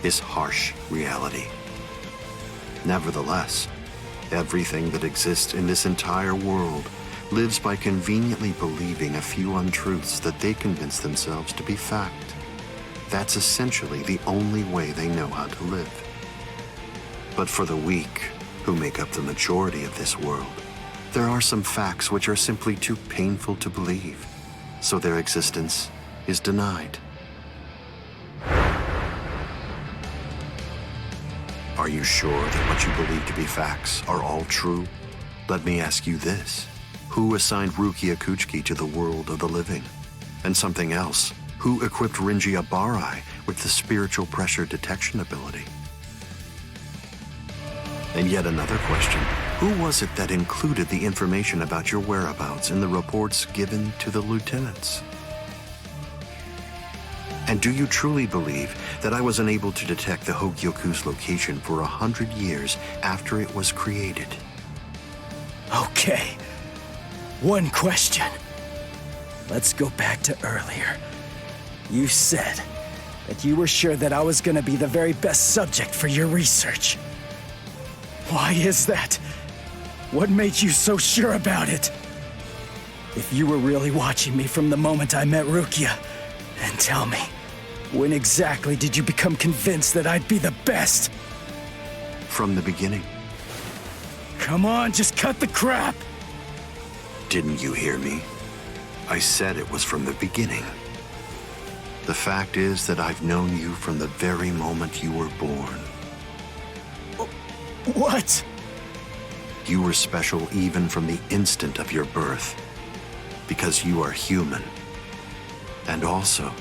S2: is harsh reality. Nevertheless, everything that exists in this entire world lives by conveniently believing a few untruths that they convince themselves to be fact. That's essentially the only way they know how to live. But for the weak, who make up the majority of this world, there are some facts which are simply too painful to believe, so their existence is denied. Are you sure that what you believe to be facts are all true? Let me ask you this. Who assigned Rukia Kuchiki to the world of the living? And something else, who equipped Rinji Abarai with the spiritual pressure detection ability? And yet another question, who was it that included the information about your whereabouts in the reports given to the lieutenants? And do you truly believe that I was unable to detect the Hogyoku's location for 100 years after it was created?
S8: Okay. One question. let's go back to earlier. You said that you were sure that I was gonna be the very best subject for your research. Why is that? What made you so sure about it? If you were really watching me from the moment I met Rukia, then tell me, when exactly did you become convinced that I'd be the best?
S2: From the beginning.
S8: Come on, just cut the crap!
S2: Didn't you hear me? I said it was from the beginning. The fact is that I've known you from the very moment you were born.
S8: What?
S2: You were special even from the instant of your birth. Because you are human. And also...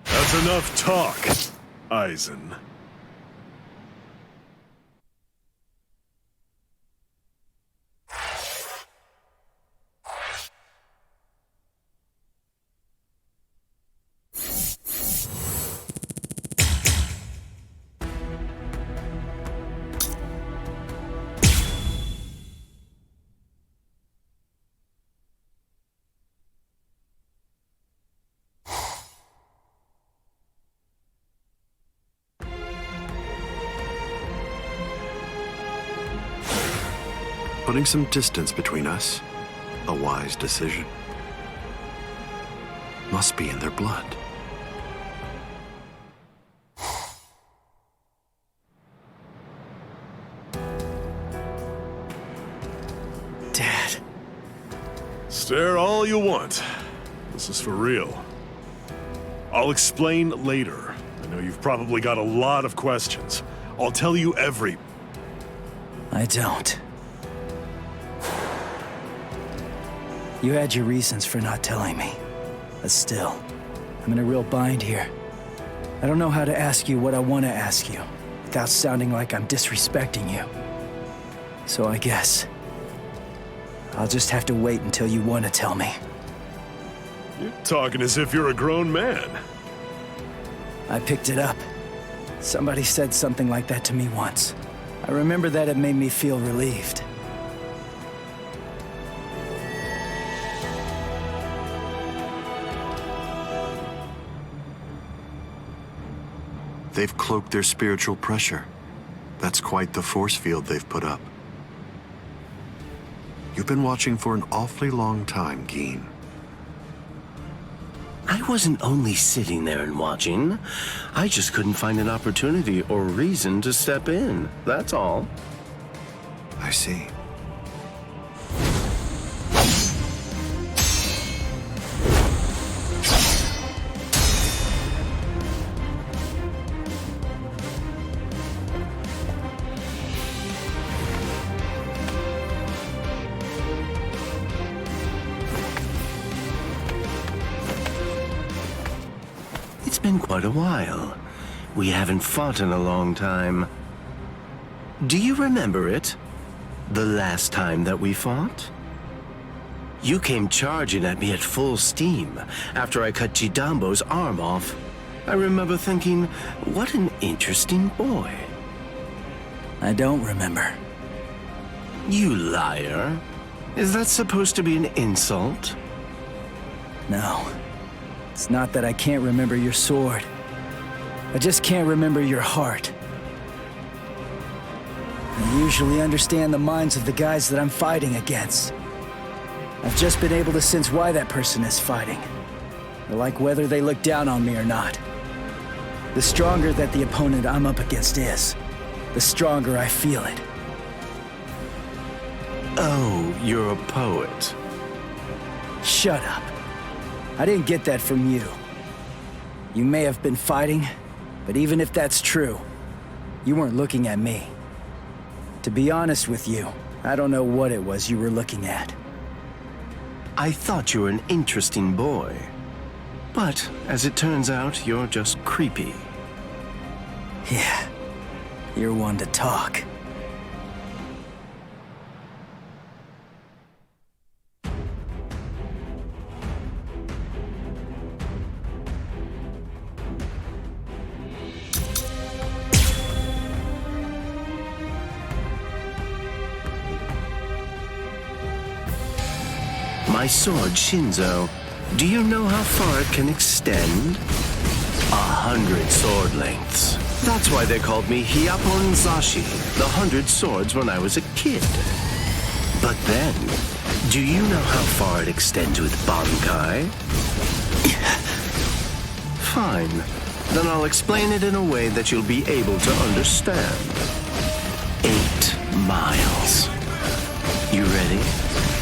S13: That's enough talk, Aizen.
S2: Putting some distance between us, a wise decision. Must be in their blood.
S8: Dad.
S13: Stare all you want. This is for real. I'll explain later. I know you've probably got a lot of questions. I'll tell you every...
S8: I don't. You had your reasons for not telling me. But still, I'm in a real bind here. I don't know how to ask you what I want to ask you, without sounding like I'm disrespecting you. So I guess... I'll just have to wait until you want to tell me.
S13: You're talking as if you're a grown man.
S8: I picked it up. Somebody said something like that to me once. I remember that it made me feel relieved.
S2: They've cloaked their spiritual pressure. That's quite the force field they've put up. You've been watching for an awfully long time, Geen.
S12: I wasn't only sitting there and watching. I just couldn't find an opportunity or reason to step in. That's all.
S2: I see.
S12: It's been quite a while. We haven't fought in a long time. Do you remember it? The last time that we fought? You came charging at me at full steam after I cut Chidambo's arm off. I remember thinking, what an interesting boy.
S8: I don't remember.
S12: You liar. Is that supposed to be an insult?
S8: No. It's not that I can't remember your sword. I just can't remember your heart. I usually understand the minds of the guys that I'm fighting against. I've just been able to sense why that person is fighting. Like whether they look down on me or not. The stronger that the opponent I'm up against is, the stronger I feel it.
S12: Oh, you're a poet.
S8: Shut up. I didn't get that from you. You may have been fighting, but even if that's true, you weren't looking at me. To be honest with you, I don't know what it was you were looking at.
S12: I thought you were an interesting boy. But, as it turns out, you're just creepy.
S8: Yeah, you're one to talk.
S12: My sword, Shinzo, do you know how far it can extend? 100 sword lengths. That's why they called me Hyapon Zashi, the 100 swords when I was a kid. But then, do you know how far it extends with bankai? Fine. Then I'll explain it in a way that you'll be able to understand. 8 miles. You ready?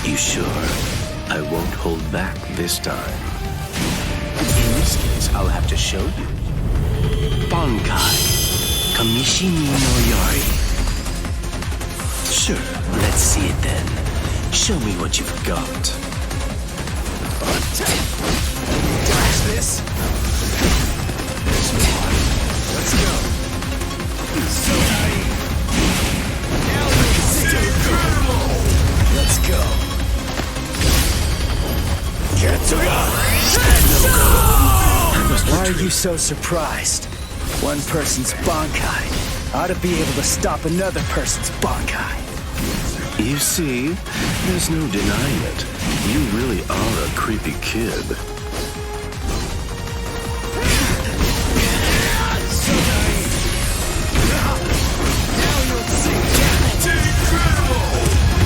S12: You sure? I won't hold back this time. In this case, I'll have to show you. Bankai. Kamishimi no Yari. Sure, let's see it then. Show me what you've got.
S8: Dodge this. There's more. Let's go. So naive. Now we can see incredible. Let's go. Why are you so surprised? One person's bankai ought to be able to stop another person's bankai.
S12: You see, there's no denying it. You really are a creepy kid.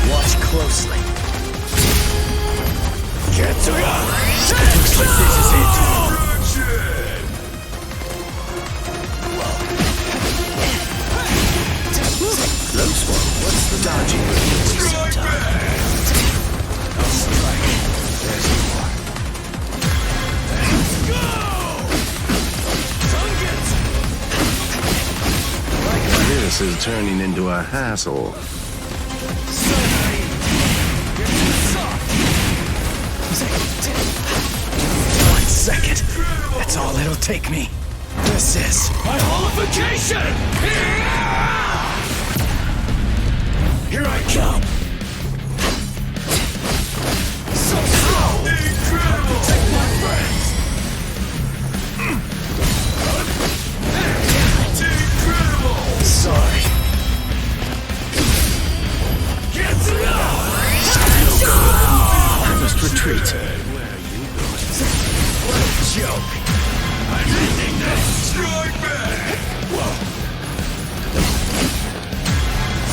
S8: Watch closely. Looks like this is it.
S12: Close one. What's the dodging with sometimes?
S8: I'll strike. There's more. Let's go!
S12: This is turning into a hassle.
S8: One second. That's all it'll take me. This is my holification! Here I come! So slow! Incredible! Protect my friends! Incredible! Sorry. Get to
S12: I must retreat.
S8: Where are you going? What a joke! I'm ending this! Strike back! Whoa!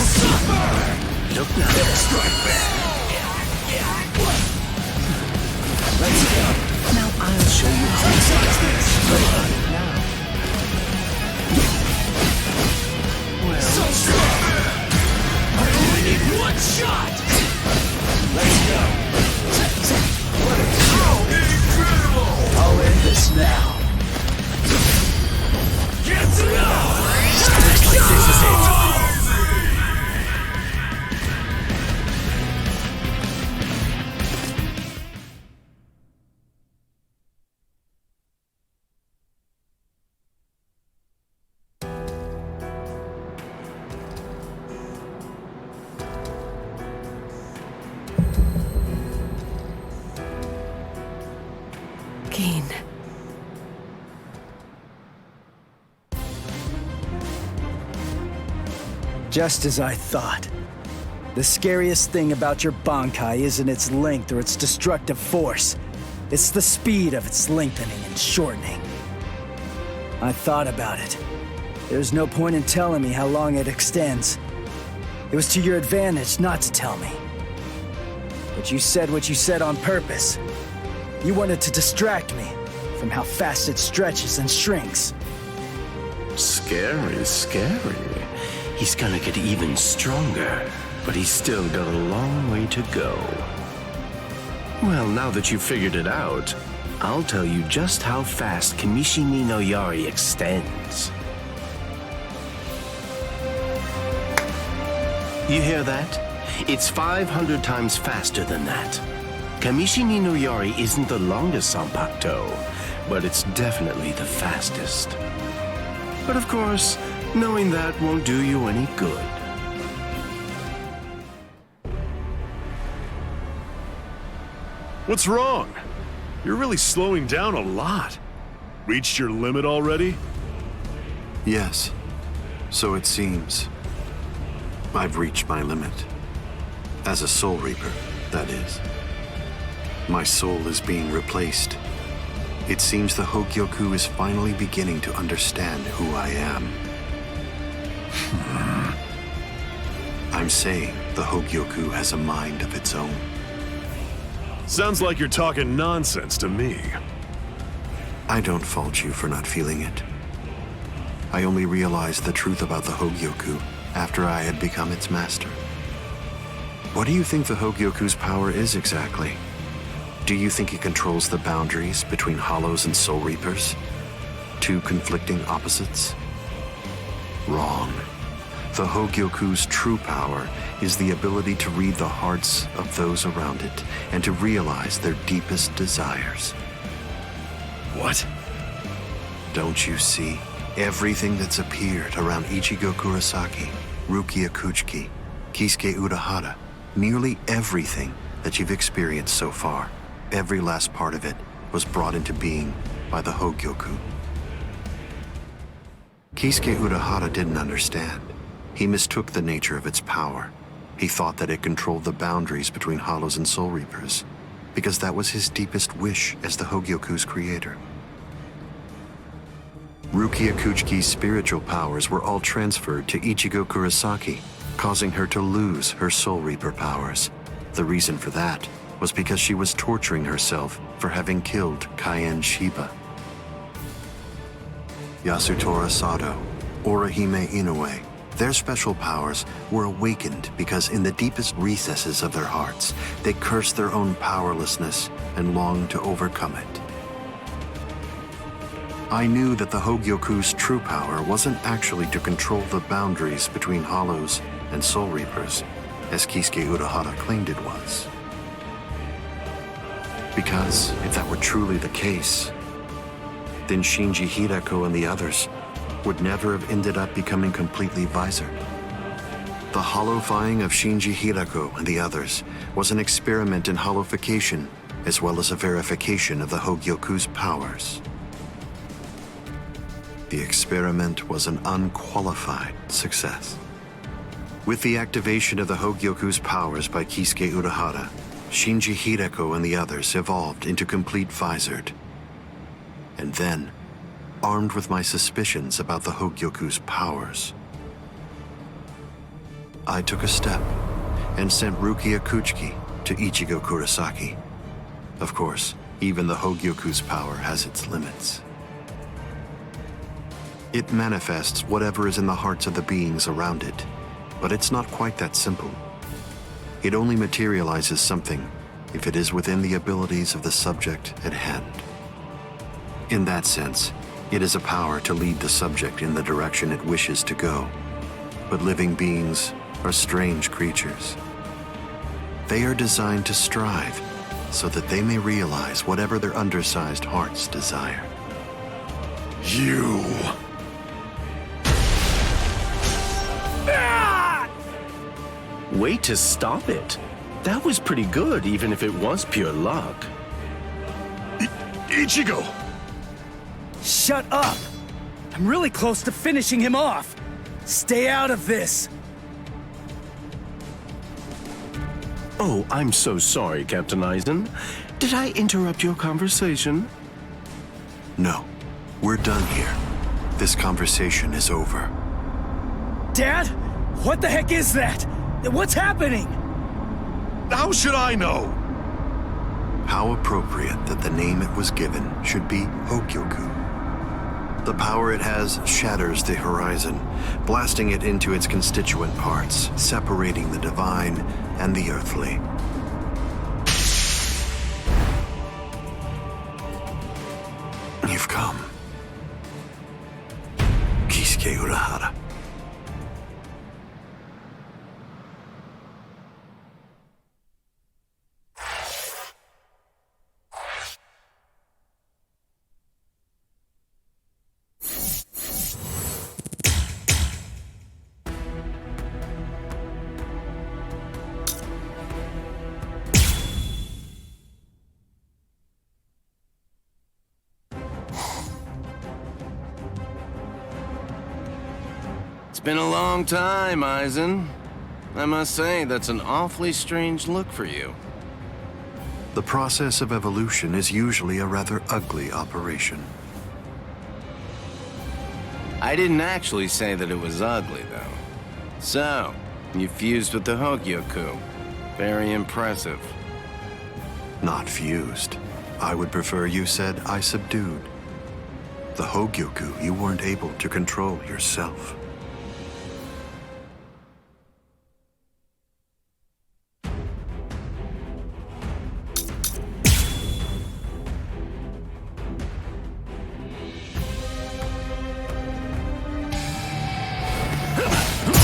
S8: Suffer!
S12: Look now.
S8: Strike back! Let's go!
S12: Now I'll show you how to touch this. Now. Well,
S8: So strong! I only need one shot! Let's go! What a joke! Incredible! I'll end this now. Get to looks like this is it.
S9: Keen.
S8: Just as I thought. The scariest thing about your bankai isn't its length or its destructive force. It's the speed of its lengthening and shortening. I thought about it. There's no point in telling me how long it extends. It was to your advantage not to tell me. But you said what you said on purpose. You wanted to distract me from how fast it stretches and shrinks.
S12: Scary, scary. He's gonna get even stronger, but he's still got a long way to go. Well, now that you've figured it out, I'll tell you just how fast Kamishimi no Yari extends. You hear that? It's 500 times faster than that. Kamishimi no Yari isn't the longest Sanpakuto, but it's definitely the fastest. But of course, knowing that won't do you any good.
S13: What's wrong? You're really slowing down a lot. Reached your limit already?
S2: Yes, so it seems. I've reached my limit. As a Soul Reaper, that is. My soul is being replaced. It seems the Hogyoku is finally beginning to understand who I am. I'm saying the Hogyoku has a mind of its own.
S13: Sounds like you're talking nonsense to me.
S2: I don't fault you for not feeling it. I only realized the truth about the Hogyoku after I had become its master. What do you think the Hogyoku's power is exactly? Do you think it controls the boundaries between Hollows and Soul Reapers? Two conflicting opposites? Wrong. The Hogyoku's true power is the ability to read the hearts of those around it and to realize their deepest desires.
S13: What?
S2: Don't you see? Everything that's appeared around Ichigo Kurosaki, Rukia Kuchiki, Kisuke Urahara, nearly everything that you've experienced so far, every last part of it was brought into being by the Hogyoku. Kisuke Urahara didn't understand. He mistook the nature of its power. He thought that it controlled the boundaries between Hollows and Soul Reapers, because that was his deepest wish as the Hogyoku's creator. Rukia Kuchiki's spiritual powers were all transferred to Ichigo Kurosaki, causing her to lose her Soul Reaper powers. The reason for that was because she was torturing herself for having killed Kaien Shiba. Yasutora Sado, Orihime Inoue, their special powers were awakened because in the deepest recesses of their hearts, they cursed their own powerlessness and longed to overcome it. I knew that the Hogyoku's true power wasn't actually to control the boundaries between Hollows and Soul Reapers, as Kisuke Urahara claimed it was. Because if that were truly the case, then Shinji Hideko and the others would never have ended up becoming completely Visored. The hollowifying of Shinji Hideko and the others was an experiment in hollowification, as well as a verification of the Hogyoku's powers. The experiment was an unqualified success. With the activation of the Hogyoku's powers by Kisuke Urahara, Shinji Hideko and the others evolved into complete Visored. And then, armed with my suspicions about the Hogyoku's powers, I took a step and sent Rukia Kuchiki to Ichigo Kurosaki. Of course, even the Hogyoku's power has its limits. It manifests whatever is in the hearts of the beings around it, but it's not quite that simple. It only materializes something if it is within the abilities of the subject at hand. In that sense, it is a power to lead the subject in the direction it wishes to go. But living beings are strange creatures. They are designed to strive so that they may realize whatever their undersized hearts desire.
S13: You...
S12: Way to stop it. That was pretty good, even if it was pure luck.
S13: Ichigo!
S8: Shut up! I'm really close to finishing him off. Stay out of this.
S12: Oh, I'm so sorry, Captain Aizen. Did I interrupt your conversation?
S2: No, we're done here. This conversation is over.
S8: Dad? What the heck is that? What's happening?
S13: How should I know?
S2: How appropriate that the name it was given should be Hogyoku. The power it has shatters the horizon, blasting it into its constituent parts, separating the divine and the earthly. You've come. Kisuke Urahara.
S12: It's been a long time, Aizen. I must say, that's an awfully strange look for you.
S2: The process of evolution is usually a rather ugly operation.
S12: I didn't actually say that it was ugly, though. So, you fused with the Hogyoku. Very impressive.
S2: Not fused. I would prefer you said I subdued. The Hogyoku you weren't able to control yourself.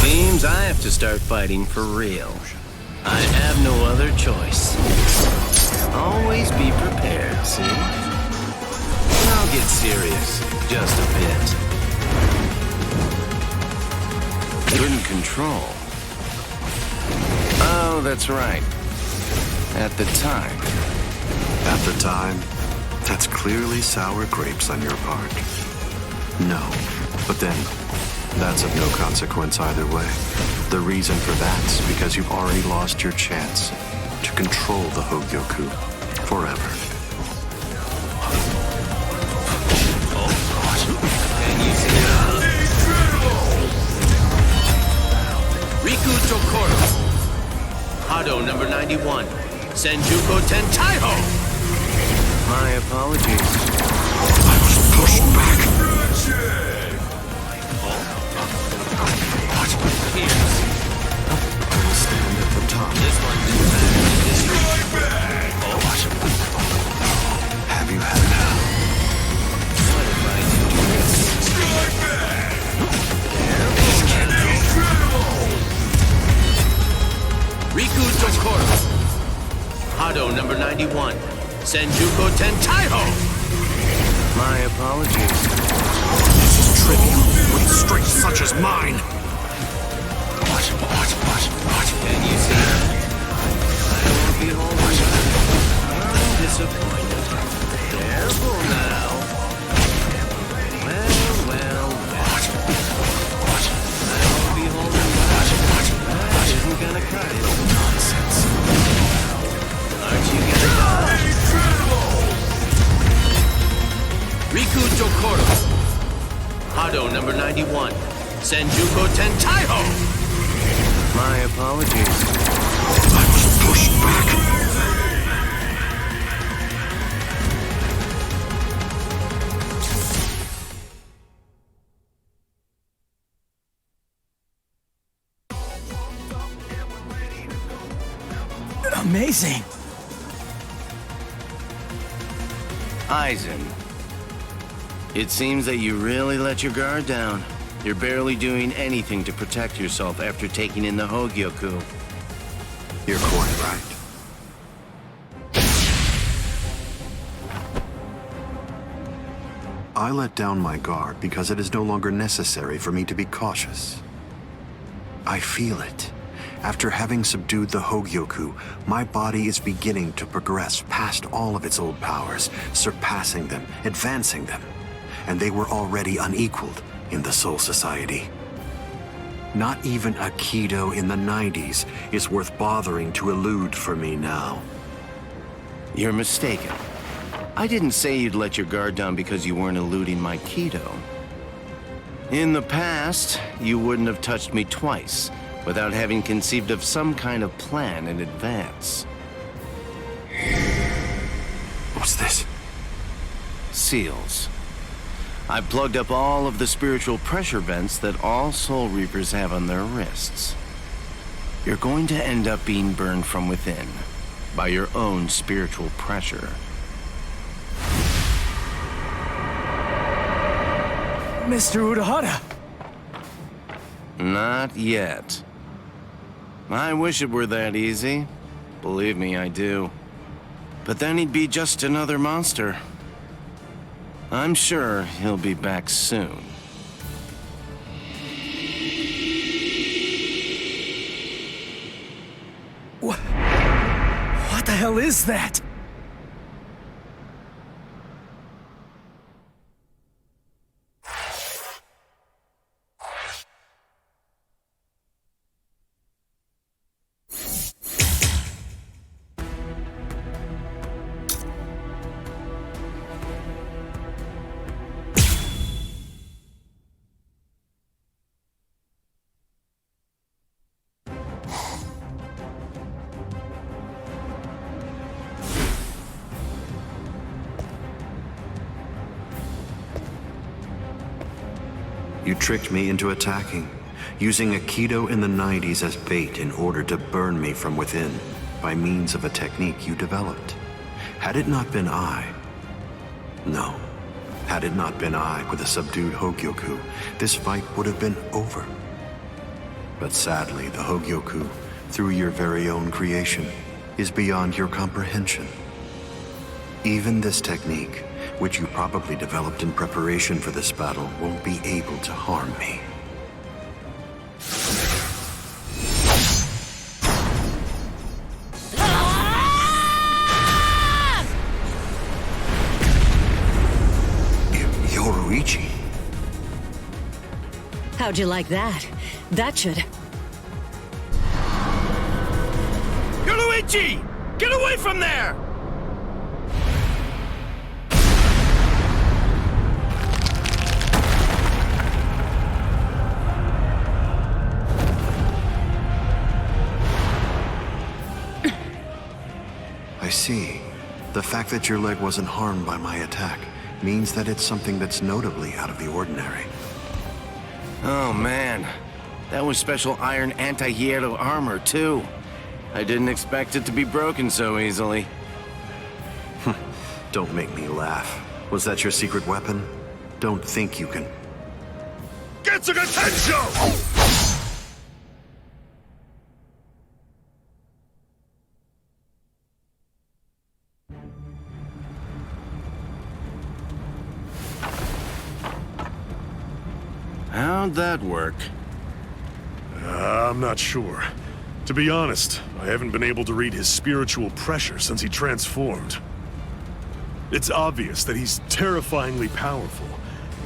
S12: Seems I have to start fighting for real. I have no other choice. Always be prepared, see? I'll get serious, just a bit. Couldn't control. Oh, that's right. At the time.
S2: At the time? That's clearly sour grapes on your part. No, but then, that's of no consequence either way. The reason for that's because you've already lost your chance to control the Hogyoku forever.
S12: Riku Tokoro. Hado number 91. Senjuko Tentaiho. My apologies.
S15: I was pushed back.
S2: I will stand at the top.
S12: This one didn't matter.
S2: Have you had enough?
S12: What if I do this? Riku Tokoro. Hado number 91. Senjuko Tentaiho. My apologies.
S15: This is trivial with strength such as mine.
S12: Can you see? I won't be holding you. I'm disappointed. Careful now. Well. I won't be holding you. That isn't gonna cut it. Nonsense. Aren't you gonna die? Riku Tokoro. Hado number 91. Senjuko Tentaiho. My apologies.
S15: I was pushed back.
S8: Amazing.
S12: Aizen. It seems that you really let your guard down. You're barely doing anything to protect yourself after taking in the Hogyoku.
S2: You're quite right. I let down my guard because it is no longer necessary for me to be cautious. I feel it. After having subdued the Hogyoku, my body is beginning to progress past all of its old powers, surpassing them, advancing them. And they were already unequaled in the Soul Society. Not even a Kido in the 90s is worth bothering to elude for me now.
S12: You're mistaken. I didn't say you'd let your guard down because you weren't eluding my Kido. In the past, you wouldn't have touched me twice without having conceived of some kind of plan in advance.
S2: What's this?
S12: Seals. I plugged up all of the spiritual pressure vents that all Soul Reapers have on their wrists. You're going to end up being burned from within by your own spiritual pressure.
S8: Mr. Urahara.
S12: Not yet. I wish it were that easy. Believe me, I do. But then he'd be just another monster. I'm sure he'll be back soon.
S8: What the hell is that?
S2: You tricked me into attacking, using Aikido in the 90s as bait in order to burn me from within by means of a technique you developed. Had it not been I with a subdued Hogyoku, this fight would have been over. But sadly, the Hogyoku, through your very own creation, is beyond your comprehension. Even this technique, which you probably developed in preparation for this battle, won't be able to harm me. Yoruichi.
S17: How'd you like that? That should...
S10: Yoruichi! Get away from there!
S2: I see. The fact that your leg wasn't harmed by my attack means that it's something that's notably out of the ordinary.
S12: Oh man, that was special iron anti-hierro armor too. I didn't expect it to be broken so easily.
S2: Don't make me laugh. Was that your secret weapon? Don't think you can...
S4: Getsuga Tensho!
S12: How'd that work?
S13: I'm not sure. To be honest, I haven't been able to read his spiritual pressure since he transformed. It's obvious that he's terrifyingly powerful,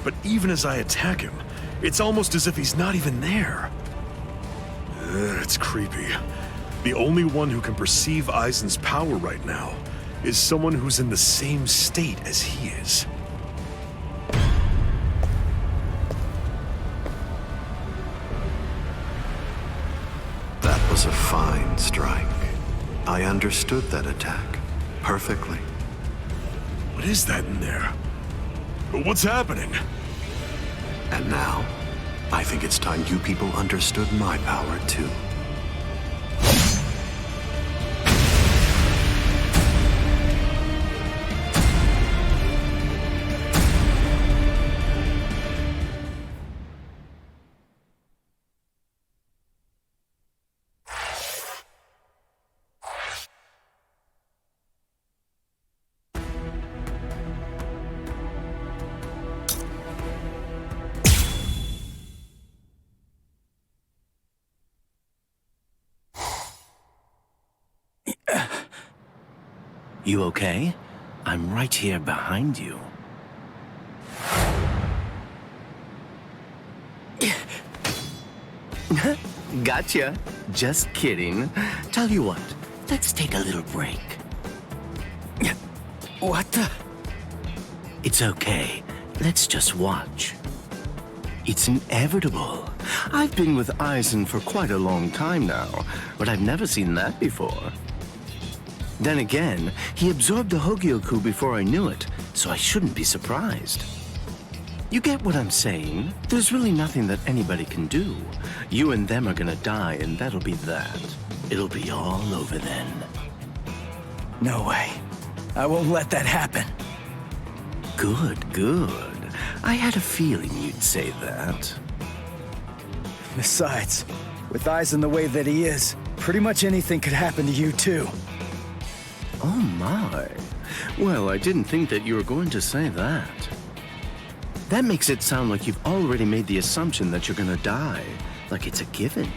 S13: but even as I attack him, it's almost as if he's not even there. It's creepy. The only one who can perceive Aizen's power right now is someone who's in the same state as he is.
S2: That was a fine strike. I understood that attack perfectly.
S13: What is that in there? What's happening?
S2: And now, I think it's time you people understood my power too.
S12: You okay? I'm right here behind you. Gotcha. Just kidding. Tell you what, let's take a little break. What the? It's okay. Let's just watch. It's inevitable. I've been with Aizen for quite a long time now, but I've never seen that before. Then again, he absorbed the Hogyoku before I knew it, so I shouldn't be surprised. You get what I'm saying? There's really nothing that anybody can do. You and them are gonna die, and that'll be that. It'll be all over then.
S8: No way. I won't let that happen.
S12: Good, good. I had a feeling you'd say that.
S8: Besides, with Aizen the way that he is, pretty much anything could happen to you too.
S12: Oh my. Well, I didn't think that you were going to say that. That makes it sound like you've already made the assumption that you're gonna die, like it's a given.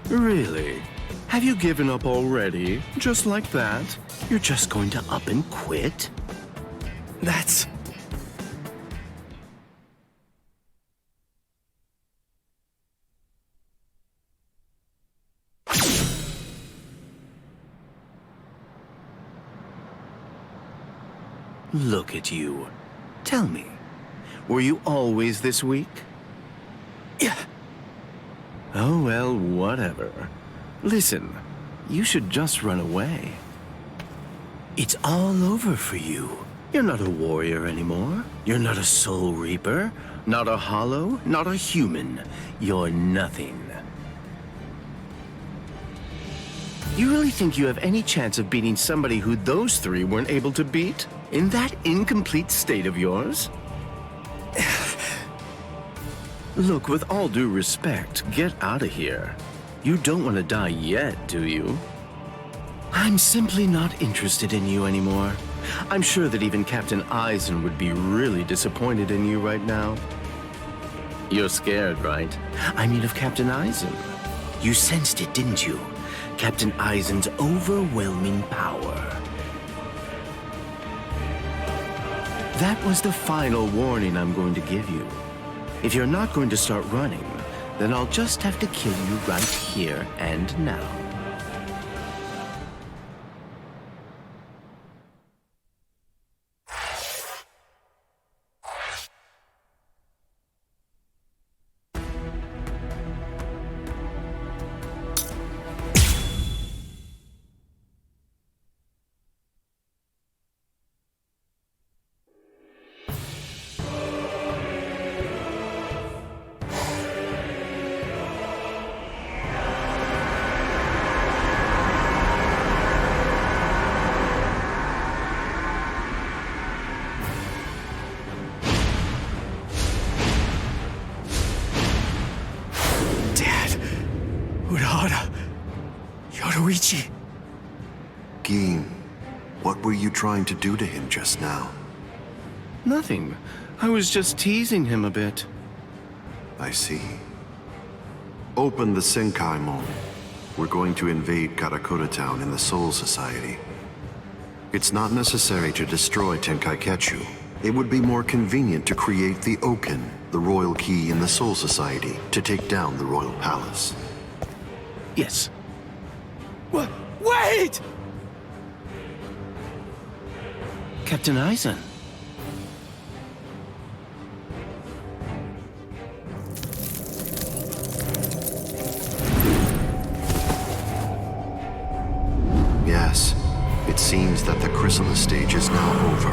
S12: Really? Have you given up already? Just like that? You're just going to up and quit?
S8: That's...
S12: Look at you. Tell me, were you always this weak?
S8: Yeah.
S12: Oh, well, whatever. Listen, you should just run away. It's all over for you. You're not a warrior anymore. You're not a soul reaper, not a hollow, not a human. You're nothing. You really think you have any chance of beating somebody who those three weren't able to beat? In that incomplete state of yours? Look, with all due respect, get out of here. You don't want to die yet, do you? I'm simply not interested in you anymore. I'm sure that even Captain Aizen would be really disappointed in you right now. You're scared, right? I mean of Captain Aizen. You sensed it, didn't you? Captain Aizen's overwhelming power. That was the final warning I'm going to give you. If you're not going to start running, then I'll just have to kill you right here and now.
S2: Gin, what were you trying to do to him just now?
S12: Nothing. I was just teasing him a bit.
S2: I see. Open the Senkaimon. We're going to invade Karakura Town in the Soul Society. It's not necessary to destroy Tenkaiketsu. It would be more convenient to create the Awaken, the royal key in the Soul Society, to take down the royal palace.
S12: Yes.
S8: Wait!
S12: Captain Aizen.
S2: Yes, it seems that the chrysalis stage is now over.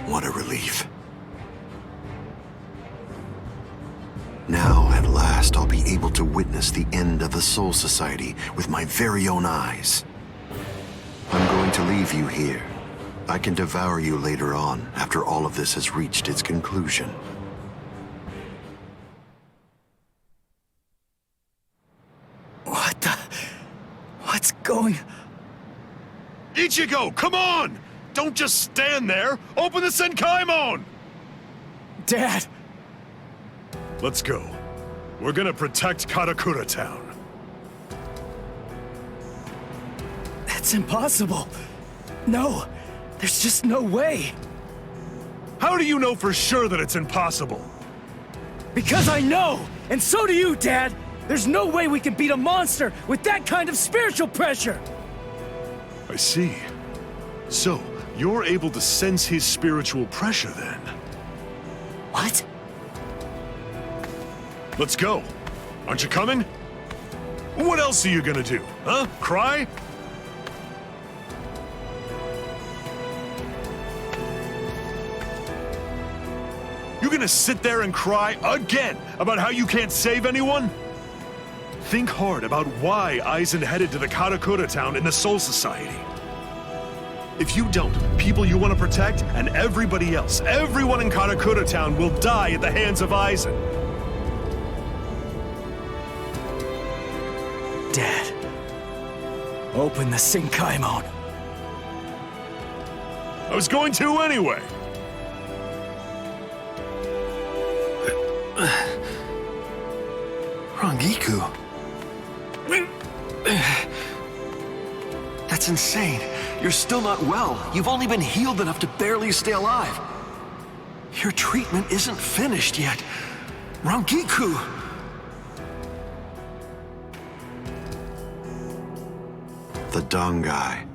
S2: What a relief. Now, at last, I'll be able to witness the end of the Soul Society with my very own eyes. I'm going to leave you here. I can devour you later on, after all of this has reached its conclusion.
S8: What's going...
S13: Ichigo, come on! Don't just stand there! Open the Senkaimon!
S8: Dad!
S13: Let's go. We're gonna protect Karakura Town.
S8: That's impossible. No, there's just no way.
S13: How do you know for sure that it's impossible?
S8: Because I know! And so do you, Dad! There's no way we can beat a monster with that kind of spiritual pressure!
S13: I see. So, you're able to sense his spiritual pressure, then?
S8: What?
S13: Let's go. Aren't you coming? What else are you gonna do, huh? Cry? You gonna sit there and cry again about how you can't save anyone? Think hard about why Aizen headed to the Karakura Town in the Soul Society. If you don't, people you want to protect and everybody else, everyone in Karakura Town will die at the hands of Aizen.
S8: Dad, open the Senkaimon.
S13: I was going to anyway.
S1: Rangiku. That's insane. You're still not well. You've only been healed enough to barely stay alive. Your treatment isn't finished yet. Rangiku!
S2: The Dangai.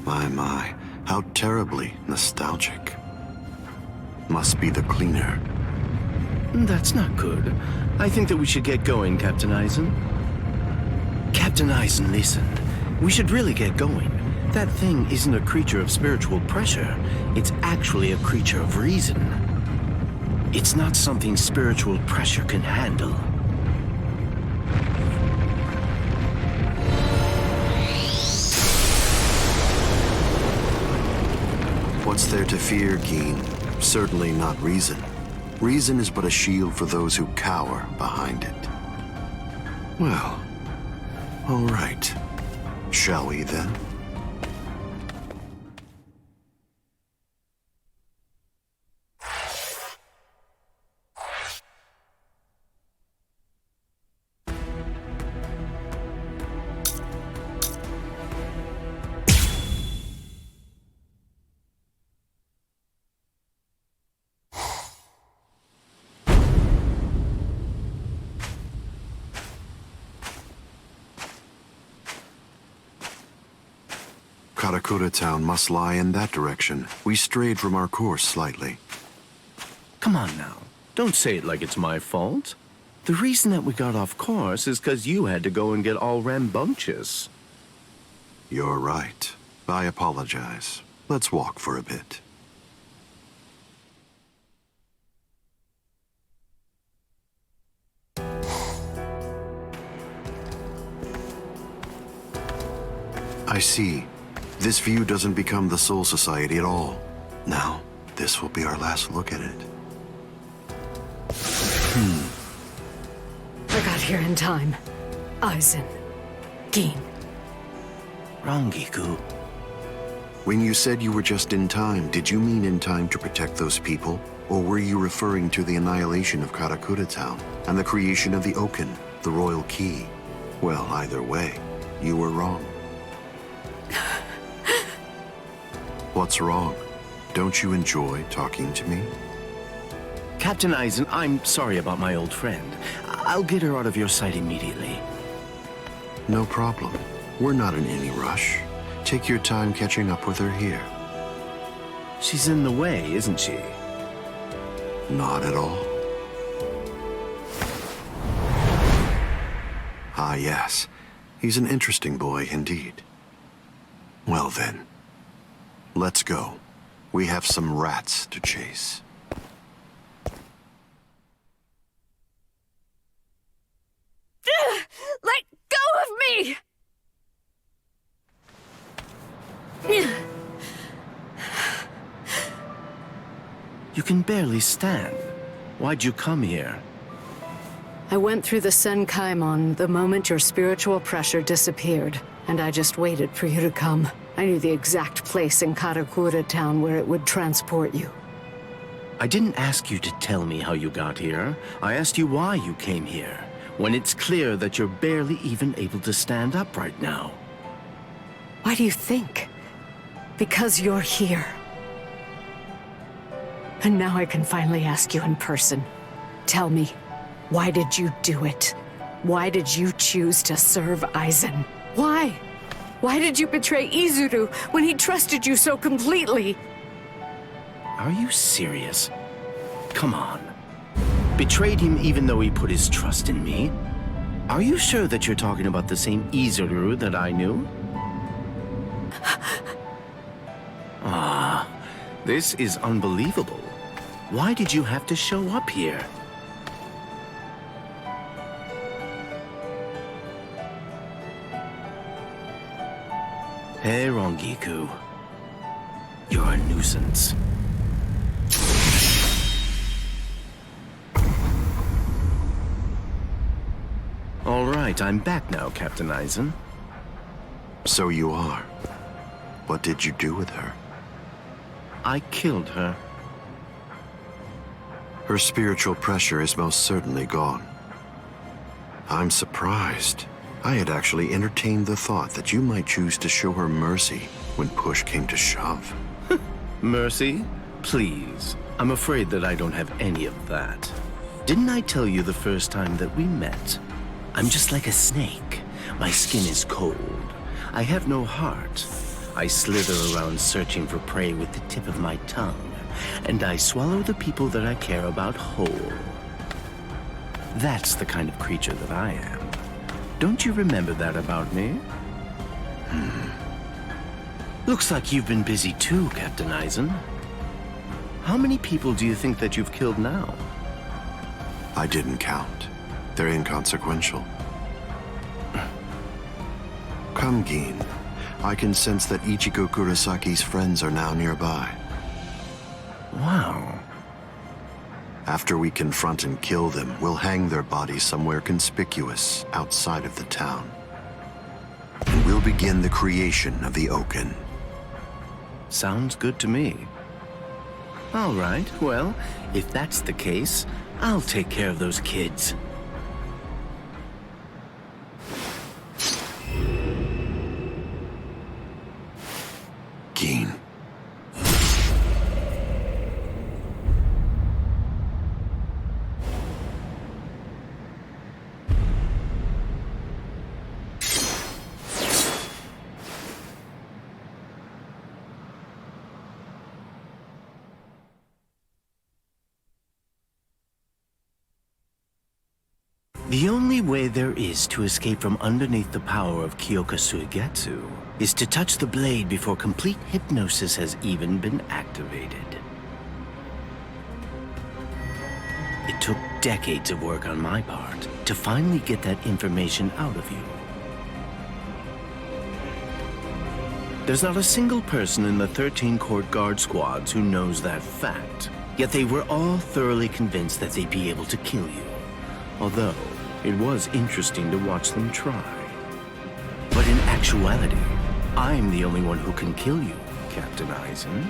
S2: My, how terribly nostalgic. Must be the cleaner.
S12: That's not good. I think that we should get going, Captain Aizen. Captain Aizen, listen. We should really get going. That thing isn't a creature of spiritual pressure. It's actually a creature of reason. It's not something spiritual pressure can handle.
S2: What's there to fear, Keen? Certainly not reason. Reason is but a shield for those who cower behind it. Well, all right. Shall we then? Karakura Town must lie in that direction. We strayed from our course slightly.
S12: Come on now. Don't say it like it's my fault. The reason that we got off course is because you had to go and get all rambunctious.
S2: You're right. I apologize. Let's walk for a bit. I see. This view doesn't become the Soul Society at all. Now, this will be our last look at it.
S17: I got here in time. Aizen. Gin.
S12: Rangiku.
S2: When you said you were just in time, did you mean in time to protect those people? Or were you referring to the annihilation of Karakura Town and the creation of the Awaken, the royal key? Well, either way, you were wrong. What's wrong? Don't you enjoy talking to me?
S12: Captain Aizen, I'm sorry about my old friend. I'll get her out of your sight immediately.
S2: No problem. We're not in any rush. Take your time catching up with her here.
S12: She's in the way, isn't she?
S2: Not at all. Ah, yes. He's an interesting boy indeed. Well then, let's go. We have some rats to chase.
S11: Let go of me!
S12: You can barely stand. Why'd you come here?
S17: I went through the Senkaimon the moment your spiritual pressure disappeared, and I just waited for you to come. I knew the exact place in Karakura Town where it would transport you.
S12: I didn't ask you to tell me how you got here. I asked you why you came here, when it's clear that you're barely even able to stand up right now.
S17: Why do you think? Because you're here. And now I can finally ask you in person. Tell me, why did you do it? Why did you choose to serve Aizen? Why? Why did you betray Izuru when he trusted you so completely?
S12: Are you serious? Come on. Betrayed him even though he put his trust in me? Are you sure that you're talking about the same Izuru that I knew? Ah, this is unbelievable. Why did you have to show up here? Hey, Rangiku. You're a nuisance. All right, I'm back now, Captain Aizen.
S2: So you are. What did you do with her?
S12: I killed her.
S2: Her spiritual pressure is most certainly gone. I'm surprised. I had actually entertained the thought that you might choose to show her mercy when push came to shove.
S12: Mercy? Please. I'm afraid that I don't have any of that. Didn't I tell you the first time that we met? I'm just like a snake. My skin is cold. I have no heart. I slither around searching for prey with the tip of my tongue, and I swallow the people that I care about whole. That's the kind of creature that I am. Don't you remember that about me? Looks like you've been busy too, Captain Aizen. How many people do you think that you've killed now?
S2: I didn't count. They're inconsequential. Come, Gin. I can sense that Ichigo Kurasaki's friends are now nearby.
S12: Wow.
S2: After we confront and kill them, we'll hang their bodies somewhere conspicuous outside of the town. And we'll begin the creation of the Awaken.
S12: Sounds good to me. All right, well, if that's the case, I'll take care of those kids.
S2: Gin.
S12: The only way there is to escape from underneath the power of Kyoka Suigetsu is to touch the blade before complete hypnosis has even been activated. It took decades of work on my part to finally get that information out of you. There's not a single person in the 13 court guard squads who knows that fact, yet they were all thoroughly convinced that they'd be able to kill you. Although, it was interesting to watch them try. But in actuality, I'm the only one who can kill you, Captain Aizen.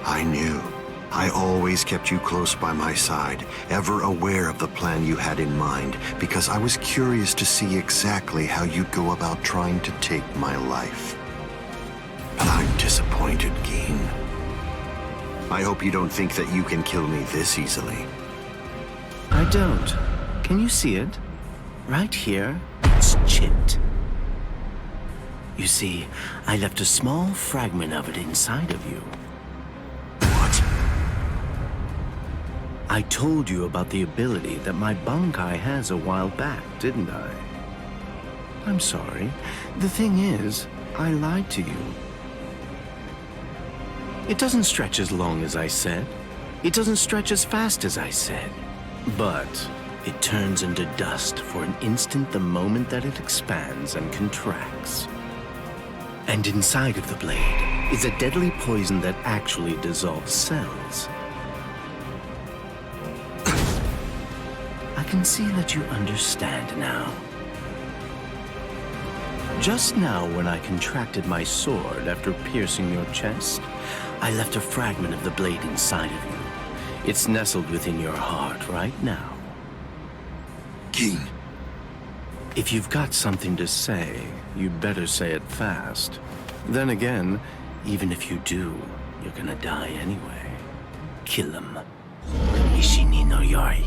S2: I knew. I always kept you close by my side, ever aware of the plan you had in mind, because I was curious to see exactly how you'd go about trying to take my life. But I'm disappointed, Gin. I hope you don't think that you can kill me this easily.
S12: I don't. Can you see it? Right here, it's chipped. You see, I left a small fragment of it inside of you.
S2: What?
S12: I told you about the ability that my bankai has a while back, didn't I? I'm sorry. The thing is, I lied to you. It doesn't stretch as long as I said. It doesn't stretch as fast as I said. But it turns into dust for an instant the moment that it expands and contracts. And inside of the blade is a deadly poison that actually dissolves cells. I can see that you understand now. Just now, when I contracted my sword after piercing your chest, I left a fragment of the blade inside of you. It's nestled within your heart right now.
S2: Gin.
S12: If you've got something to say, you'd better say it fast. Then again, even if you do, you're gonna die anyway. Kill him. Ishini no Yori.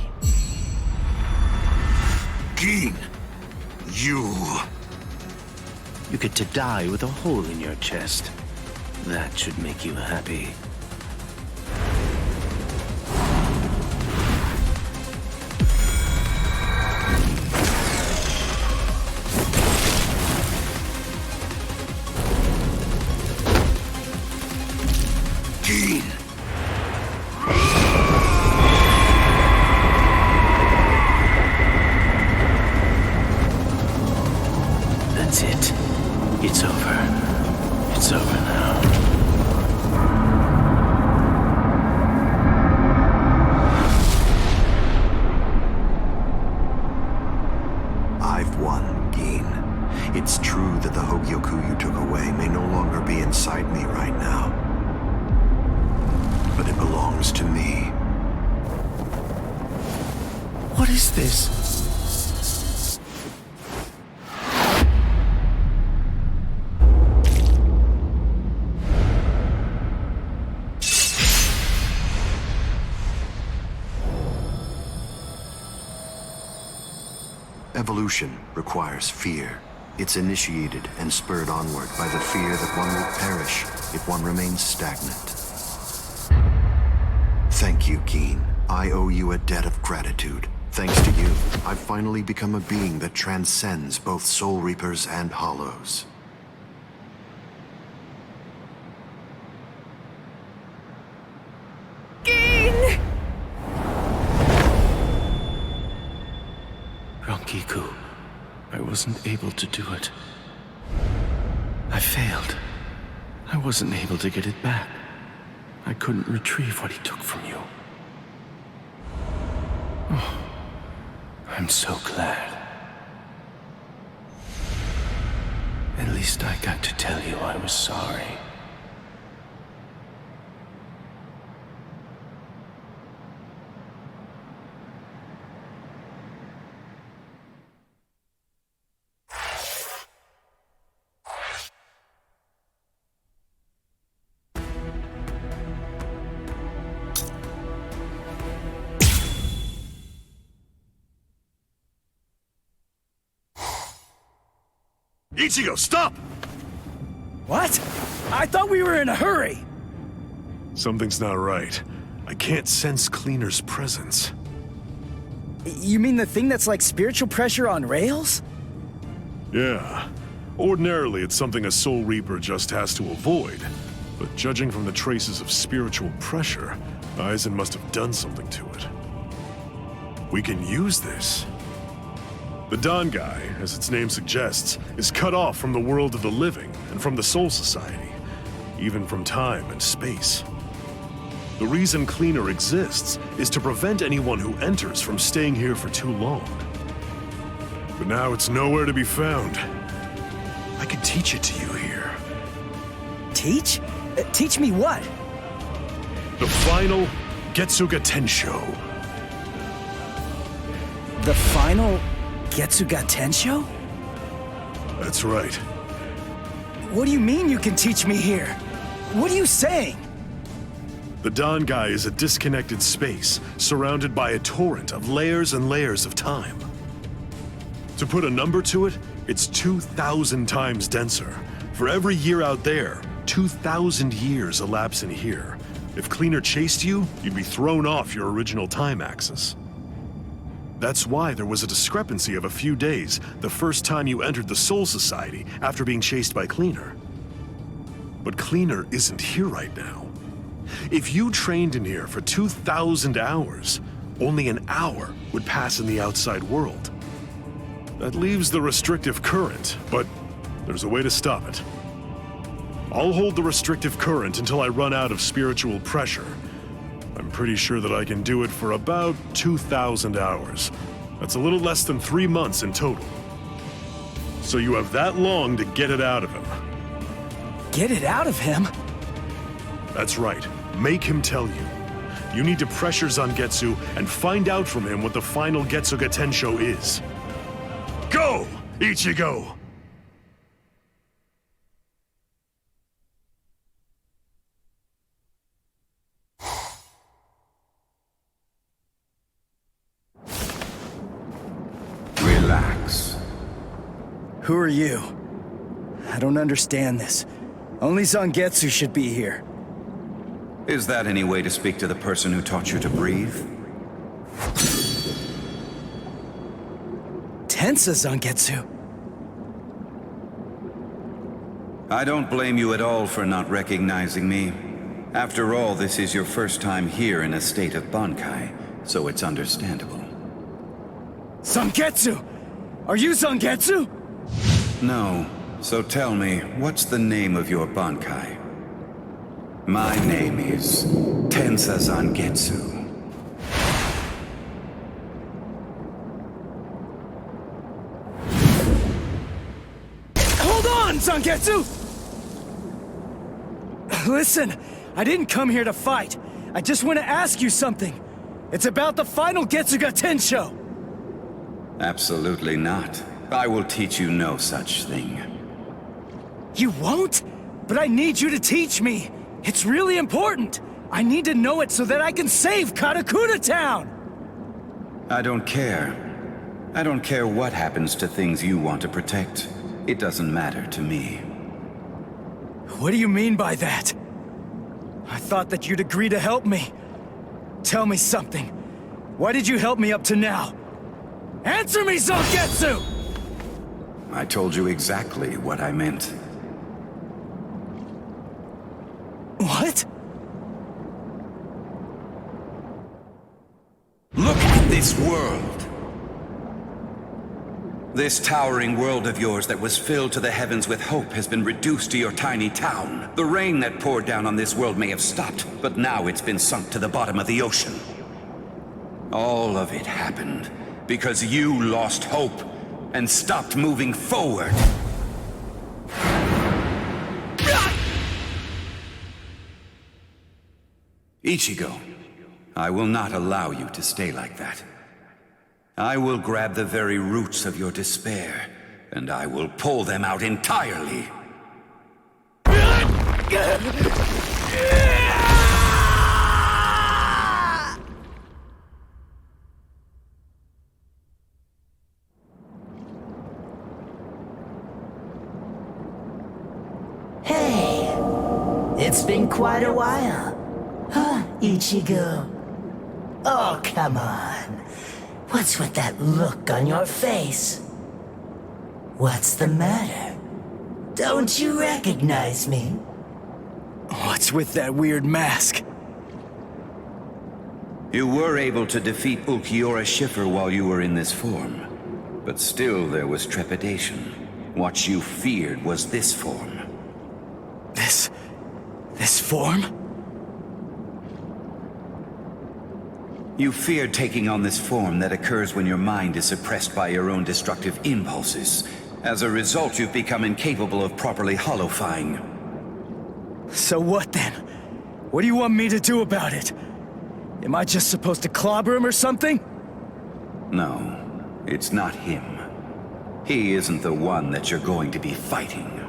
S2: Gin!
S12: You get to die with a hole in your chest. That should make you happy. That's it. It's over. It's over now.
S2: I've won, Gin. It's true that the Hogyoku you took away may no longer be inside me right now. But it belongs to me.
S12: What is this?
S2: Evolution requires fear. It's initiated and spurred onward by the fear that one will perish if one remains stagnant. Thank you, Gin. I owe you a debt of gratitude Thanks to you, I've finally become a being that transcends both Soul Reapers and Hollows.
S12: Rankiku, I wasn't able to do it. I failed. I wasn't able to get it back. I couldn't retrieve what he took from you. Oh, I'm so glad. At least I got to tell you I was sorry.
S13: Ichigo, stop!
S8: What? I thought we were in a hurry!
S13: Something's not right. I can't sense Cleaner's presence.
S8: You mean the thing that's like spiritual pressure on rails?
S13: Yeah. Ordinarily, it's something a Soul Reaper just has to avoid. But judging from the traces of spiritual pressure, Aizen must have done something to it. We can use this. The bankai, as its name suggests, is cut off from the world of the living and from the Soul Society, even from time and space. The reason Cleaner exists is to prevent anyone who enters from staying here for too long. But now it's nowhere to be found. I could teach it to you here.
S8: Teach? Teach me what?
S13: The final Getsuga Tensho.
S8: The final Getsuga Tensho?
S13: That's right.
S8: What do you mean you can teach me here? What are you saying?
S13: The bankai is a disconnected space, surrounded by a torrent of layers and layers of time. To put a number to it, it's 2,000 times denser. For every year out there, 2,000 years elapse in here. If Cleaner chased you, you'd be thrown off your original time axis. That's why there was a discrepancy of a few days the first time you entered the Soul Society after being chased by Cleaner. But Cleaner isn't here right now. If you trained in here for 2,000 hours, only an hour would pass in the outside world. That leaves the restrictive current, but there's a way to stop it. I'll hold the restrictive current until I run out of spiritual pressure. I'm pretty sure that I can do it for about 2,000 hours. That's a little less than 3 months in total. So you have that long to get it out of him.
S8: Get it out of him?
S13: That's right. Make him tell you. You need to pressure Zangetsu and find out from him what the final Getsuga Tensho is. Go, Ichigo!
S6: Relax.
S8: Who are you? I don't understand this. Only Zangetsu should be here.
S6: Is that any way to speak to the person who taught you to breathe?
S8: Tensa Zangetsu.
S6: I don't blame you at all for not recognizing me. After all, this is your first time here in a state of bankai, so it's understandable.
S8: Zangetsu! Are you Zangetsu?
S6: No. So tell me, what's the name of your bankai? My name is Tensa Zangetsu.
S8: Hold on, Zangetsu! Listen, I didn't come here to fight. I just want to ask you something. It's about the final Getsuga Tensho.
S6: Absolutely not. I will teach you no such thing.
S8: You won't? But I need you to teach me. It's really important. I need to know it so that I can save Karakura Town!
S6: I don't care. I don't care what happens to things you want to protect. It doesn't matter to me.
S8: What do you mean by that? I thought that you'd agree to help me. Tell me something. Why did you help me up to now? Answer me, Zangetsu!
S3: I told you exactly what I meant.
S8: What?
S21: Look at this world! This towering world of yours that was filled to the heavens with hope has been reduced to your tiny town. The rain that poured down on this world may have stopped, but now it's been sunk to the bottom of the ocean. All of it happened because you lost hope and stopped moving forward. Ichigo, I will not allow you to stay like that. I will grab the very roots of your despair, and I will pull them out entirely.
S22: Hey, it's been quite a while. Huh, Ichigo? Oh, come on. What's with that look on your face? What's the matter? Don't you recognize me?
S8: What's with that weird mask?
S21: You were able to defeat Ulquiorra Schiffer while you were in this form. But still there was trepidation. What you feared was this form.
S8: This form?
S21: You feared taking on this form that occurs when your mind is suppressed by your own destructive impulses. As a result, you've become incapable of properly holofying.
S8: So what then? What do you want me to do about it? Am I just supposed to clobber him or something?
S21: No, it's not him. He isn't the one that you're going to be fighting.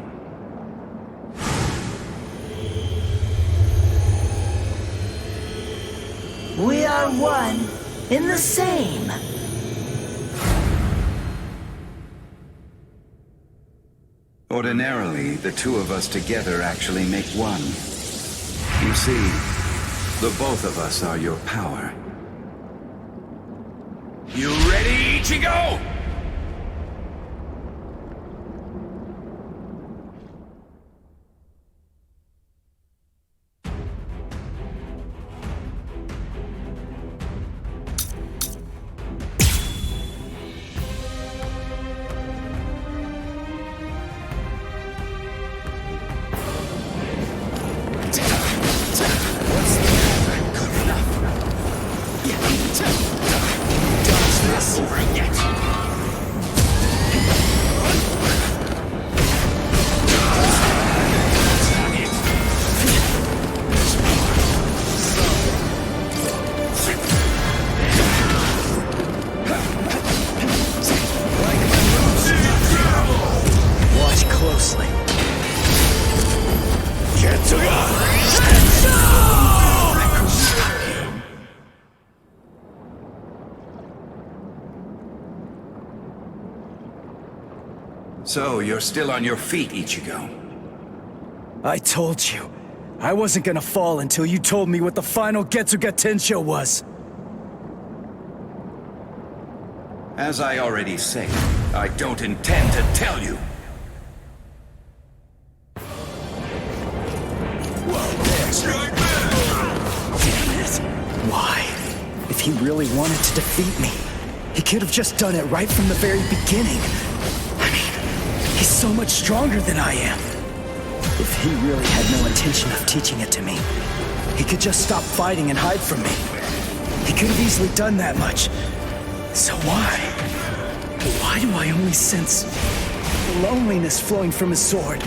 S22: We are one in the same.
S21: Ordinarily, the two of us together actually make one. You see, the both of us are your power.
S15: You ready, Ichigo?
S21: So, you're still on your feet, Ichigo.
S8: I told you. I wasn't gonna fall until you told me what the final Getsuga Tensho was.
S21: As I already said, I don't intend to tell you.
S8: Damn it! Why? If he really wanted to defeat me, he could have just done it right from the very beginning. I mean, he's so much stronger than I am. If he really had no intention of teaching it to me, he could just stop fighting and hide from me. He could have easily done that much. So why? Why do I only sense loneliness flowing from his sword?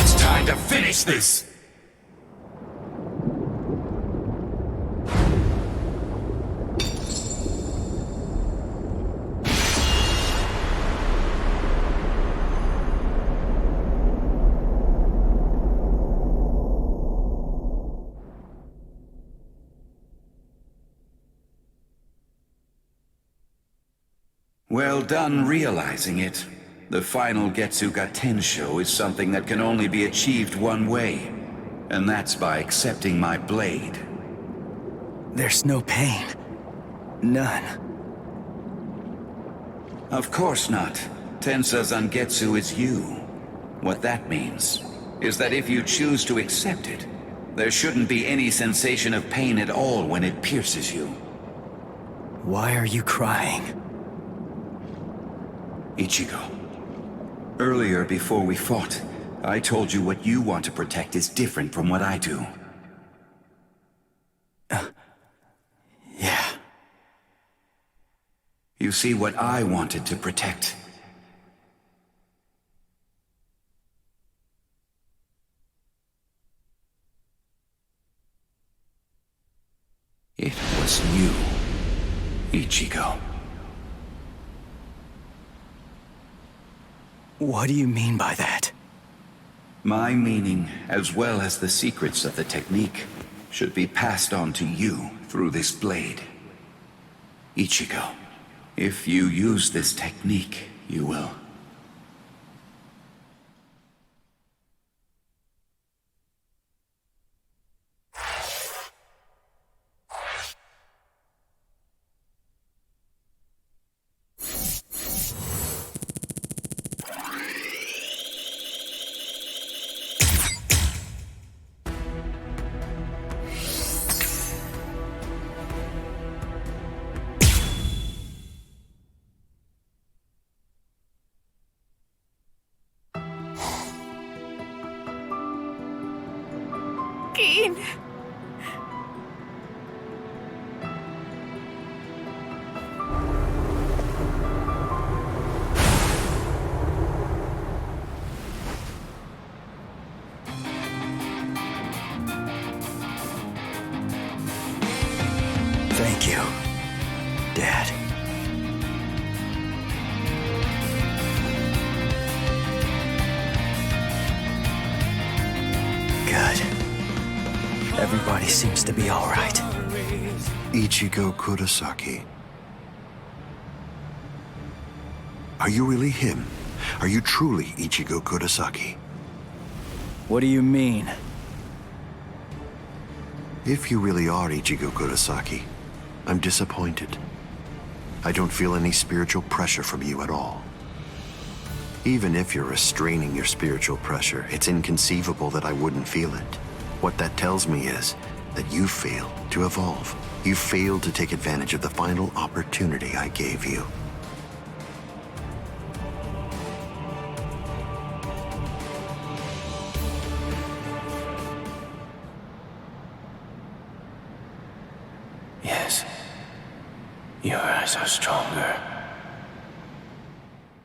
S21: It's time to finish this! Well done realizing it. The final Getsuga Tensho is something that can only be achieved one way, and that's by accepting my blade.
S8: There's no pain. None.
S21: Of course not. Tensa Zangetsu is you. What that means is that if you choose to accept it, there shouldn't be any sensation of pain at all when it pierces you.
S8: Why are you crying?
S21: Ichigo, earlier before we fought, I told you what you want to protect is different from what I do.
S8: Yeah.
S21: You see, what I wanted to protect. It was you, Ichigo.
S8: What do you mean by that?
S21: My meaning, as well as the secrets of the technique, should be passed on to you through this blade. Ichigo, if you use this technique, you will.
S8: Thank you, Dad. Good. Everybody seems to be all right.
S2: Ichigo Kurosaki. Are you really him? Are you truly Ichigo Kurosaki?
S8: What do you mean?
S2: If you really are Ichigo Kurosaki, I'm disappointed. I don't feel any spiritual pressure from you at all. Even if you're restraining your spiritual pressure, it's inconceivable that I wouldn't feel it. What that tells me is that you failed to evolve. You failed to take advantage of the final opportunity I gave you.
S12: Yes. Your eyes are stronger.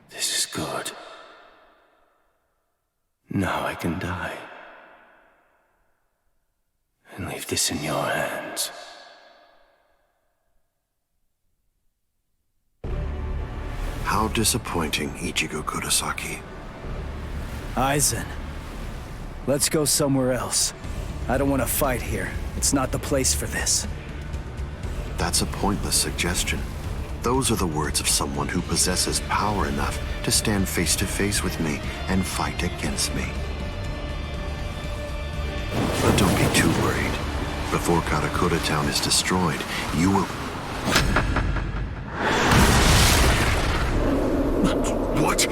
S12: This is good. Now I can die. And leave this in your hands.
S2: How disappointing, Ichigo Kurosaki.
S8: Aizen, let's go somewhere else. I don't want to fight here. It's not the place for this.
S2: That's a pointless suggestion. Those are the words of someone who possesses power enough to stand face to face with me and fight against me. But don't be too worried. Before Karakura Town is destroyed, you will... What?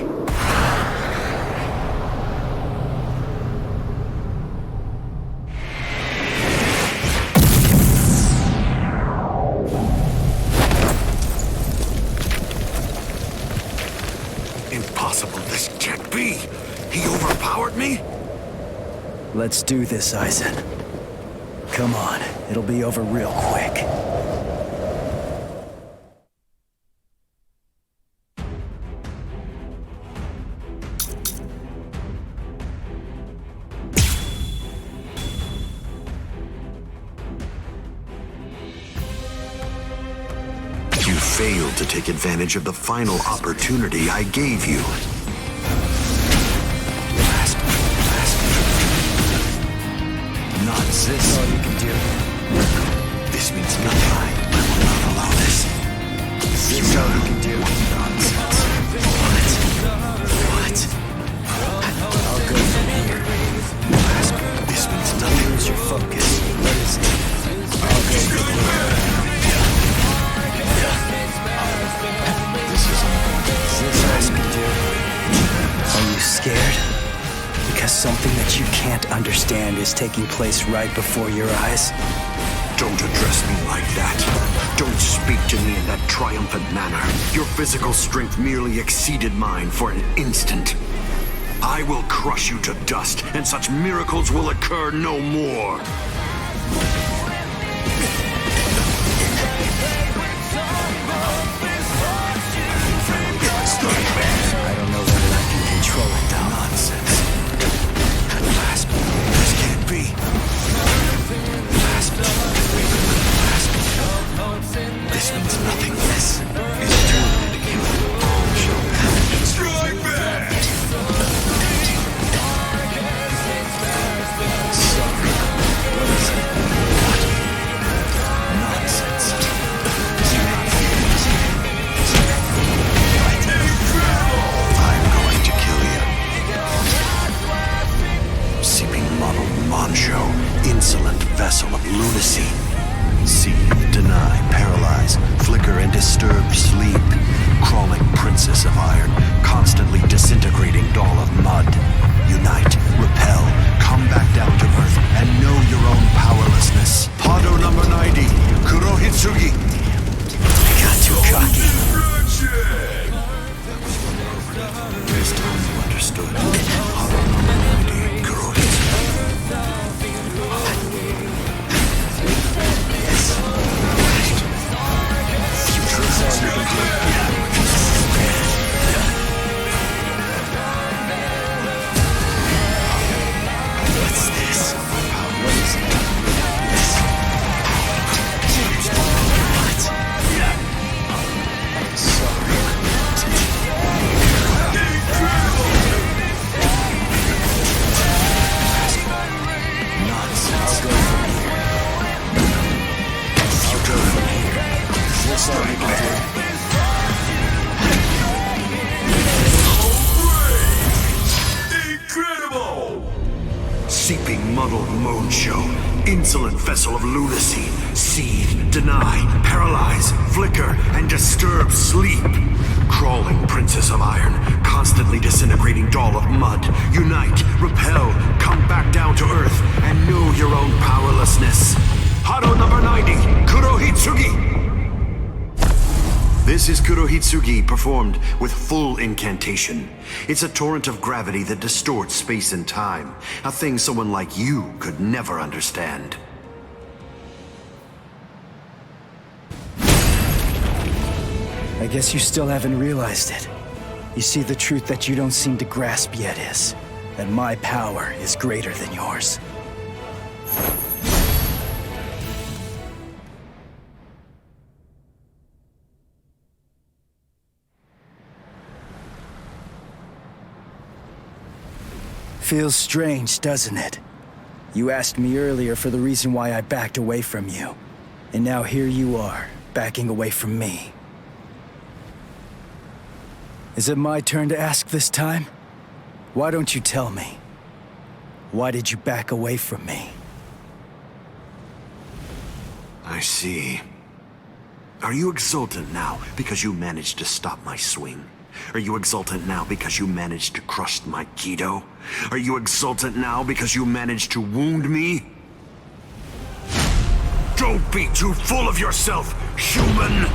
S2: Impossible, this can't be! He overpowered me?
S8: Let's do this, Aizen. Come on, it'll be over real quick.
S2: You failed to take advantage of the final opportunity I gave you.
S6: This all you can do.
S2: This means nothing. I will not allow this.
S6: This all you can do. you scared? Because something that you can't understand is taking place right before your eyes?
S2: Don't address me like that. Don't speak to me in that triumphant manner. Your physical strength merely exceeded mine for an instant. I will crush you to dust, and such miracles will occur no more.
S6: I don't know whether I can control it, though. Nonsense. Last. This can't be. Last. This means nothing. This is too ridiculous.
S15: Strike back!
S2: Insolent vessel of lunacy. See, deny, paralyze, flicker, and disturb sleep. Crawling princess of iron, constantly disintegrating doll of mud. Unite, repel, come back down to earth, and know your own powerlessness. Pado number 90, Kuro Hitsugi.
S6: I got too cocky.
S2: This time you understood. Pado number 90, Kuro Hitsugi.
S6: What's this? What is it? Nonsense. I'll go from here. I'll go from here. Is this all you can do?
S2: Seeping, muddled moan show, insolent vessel of lunacy, seethe, deny, paralyze, flicker, and disturb sleep. Crawling princess of iron, constantly disintegrating doll of mud, unite, repel, come back down to earth, and know your own powerlessness. Hado number 90, Kuro Hitsugi. This is Kuro Hitsugi performed with full incantation. It's a torrent of gravity that distorts space and time, a thing someone like you could never understand.
S6: I guess you still haven't realized it. You see, the truth that you don't seem to grasp yet is that my power is greater than yours. Feels strange, doesn't it? You asked me earlier for the reason why I backed away from you. And now here you are, backing away from me. Is it my turn to ask this time? Why don't you tell me? Why did you back away from me?
S2: I see. Are you exultant now because you managed to stop my swing? Are you exultant now because you managed to crush my Kido? Are you exultant now because you managed to wound me? Don't be too full of yourself, human!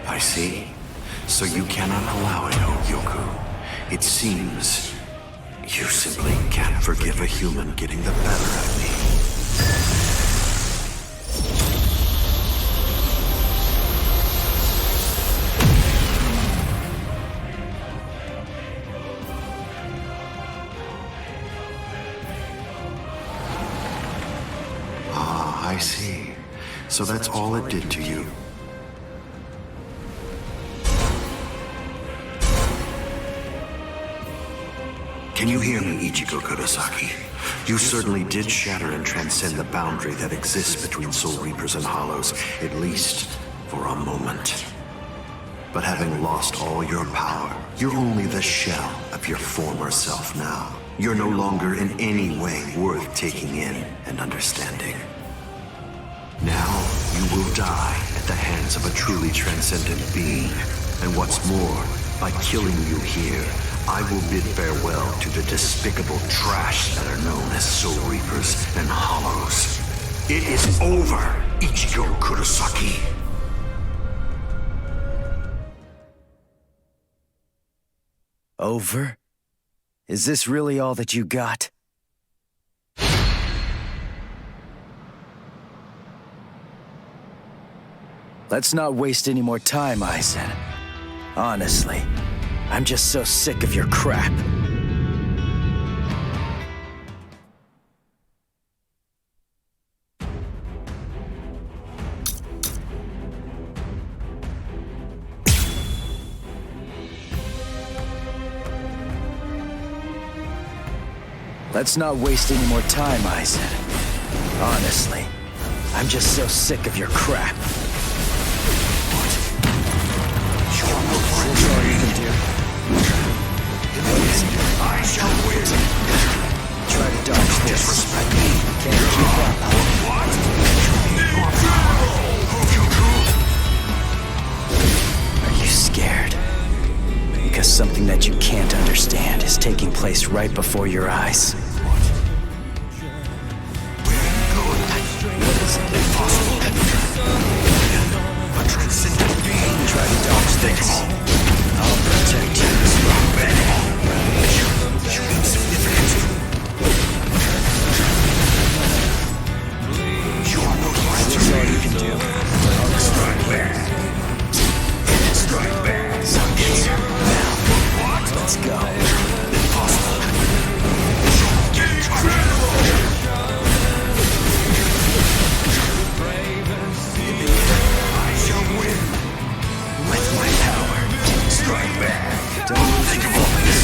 S2: I see. So you cannot allow it, Yoku. It seems you simply can't forgive a human getting the better of me. Ah, I see. So that's all it did to you. Can you hear me, Ichigo Kurosaki? You certainly did shatter and transcend the boundary that exists between Soul Reapers and Hollows, at least for a moment. But having lost all your power, you're only the shell of your former self now. You're no longer in any way worth taking in and understanding. Now, you will die at the hands of a truly transcendent being. And what's more, by killing you here, I will bid farewell to the despicable trash that are known as Soul Reapers and Hollows. It is over, Ichigo Kurosaki.
S6: Over? Is this really all that you got? Let's not waste any more time, Aizen. Honestly, I'm just so sick of your crap. Let's not waste any more time, Aizen. Honestly, I'm just so sick of your crap. Is this all you can do? I shall win. Try to dodge this. Can't keep up. Are you scared? Because something that you can't understand is taking place right before your eyes. What is it? A transcendent being. Try to dodge this. I'll protect you. You insignificant. You're no threat to me. That's all you can do. I'll strike back. Strike back. Some gets you. Now, let's go. Impossible. Incredible. I shall win. With my power. Strike back. Don't lose your focus.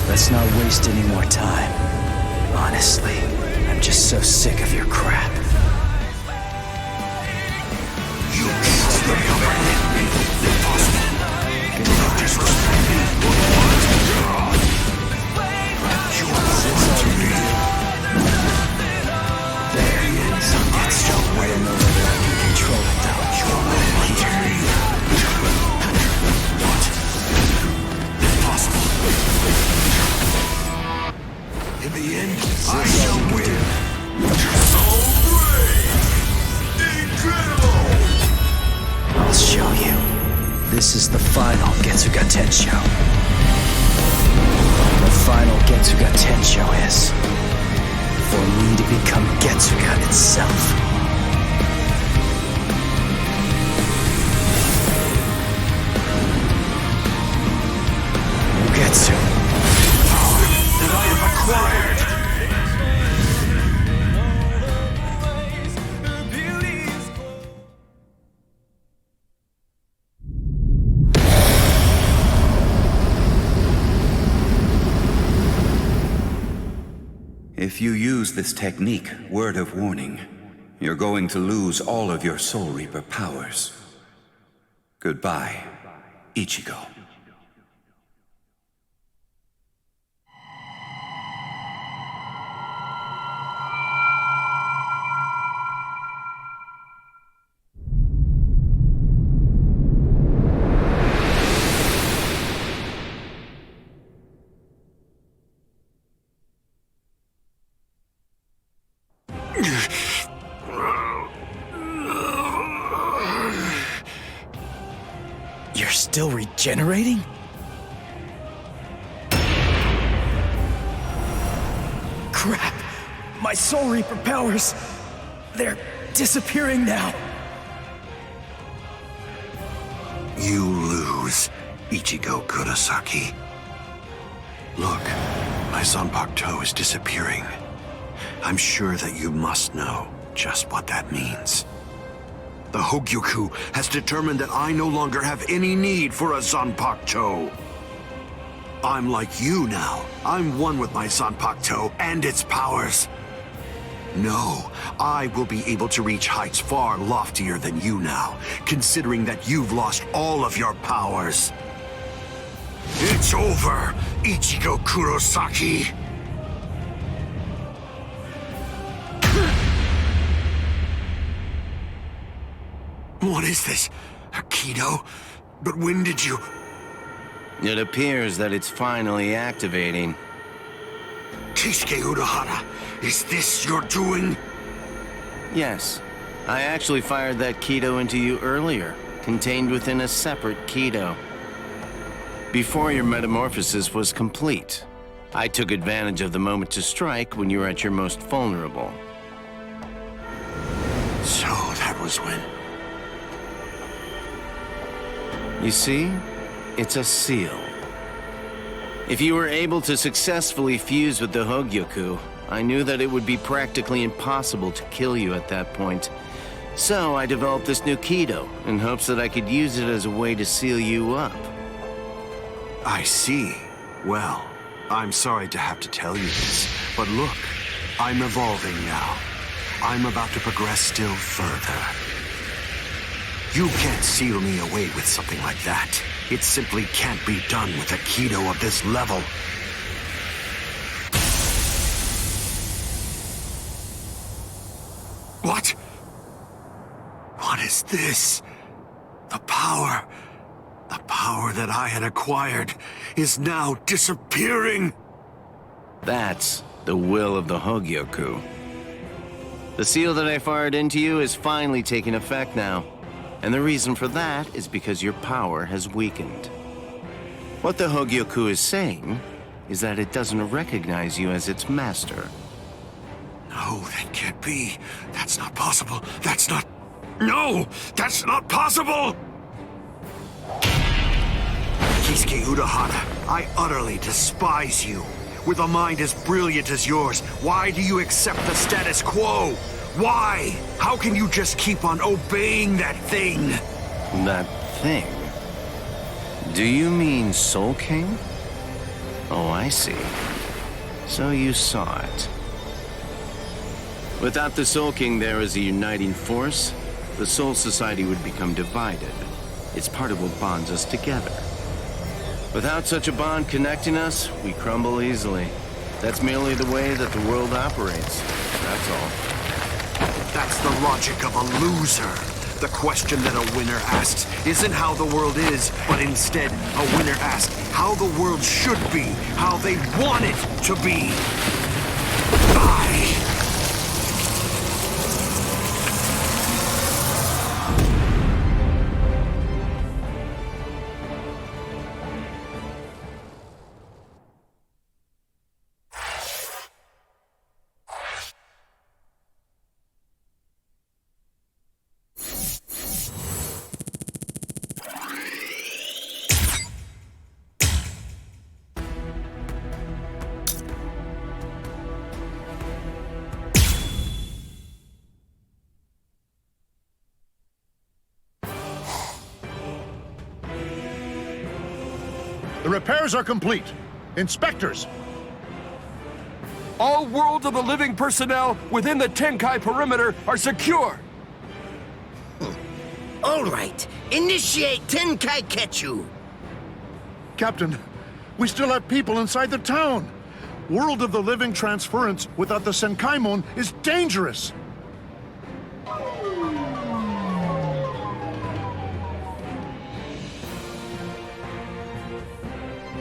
S6: Let's not waste any more time. Honestly, I'm just so sick of your crap. You can't stay over me. Impossible. Goodbye. Disrespect me. You are to me. There he is. It's your way. I don't know whether I can control it though. You're one to me. What? Impossible. In the end, I shall win. So brave! Incredible! I'll show you. This is the final Getsuga Tensho. The final Getsuga Tensho is for me to become Getsuga itself. Mugetsu. Power that I have acquired.
S21: If you use this technique, word of warning, you're going to lose all of your Soul Reaper powers. Goodbye, Ichigo.
S6: You're still regenerating? Crap! My Soul Reaper powers! They're disappearing now!
S2: You lose, Ichigo Kurosaki. Look, My Zanpakuto is disappearing. I'm sure that you must know just what that means. The Hogyoku has determined that I no longer have any need for a Zanpakuto. I'm like you now. I'm one with my Zanpakuto and its powers. No, I will be able to reach heights far loftier than you now, considering that you've lost all of your powers. It's over, Ichigo Kurosaki! What is this? A Kido? But when did you...
S12: It appears that it's finally activating.
S2: Kisuke Urahara, is this your doing?
S12: Yes. I actually fired that Kido into you earlier, contained within a separate Kido. Before your metamorphosis was complete, I took advantage of the moment to strike when you were at your most vulnerable.
S2: So that was when...
S12: You see? It's a seal. If you were able to successfully fuse with the Hogyoku, I knew that it would be practically impossible to kill you at that point. So I developed this new Kido in hopes that I could use it as a way to seal you up.
S2: I see. Well, I'm sorry to have to tell you this, but look, I'm evolving now. I'm about to progress still further. You can't seal me away with something like that. It simply can't be done with a Kido of this level. What? What is this? The power that I had acquired is now disappearing.
S12: That's the will of the Hogyoku. The seal that I fired into you is finally taking effect now. And the reason for that is because your power has weakened. What the Hogyoku is saying is that it doesn't recognize you as its master.
S2: No, that can't be. That's not possible. That's not... No! That's not possible! Kisuke Urahara, I utterly despise you. With a mind as brilliant as yours, why do you accept the status quo? Why? How can you just keep on obeying that thing?
S12: That thing? Do you mean Soul King? Oh, I see. So you saw it. Without the Soul King there as a uniting force, the Soul Society would become divided. It's part of what bonds us together. Without such a bond connecting us, we crumble easily. That's merely the way that the world operates. That's all.
S2: That's the logic of a loser. The question that a winner asks isn't how the world is, but instead, a winner asks how the world should be, how they want it to be.
S16: The repairs are complete. Inspectors!
S20: All World of the Living personnel within the Tenkai perimeter are secure!
S22: All right. Initiate Tenkai Ketchu!
S16: Captain, we still have people inside the town. World of the Living transference without the Senkaimon is dangerous.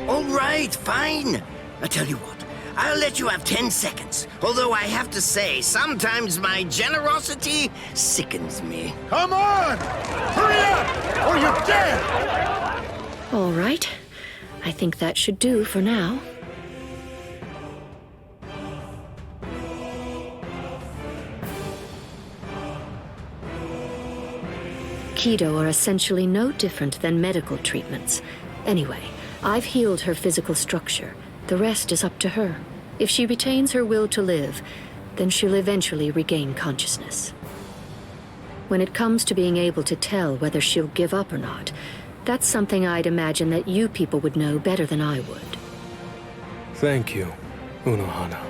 S22: All right, fine. I tell you what, I'll let you have 10 seconds. Although I have to say, sometimes my generosity sickens me.
S16: Come on! Hurry up, or you're dead!
S23: All right. I think that should do for now. Kido are essentially no different than medical treatments. Anyway, I've healed her physical structure, The rest is up to her. If she retains her will to live, then she'll eventually regain consciousness. When it comes to being able to tell whether she'll give up or not, that's something I'd imagine that you people would know better than I would.
S1: Thank you, Unohana.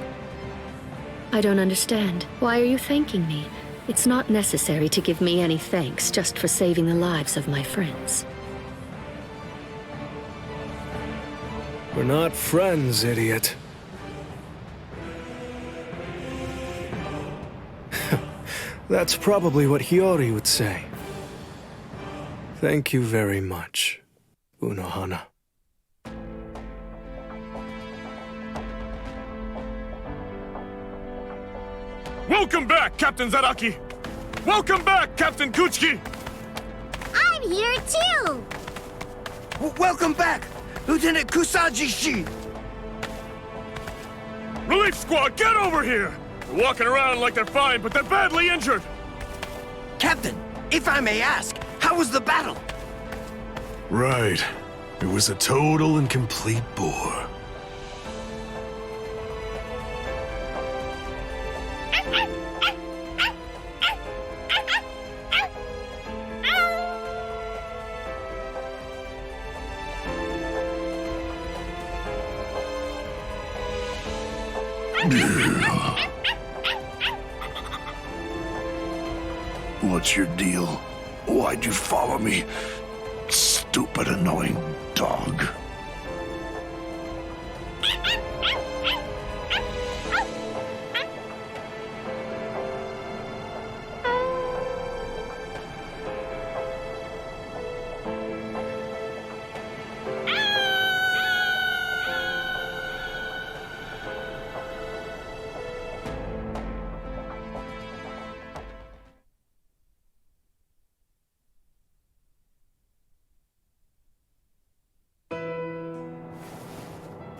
S23: I don't understand. Why are you thanking me? It's not necessary to give me any thanks just for saving the lives of my friends.
S1: We're not friends, idiot. That's probably what Hiyori would say. Thank you very much, Unohana.
S13: Welcome back, Captain Zaraki! Welcome back, Captain Kuchiki!
S7: I'm here too!
S10: Welcome back, Lieutenant Kusagi-shi!
S13: Relief squad, get over here! They're walking around like they're fine, but they're badly injured!
S10: Captain, if I may ask, how was the battle?
S13: Right. It was a total and complete bore.
S5: What's your deal? Why'd you follow me? Stupid, annoying dog.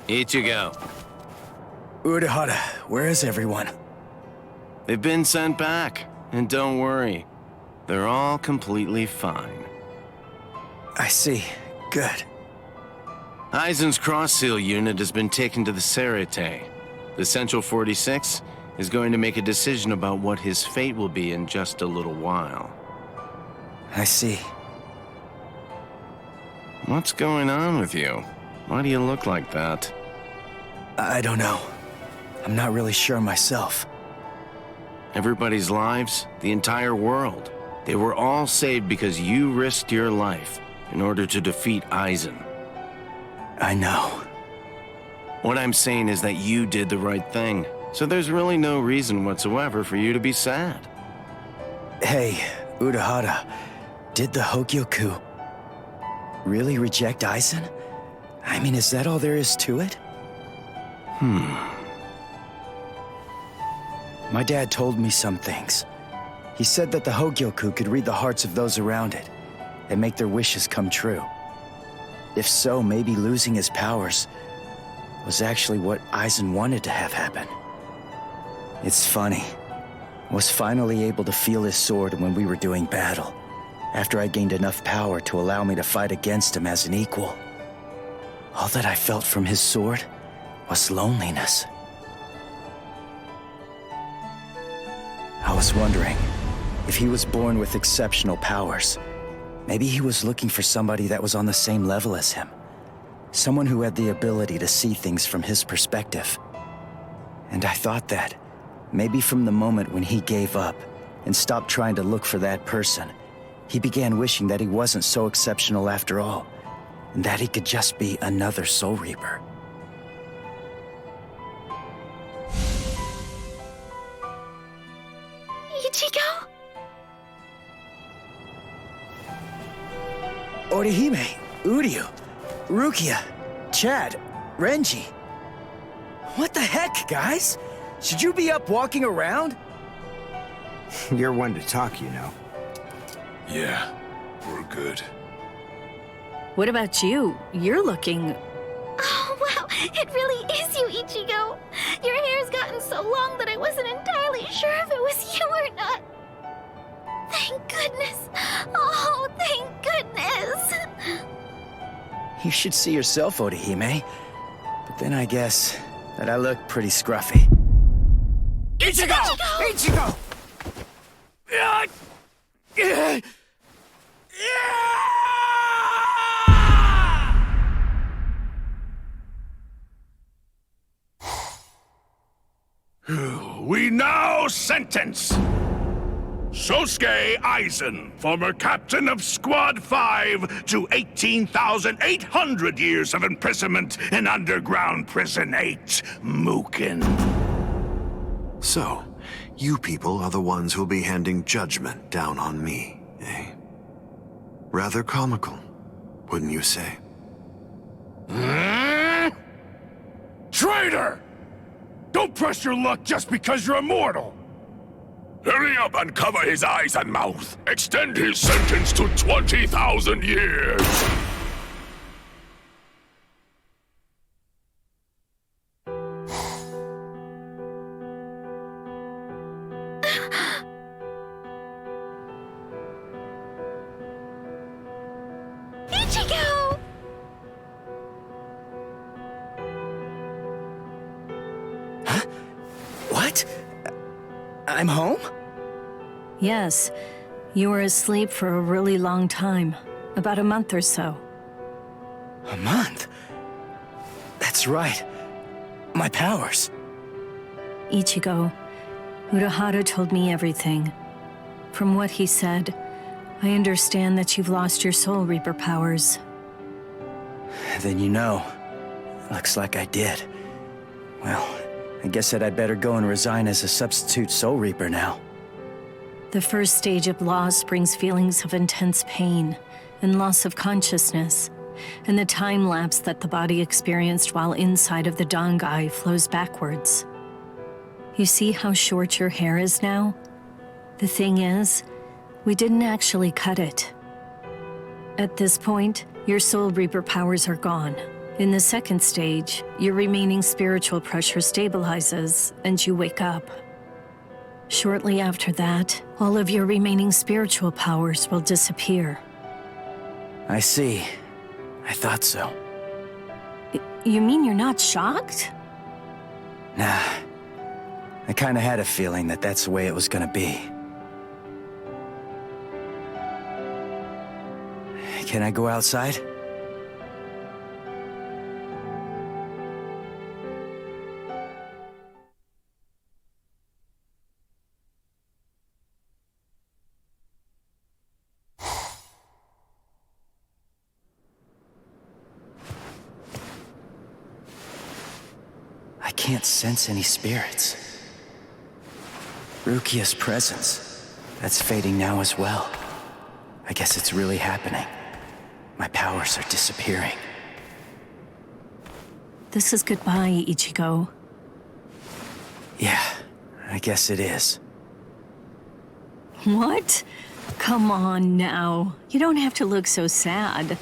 S12: Ichigo.
S8: Urahara, where is everyone?
S12: They've been sent back. And don't worry, they're all completely fine.
S8: I see. Good.
S12: Aizen's cross-seal unit has been taken to the Serete. The Central 46 is going to make a decision about what his fate will be in just a little while.
S8: I see.
S12: What's going on with you? Why do you look like that?
S8: I don't know. I'm not really sure myself.
S12: Everybody's lives, the entire world, they were all saved because you risked your life in order to defeat Aizen.
S8: I know.
S12: What I'm saying is that you did the right thing, so there's really no reason whatsoever for you to be sad.
S8: Hey, Urahara, did the Hogyoku really reject Aizen? I mean, is that all there is to it? My dad told me some things. He said that the Hogyoku could read the hearts of those around it and make their wishes come true. If so, maybe losing his powers was actually what Aizen wanted to have happen. It's funny. I was finally able to feel his sword when we were doing battle, after I gained enough power to allow me to fight against him as an equal. All that I felt from his sword was loneliness. I was wondering, if he was born with exceptional powers, maybe he was looking for somebody that was on the same level as him. Someone who had the ability to see things from his perspective. And I thought that, maybe from the moment when he gave up and stopped trying to look for that person, he began wishing that he wasn't so exceptional after all, and that he could just be another Soul Reaper.
S7: Ichigo?
S8: Orihime, Uryu, Rukia, Chad, Renji. What the heck, guys? Should you be up walking around?
S10: You're one to talk, you know.
S5: Yeah, we're good.
S23: What about you? You're looking...
S7: Oh, wow, it really is you, Ichigo. Your hair's gotten so long that I wasn't entirely sure if it was you or not. Thank goodness. Oh, thank goodness.
S8: You should see yourself, Orihime. The
S6: then I guess that I look pretty scruffy.
S8: Ichigo! Ichigo!
S5: We now sentence Sosuke Aizen, former captain of Squad 5, to 18,800 years of imprisonment in Underground Prison 8, Mukin.
S2: So, you people are the ones who'll be handing judgment down on me, eh? Rather comical, wouldn't you say?
S5: Traitor! Don't press your luck just because you're immortal! Hurry up and cover his eyes and mouth. Extend his sentence to 20,000 years.
S7: Ichigo!
S6: What? I'm home?
S9: Yes. You were asleep for a really long time. About a month or so.
S6: A month? That's right. My powers.
S9: Ichigo, Urahara told me everything. From what he said, I understand that you've lost your Soul Reaper powers.
S6: Then you know. Looks like I did. Well, I guess that I'd better go and resign as a substitute Soul Reaper now.
S9: The first stage of loss brings feelings of intense pain and loss of consciousness, and the time lapse that the body experienced while inside of the bankai flows backwards. You see how short your hair is now? The thing is, we didn't actually cut it. At this point, your Soul Reaper powers are gone. In the second stage, your remaining spiritual pressure stabilizes and you wake up. Shortly after that, all of your remaining spiritual powers will disappear.
S6: I see. I thought so.
S9: You mean you're not shocked?
S6: Nah. I kinda had a feeling that that's the way it was gonna be. Can I go outside? I can't sense any spirits. Rukia's presence, that's fading now as well. I guess it's really happening. My powers are disappearing.
S9: This is goodbye, Ichigo.
S6: Yeah, I guess it is.
S9: What? Come on now. You don't have to look so sad.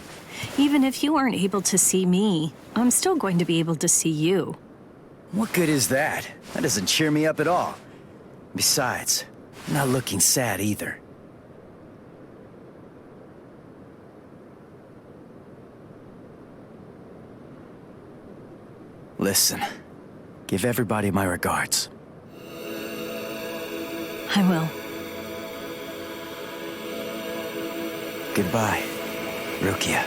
S9: Even if you aren't able to see me, I'm still going to be able to see you.
S6: What good is that? That doesn't cheer me up at all. Besides, I'm not looking sad either. Listen, give everybody my regards.
S9: I will.
S6: Goodbye, Rukia.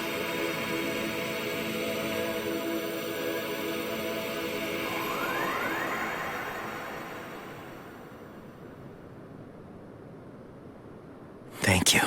S6: Thank you.